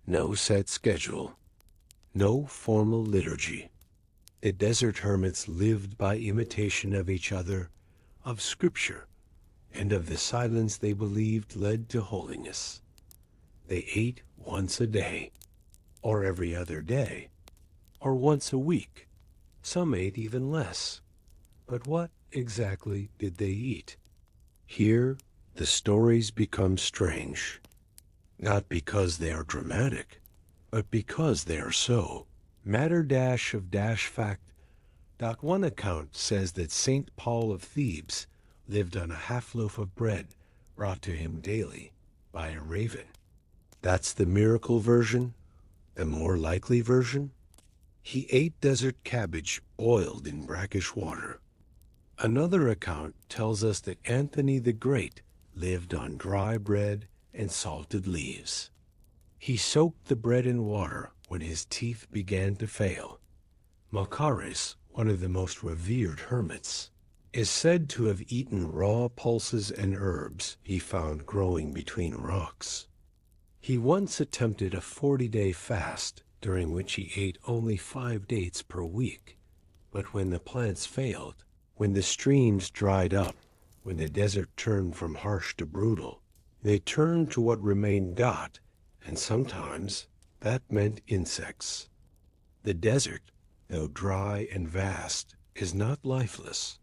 B: No set schedule, no formal liturgy. The desert hermits lived by imitation of each other, of Scripture, and of the silence they believed led to holiness. They ate once a day, or every other day, or once a week. Some ate even less. But what exactly did they eat? Here, the stories become strange, not because they are dramatic, but because they are so. Matter dash of dash fact. One account says that St. Paul of Thebes lived on a half-loaf of bread brought to him daily by a raven. That's the miracle version. The more likely version? He ate desert cabbage boiled in brackish water. Another account tells us that Anthony the Great lived on dry bread and salted leaves. He soaked the bread in water when his teeth began to fail. Macaroons, one of the most revered hermits, is said to have eaten raw pulses and herbs he found growing between rocks. He once attempted a 40-day fast during which he ate only 5 dates per week. But when the plants failed, when the streams dried up, when the desert turned from harsh to brutal, they turned to what remained dot, and sometimes that meant insects. The desert, though dry and vast, is not lifeless.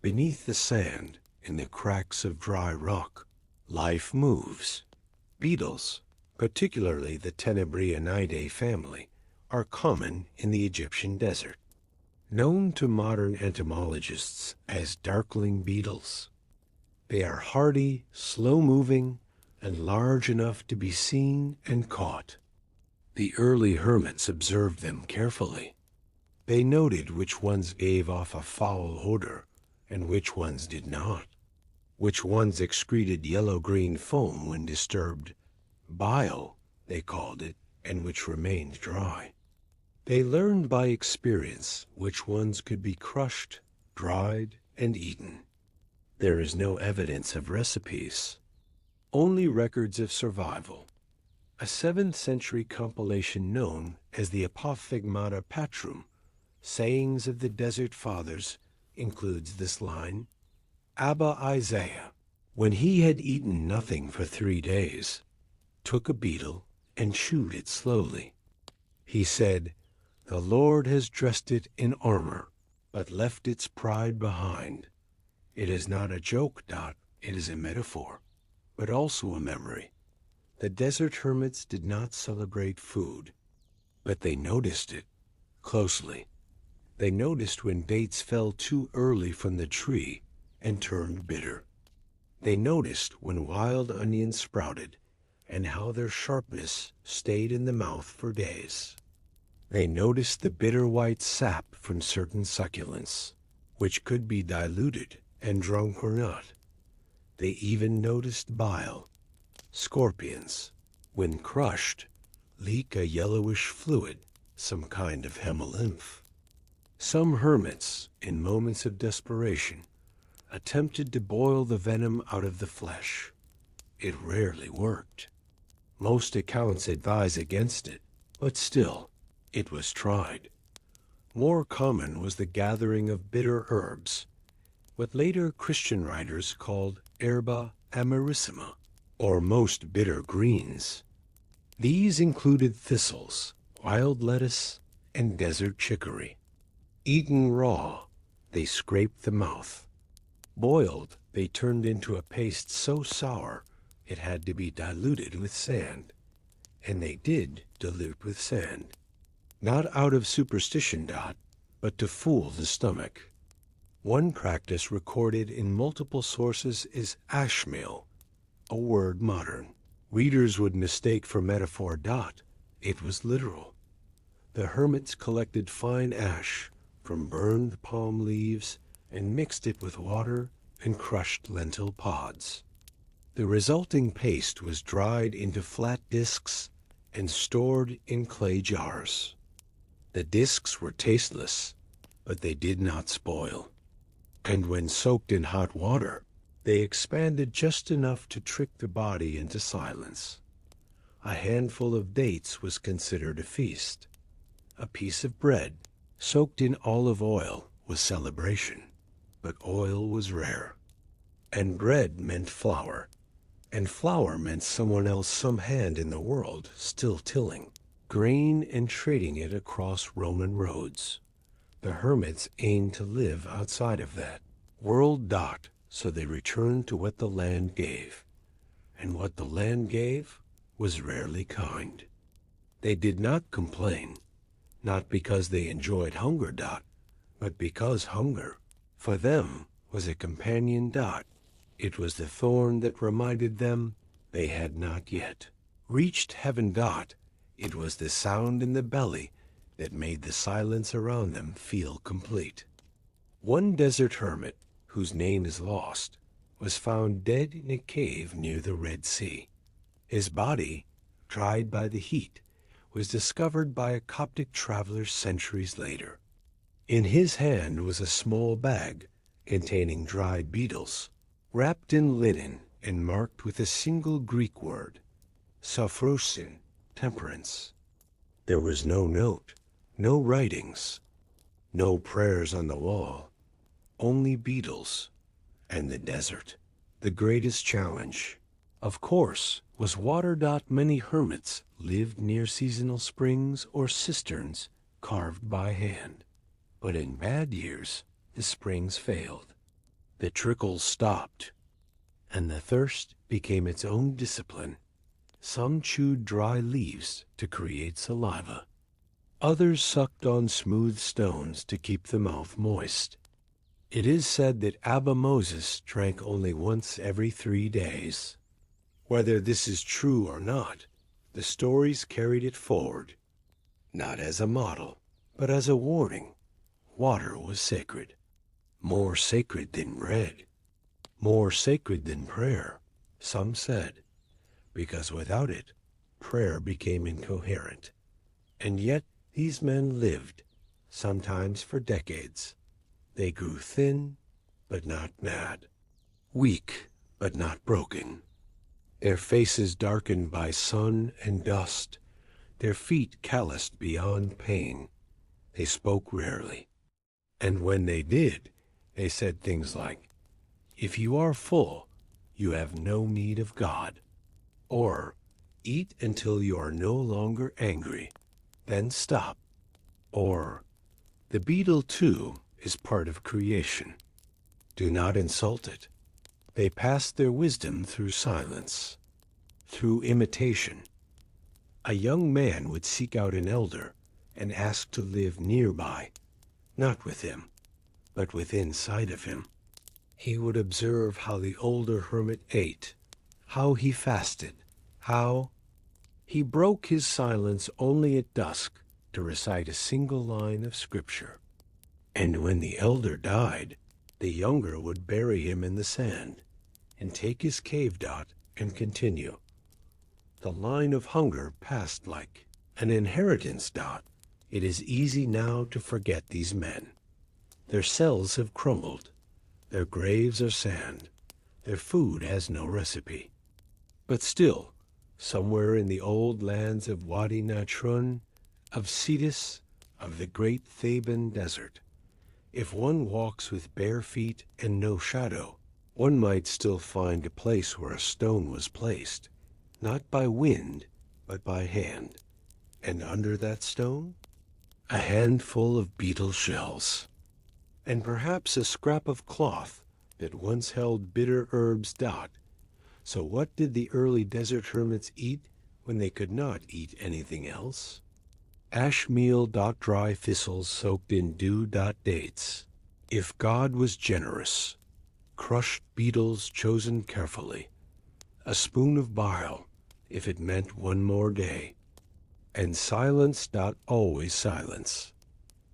B: Beneath the sand, in the cracks of dry rock, life moves. Beetles, particularly the Tenebrionidae family, are common in the Egyptian desert. Known to modern entomologists as darkling beetles, they are hardy, slow-moving, and large enough to be seen and caught. The early hermits observed them carefully. They noted which ones gave off a foul odor and which ones did not, which ones excreted yellow-green foam when disturbed, bile, they called it, and which remained dry. They learned by experience which ones could be crushed, dried, and eaten. There is no evidence of recipes, only records of survival. A 7th century compilation known as the Apophthegmata Patrum, Sayings of the Desert Fathers, includes this line: Abba Isaiah, when he had eaten nothing for 3 days, took a beetle and chewed it slowly. He said, "The Lord has dressed it in armor, but left its pride behind." It is not a joke, it is a metaphor, but also a memory. The desert hermits did not celebrate food, but they noticed it closely. They noticed when dates fell too early from the tree and turned bitter. They noticed when wild onions sprouted and how their sharpness stayed in the mouth for days. They noticed the bitter white sap from certain succulents, which could be diluted and drunk or not. They even noticed bile. Scorpions, when crushed, leak a yellowish fluid, some kind of hemolymph. Some hermits, in moments of desperation, attempted to boil the venom out of the flesh. It rarely worked. Most accounts advise against it, but still, it was tried. More common was the gathering of bitter herbs, what later Christian writers called herba amarissima, or most bitter greens. These included thistles, wild lettuce, and desert chicory. Eaten raw, they scraped the mouth. Boiled, they turned into a paste so sour it had to be diluted with sand. And they did dilute with sand. Not out of superstition, but to fool the stomach. One practice recorded in multiple sources is ashmeal, a word modern. Readers would mistake for metaphor. It was literal. The hermits collected fine ash from burned palm leaves and mixed it with water and crushed lentil pods. The resulting paste was dried into flat discs and stored in clay jars. The discs were tasteless, but they did not spoil. And when soaked in hot water, they expanded just enough to trick the body into silence. A handful of dates was considered a feast. A piece of bread soaked in olive oil was celebration, but oil was rare. And bread meant flour, and flour meant someone else, some hand in the world, still tilling grain and trading it across Roman roads. The hermits aimed to live outside of that world. So they returned to what the land gave. And what the land gave was rarely kind. They did not complain, not because they enjoyed hunger. But because hunger, for them, was a companion. It was the thorn that reminded them they had not yet reached heaven. It was the sound in the belly that made the silence around them feel complete. One desert hermit, whose name is lost, was found dead in a cave near the Red Sea. His body, dried by the heat, was discovered by a Coptic traveler centuries later. In his hand was a small bag containing dried beetles, wrapped in linen and marked with a single Greek word, sophrosin, temperance. There was no note, no writings, no prayers on the wall, only beetles and the desert. The greatest challenge, of course, was water. Many hermits lived near seasonal springs or cisterns carved by hand. But in bad years, the springs failed. The trickles stopped, and the thirst became its own discipline. Some chewed dry leaves to create saliva. Others sucked on smooth stones to keep the mouth moist. It is said that Abba Moses drank only once every 3 days. Whether this is true or not, the stories carried it forward, not as a model, but as a warning. Water was sacred, more sacred than bread, more sacred than prayer, some said, because without it, prayer became incoherent. And yet these men lived, sometimes for decades. They grew thin, but not mad, weak, but not broken. Their faces darkened by sun and dust, their feet calloused beyond pain. They spoke rarely. And when they did, they said things like, "If you are full, you have no need of God." Or, "Eat until you are no longer angry, then stop." Or, "The beetle too is part of creation. Do not insult it." They passed their wisdom through silence, through imitation. A young man would seek out an elder and ask to live nearby, not with him, but within sight of him. He would observe how the older hermit ate, how he fasted, how he broke his silence only at dusk to recite a single line of scripture. And when the elder died, the younger would bury him in the sand and take his cave dot and continue. The line of hunger passed like an inheritance dot. It is easy now to forget these men. Their cells have crumbled. Their graves are sand. Their food has no recipe. But still, somewhere in the old lands of Wadi Natrun, of Sidis, of the great Theban desert, if one walks with bare feet and no shadow, one might still find a place where a stone was placed, not by wind, but by hand. And under that stone, a handful of beetle shells, and perhaps a scrap of cloth that once held bitter herbs. So what did the early desert hermits eat when they could not eat anything else? Ash meal. Dry thistles soaked in dew. Dates. If God was generous, crushed beetles chosen carefully, a spoon of bile if it meant one more day, and silence. Always silence.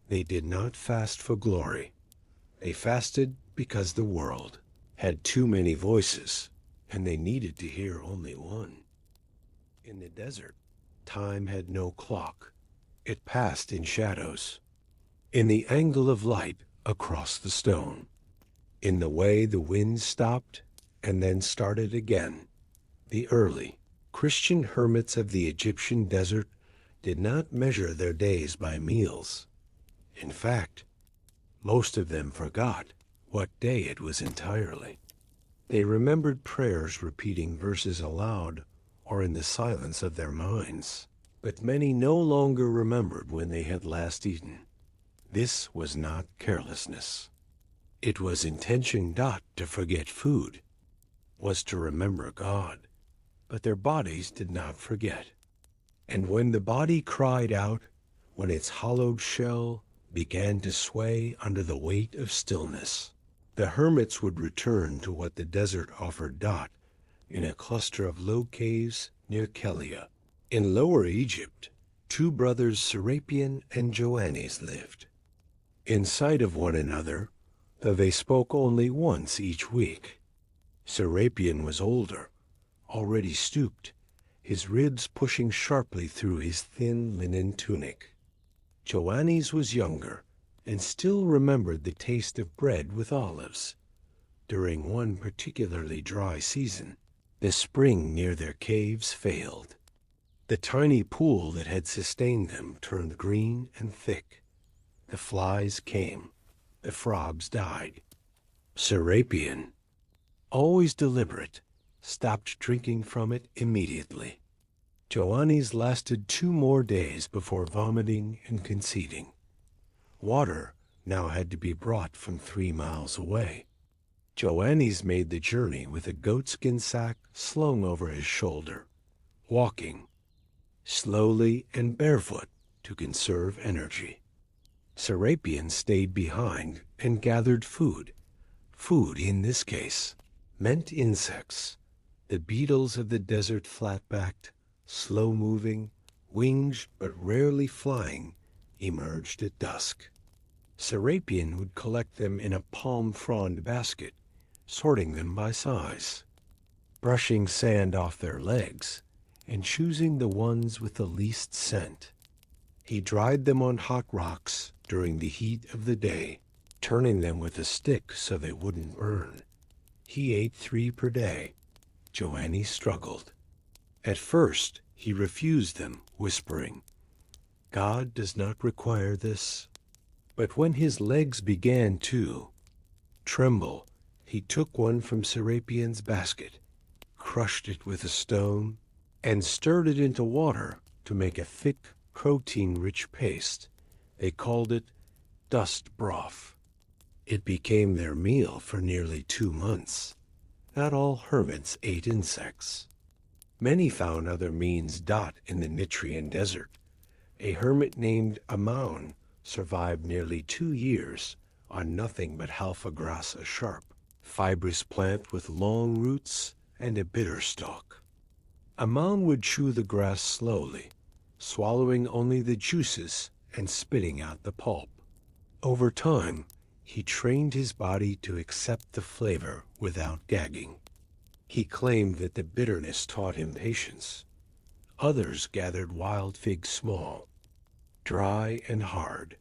B: They did not fast for glory. They fasted because the world had too many voices, and they needed to hear only one. In the desert, time had no clock. It passed in shadows, in the angle of light across the stone, in the way the wind stopped and then started again. The early Christian hermits of the Egyptian desert did not measure their days by meals. In fact, most of them forgot what day it was entirely. They remembered prayers repeating verses aloud or in the silence of their minds. But many no longer remembered when they had last eaten. This was not carelessness. It was intention. To forget food was to remember God. But their bodies did not forget. And when the body cried out, when its hollowed shell began to sway under the weight of stillness, the hermits would return to what the desert offered. In a cluster of low caves near Kelia. In Lower Egypt, two brothers Serapion and Joannes lived. In sight of one another, though they spoke only once each week. Serapion was older, already stooped, his ribs pushing sharply through his thin linen tunic. Joannes was younger, and still remembered the taste of bread with olives. During one particularly dry season, the spring near their caves failed. The tiny pool that had sustained them turned green and thick. The flies came. The frogs died. Serapion, always deliberate, stopped drinking from it immediately. Joannes lasted 2 more days before vomiting and conceding. Water now had to be brought from 3 miles away. Joannes made the journey with a goatskin sack slung over his shoulder, walking slowly and barefoot to conserve energy. Serapion stayed behind and gathered food. Food, in this case, meant insects, the beetles of the desert, flat-backed, slow-moving, winged but rarely flying, emerged at dusk. Serapion would collect them in a palm frond basket, sorting them by size, brushing sand off their legs, and choosing the ones with the least scent. He dried them on hot rocks during the heat of the day, turning them with a stick so they wouldn't burn. He ate 3 per day. Joannes struggled. At first, he refused them, whispering, "God does not require this." But when his legs began to tremble, he took one from Serapion's basket, crushed it with a stone, and stirred it into water to make a thick, protein-rich paste. They called it dust broth. It became their meal for nearly 2 months. Not all hermits ate insects. Many found other means. In the Nitrian desert, a hermit named Amaun survived nearly 2 years on nothing but halfa grasa sharp, fibrous plant with long roots and a bitter stalk. A mound would chew the grass slowly, swallowing only the juices and spitting out the pulp. Over time, he trained his body to accept the flavor without gagging. He claimed that the bitterness taught him patience. Others gathered wild figs small, dry and hard,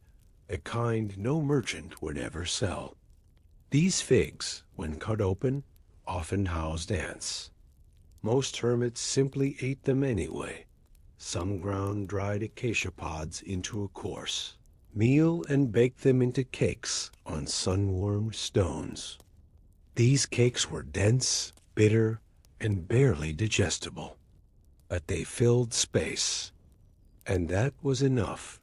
B: the kind no merchant would ever sell. These figs, when cut open, often housed ants. Most hermits simply ate them anyway. Some ground dried acacia pods into a coarse meal and baked them into cakes on sun-warmed stones. These cakes were dense, bitter, and barely digestible, but they filled space, and that was enough.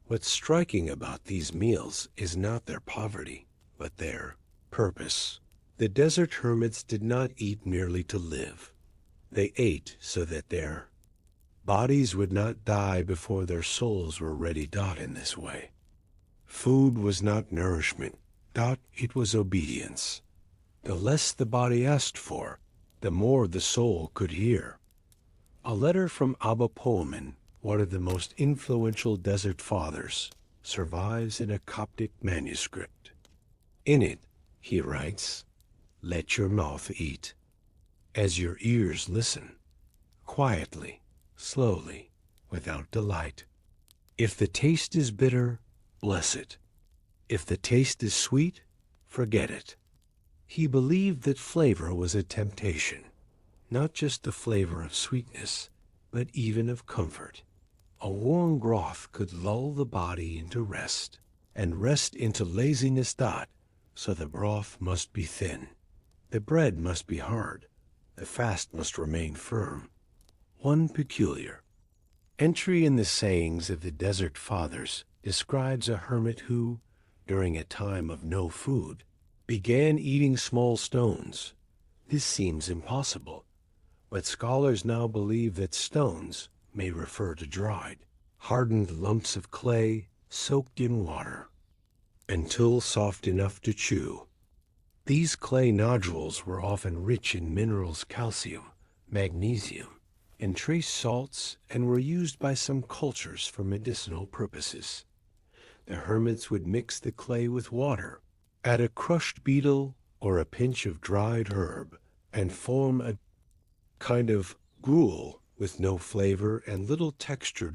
B: What's striking about these meals is not their poverty, but their purpose. The desert hermits did not eat merely to live. They ate so that their bodies would not die before their souls were ready. In this way, food was not nourishment. It was obedience. The less the body asked for, the more the soul could hear. A letter from Abba Poemen, one of the most influential desert fathers, survives in a Coptic manuscript. In it, he writes, "Let your mouth eat, as your ears listen, quietly, slowly, without delight. If the taste is bitter, bless it. If the taste is sweet, forget it." He believed that flavor was a temptation, not just the flavor of sweetness, but even of comfort. A warm broth could lull the body into rest, and rest into laziness. So the broth must be thin. The bread must be hard. The fast must remain firm. One peculiar entry in the sayings of the desert fathers describes a hermit who, during a time of no food, began eating small stones. This seems impossible, but scholars now believe that stones may refer to dried, hardened lumps of clay soaked in water until soft enough to chew. These clay nodules were often rich in minerals calcium, magnesium, and trace salts, and were used by some cultures for medicinal purposes. The hermits would mix the clay with water, add a crushed beetle or a pinch of dried herb, and form a kind of gruel with no flavor and little texture.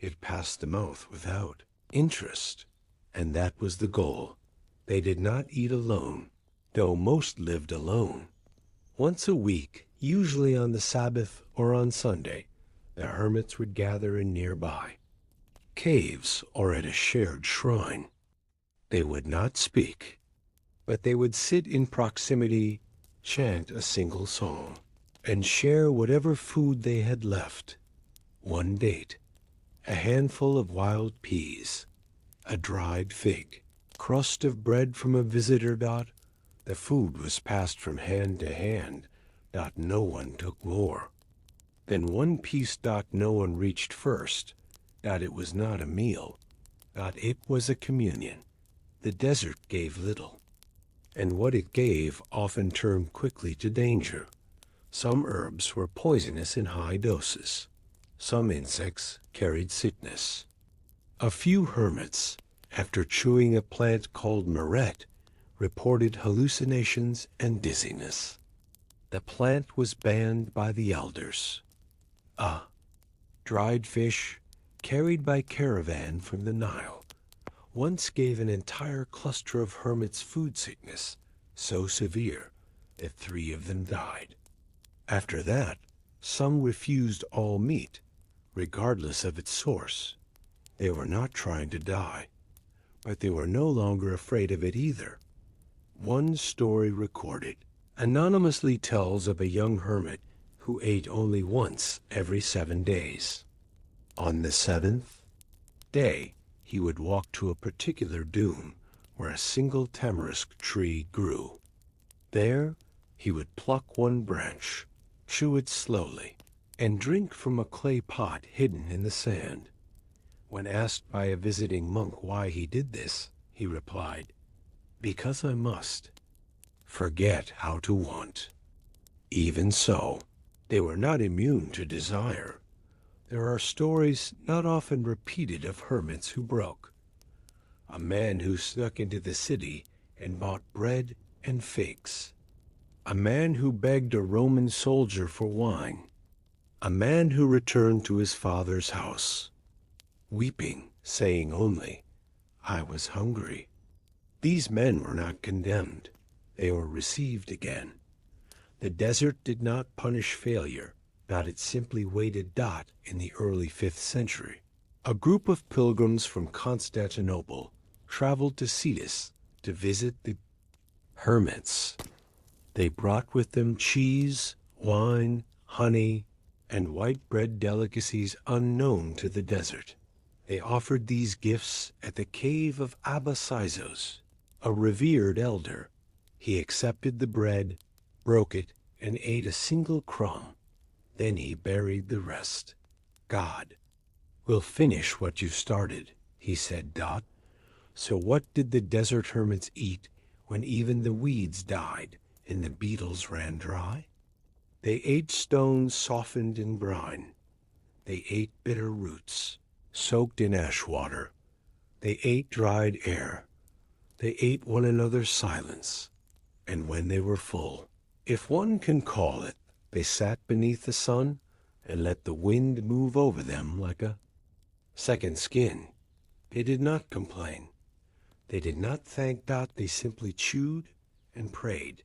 B: It passed the mouth without interest, and that was the goal. They did not eat alone, though most lived alone. Once a week, usually on the Sabbath or on Sunday, the hermits would gather in nearby caves or at a shared shrine. They would not speak, but they would sit in proximity, chant a single song, and share whatever food they had left. One date, a handful of wild peas, a dried fig, crust of bread from a visitor. The food was passed from hand to hand. No one took more. Then one piece. No one reached first. It was not a meal. It was a communion. The desert gave little, and what it gave often turned quickly to danger. Some herbs were poisonous in high doses. Some insects carried sickness. A few hermits, after chewing a plant called meret, reported hallucinations and dizziness. The plant was banned by the elders. Dried fish, carried by caravan from the Nile, once gave an entire cluster of hermits food sickness, so severe that 3 of them died. After that, some refused all meat, regardless of its source. They were not trying to die, but they were no longer afraid of it either. One story recorded anonymously tells of a young hermit who ate only once every 7 days. On the 7th day, he would walk to a particular dune where a single tamarisk tree grew. There, he would pluck one branch, chew it slowly, and drink from a clay pot hidden in the sand. When asked by a visiting monk why he did this, he replied, "Because I must." forget how to want. Even so, they were not immune to desire. There are stories not often repeated of hermits who broke. A man who snuck into the city and bought bread and figs. A man who begged a Roman soldier for wine. A man who returned to his father's house, weeping, saying only, "I was hungry." These men were not condemned. They were received again. The desert did not punish failure. It simply waited. In the early 5th century, a group of pilgrims from Constantinople traveled to Cetus to visit the hermits. They brought with them cheese, wine, honey, and white bread delicacies unknown to the desert. They offered these gifts at the cave of Abbasizos, a revered elder. He accepted the bread, broke it, and ate a single crumb. Then he buried the rest. "God will finish what you started," he said. So what did the desert hermits eat when even the weeds died and the beetles ran dry? They ate stones softened in brine. They ate bitter roots, soaked in ash water. They ate dried air. They ate one another's silence. And when they were full, if one can call it, they sat beneath the sun and let the wind move over them like a second skin. They did not complain. They did not thank God. They simply chewed and prayed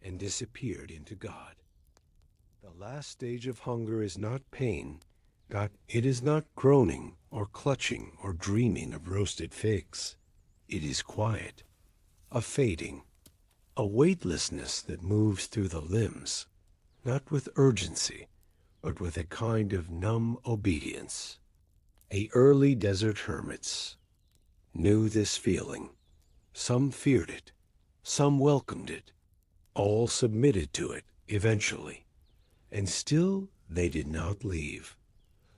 B: and disappeared into God. The last stage of hunger is not pain. It is not groaning or clutching or dreaming of roasted figs. It is quiet, a fading, a weightlessness that moves through the limbs, not with urgency, but with a kind of numb obedience. The early desert hermits knew this feeling. Some feared it, some welcomed it, all submitted to it eventually, and still they did not leave.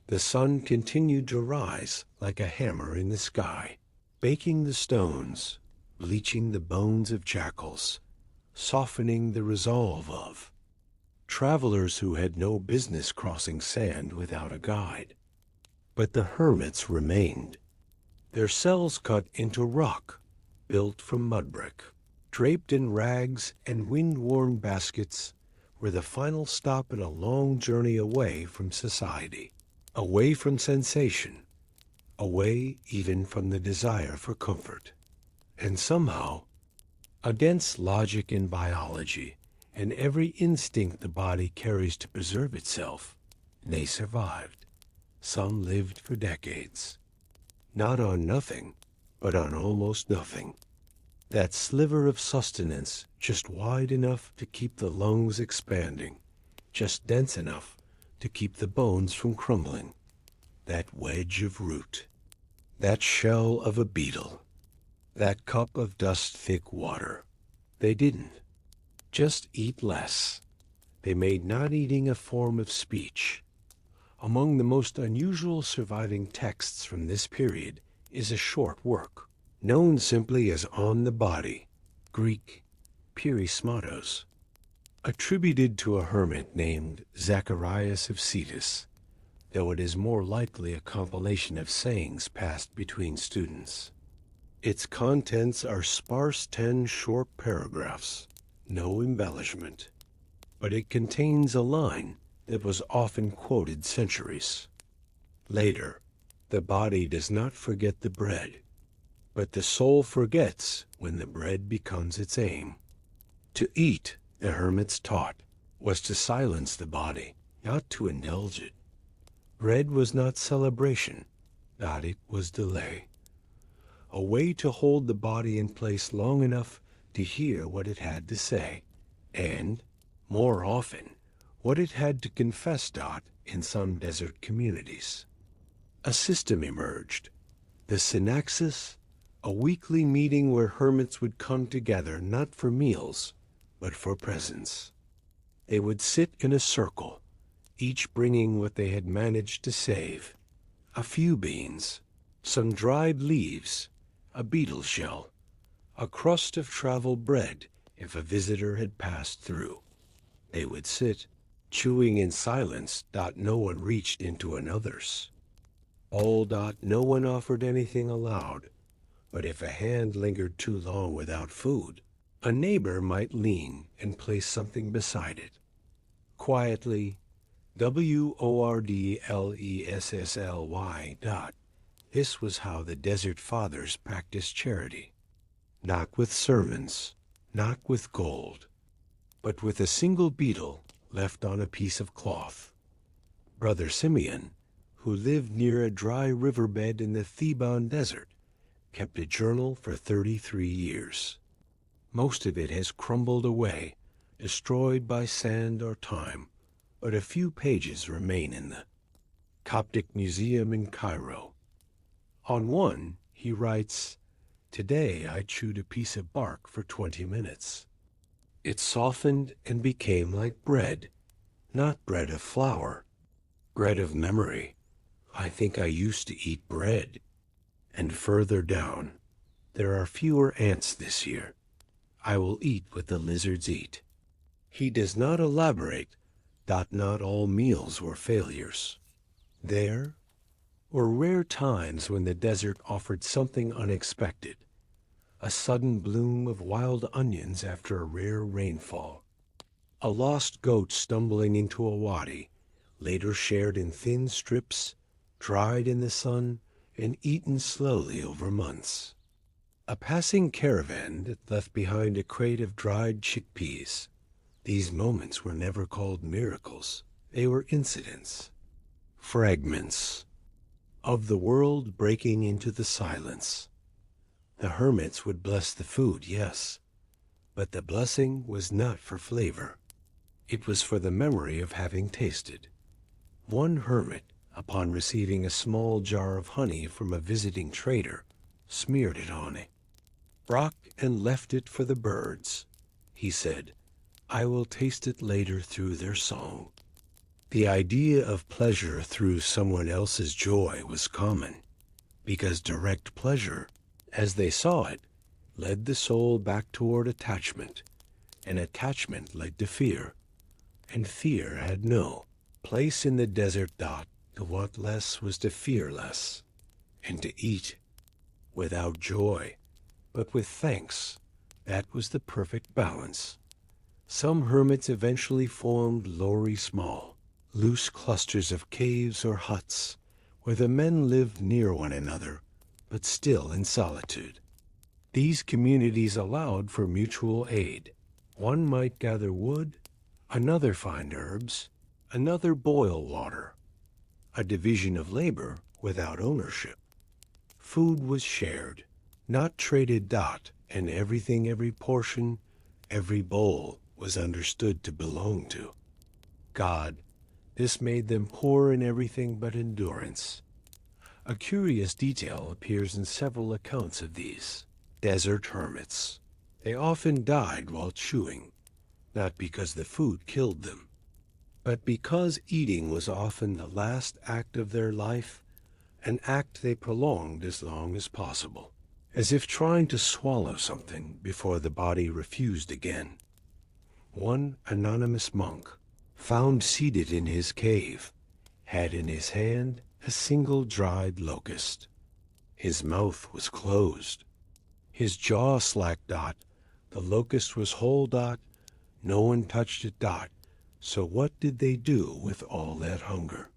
B: The sun continued to rise like a hammer in the sky, baking the stones, bleaching the bones of jackals, softening the resolve of travelers who had no business crossing sand without a guide. But the hermits remained, their cells cut into rock, built from mud brick, draped in rags and wind-worn baskets, were the final stop in a long journey away from society, away from sensation, away even from the desire for comfort. And somehow, against logic and biology, and every instinct the body carries to preserve itself, they survived. Some lived for decades. Not on nothing, but on almost nothing. That sliver of sustenance just wide enough to keep the lungs expanding, just dense enough to keep the bones from crumbling. That wedge of root, that shell of a beetle, that cup of dust-thick water. They didn't just eat less. They made not eating a form of speech. Among the most unusual surviving texts from this period is a short work, known simply as On the Body, Greek Perismatos, attributed to a hermit named Zacharias of Cetus, though it is more likely a compilation of sayings passed between students. Its contents are sparse 10 short paragraphs, no embellishment, but it contains a line that was often quoted centuries. Later, the body does not forget the bread, but the soul forgets when the bread becomes its aim. To eat, the hermits taught, was to silence the body, not to indulge it. Bread was not celebration, it was delay. A way to hold the body in place long enough to hear what it had to say, and, more often, what it had to confess. In some desert communities, a system emerged, the synaxis, a weekly meeting where hermits would come together not for meals, but for presence. They would sit in a circle, each bringing what they had managed to save: a few beans, some dried leaves, a beetle shell, a crust of travel bread, if a visitor had passed through. They would sit, chewing in silence. No one reached into another's. All. No one offered anything aloud, but if a hand lingered too long without food, a neighbor might lean and place something beside it. Quietly, wordlessly. This was how the desert fathers practiced charity. Not with servants, not with gold, but with a single beetle left on a piece of cloth. Brother Simeon, who lived near a dry riverbed in the Theban desert, kept a journal for 33 years. Most of it has crumbled away, destroyed by sand or time, but a few pages remain in the Coptic Museum in Cairo. On one, he writes, "Today I chewed a piece of bark for 20 minutes. It softened and became like bread, not bread of flour, bread of memory. I think I used to eat bread." And further down, "There are fewer ants this year. I will eat what the lizards eat." He does not elaborate that not all meals were failures. There were rare times when the desert offered something unexpected, a sudden bloom of wild onions after a rare rainfall, a lost goat stumbling into a wadi, later shared in thin strips, dried in the sun, and eaten slowly over months. A passing caravan that left behind a crate of dried chickpeas. These moments were never called miracles. They were incidents, fragments of the world breaking into the silence. The hermits would bless the food, yes, but the blessing was not for flavor. It was for the memory of having tasted. One hermit, upon receiving a small jar of honey from a visiting trader, smeared it on a rock and left it for the birds. He said, "I will taste it later through their song." The idea of pleasure through someone else's joy was common, because direct pleasure, as they saw it, led the soul back toward attachment, and attachment led to fear, and fear had no place in the desert. To want less was to fear less, and to eat without joy, but with thanks. That was the perfect balance. Some hermits eventually formed lowly small, loose clusters of caves or huts, where the men lived near one another, but still in solitude. These communities allowed for mutual aid. One might gather wood, another find herbs, another boil water. A division of labor without ownership. Food was shared, not traded. And everything, every portion, every bowl was understood to belong to God. This made them poor in everything but endurance. A curious detail appears in several accounts of these desert hermits. They often died while chewing, not because the food killed them, but because eating was often the last act of their life, an act they prolonged as long as possible, as if trying to swallow something before the body refused again. One anonymous monk, found seated in his cave, had in his hand a single dried locust. His mouth was closed, his jaw slack. The locust was whole. No one touched it. So what did they do with all that hunger?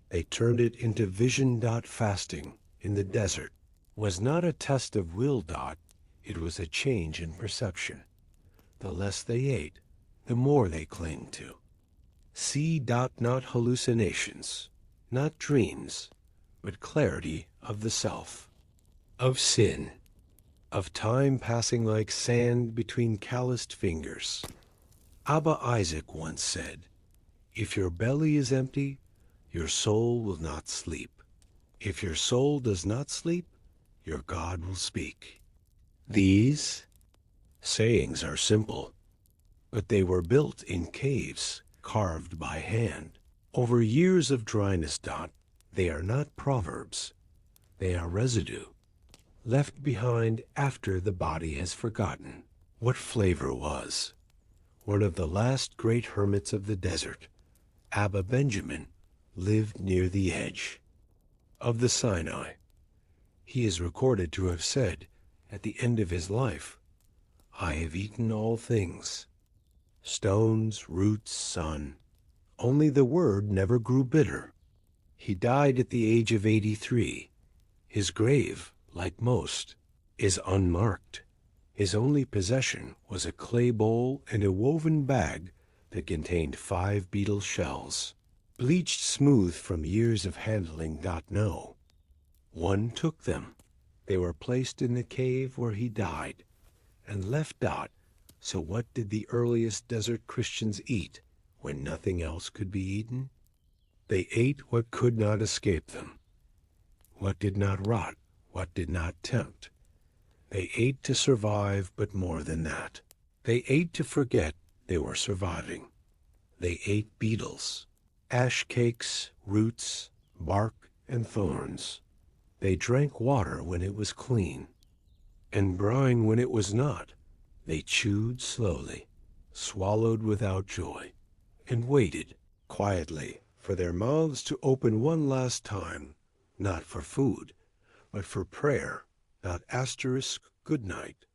B: They turned it into vision. Fasting in the desert was not a test of will. It was a change in perception. The less they ate, the more they clinged to. See. Not hallucinations, not dreams, but clarity of the self, of sin, of time passing like sand between calloused fingers. Abba Isaac once said, "If your belly is empty, your soul will not sleep. If your soul does not sleep, your God will speak." These sayings are simple, but they were built in caves, carved by hand. Over years of dryness. They are not proverbs. They are residue, left behind after the body has forgotten. what flavor was. One of the last great hermits of the desert, Abba Benjamin, lived near the edge of the Sinai. He is recorded to have said, at the end of his life, "I have eaten all things, stones, roots, sun. Only the word never grew bitter." He died at the age of 83. His grave, like most, is unmarked. His only possession was a clay bowl and a woven bag that contained 5 beetle shells, bleached smooth from years of handling. No. One took them. They were placed in the cave where he died and left. So what did the earliest desert Christians eat when nothing else could be eaten? They ate what could not escape them, what did not rot, what did not tempt. They ate to survive, but more than that. They ate to forget they were surviving. They ate beetles, ash cakes, roots, bark, and thorns. They drank water when it was clean, and brine when it was not. They chewed slowly, swallowed without joy, and waited quietly for their mouths to open one last time, not for food, but for prayer. Good night.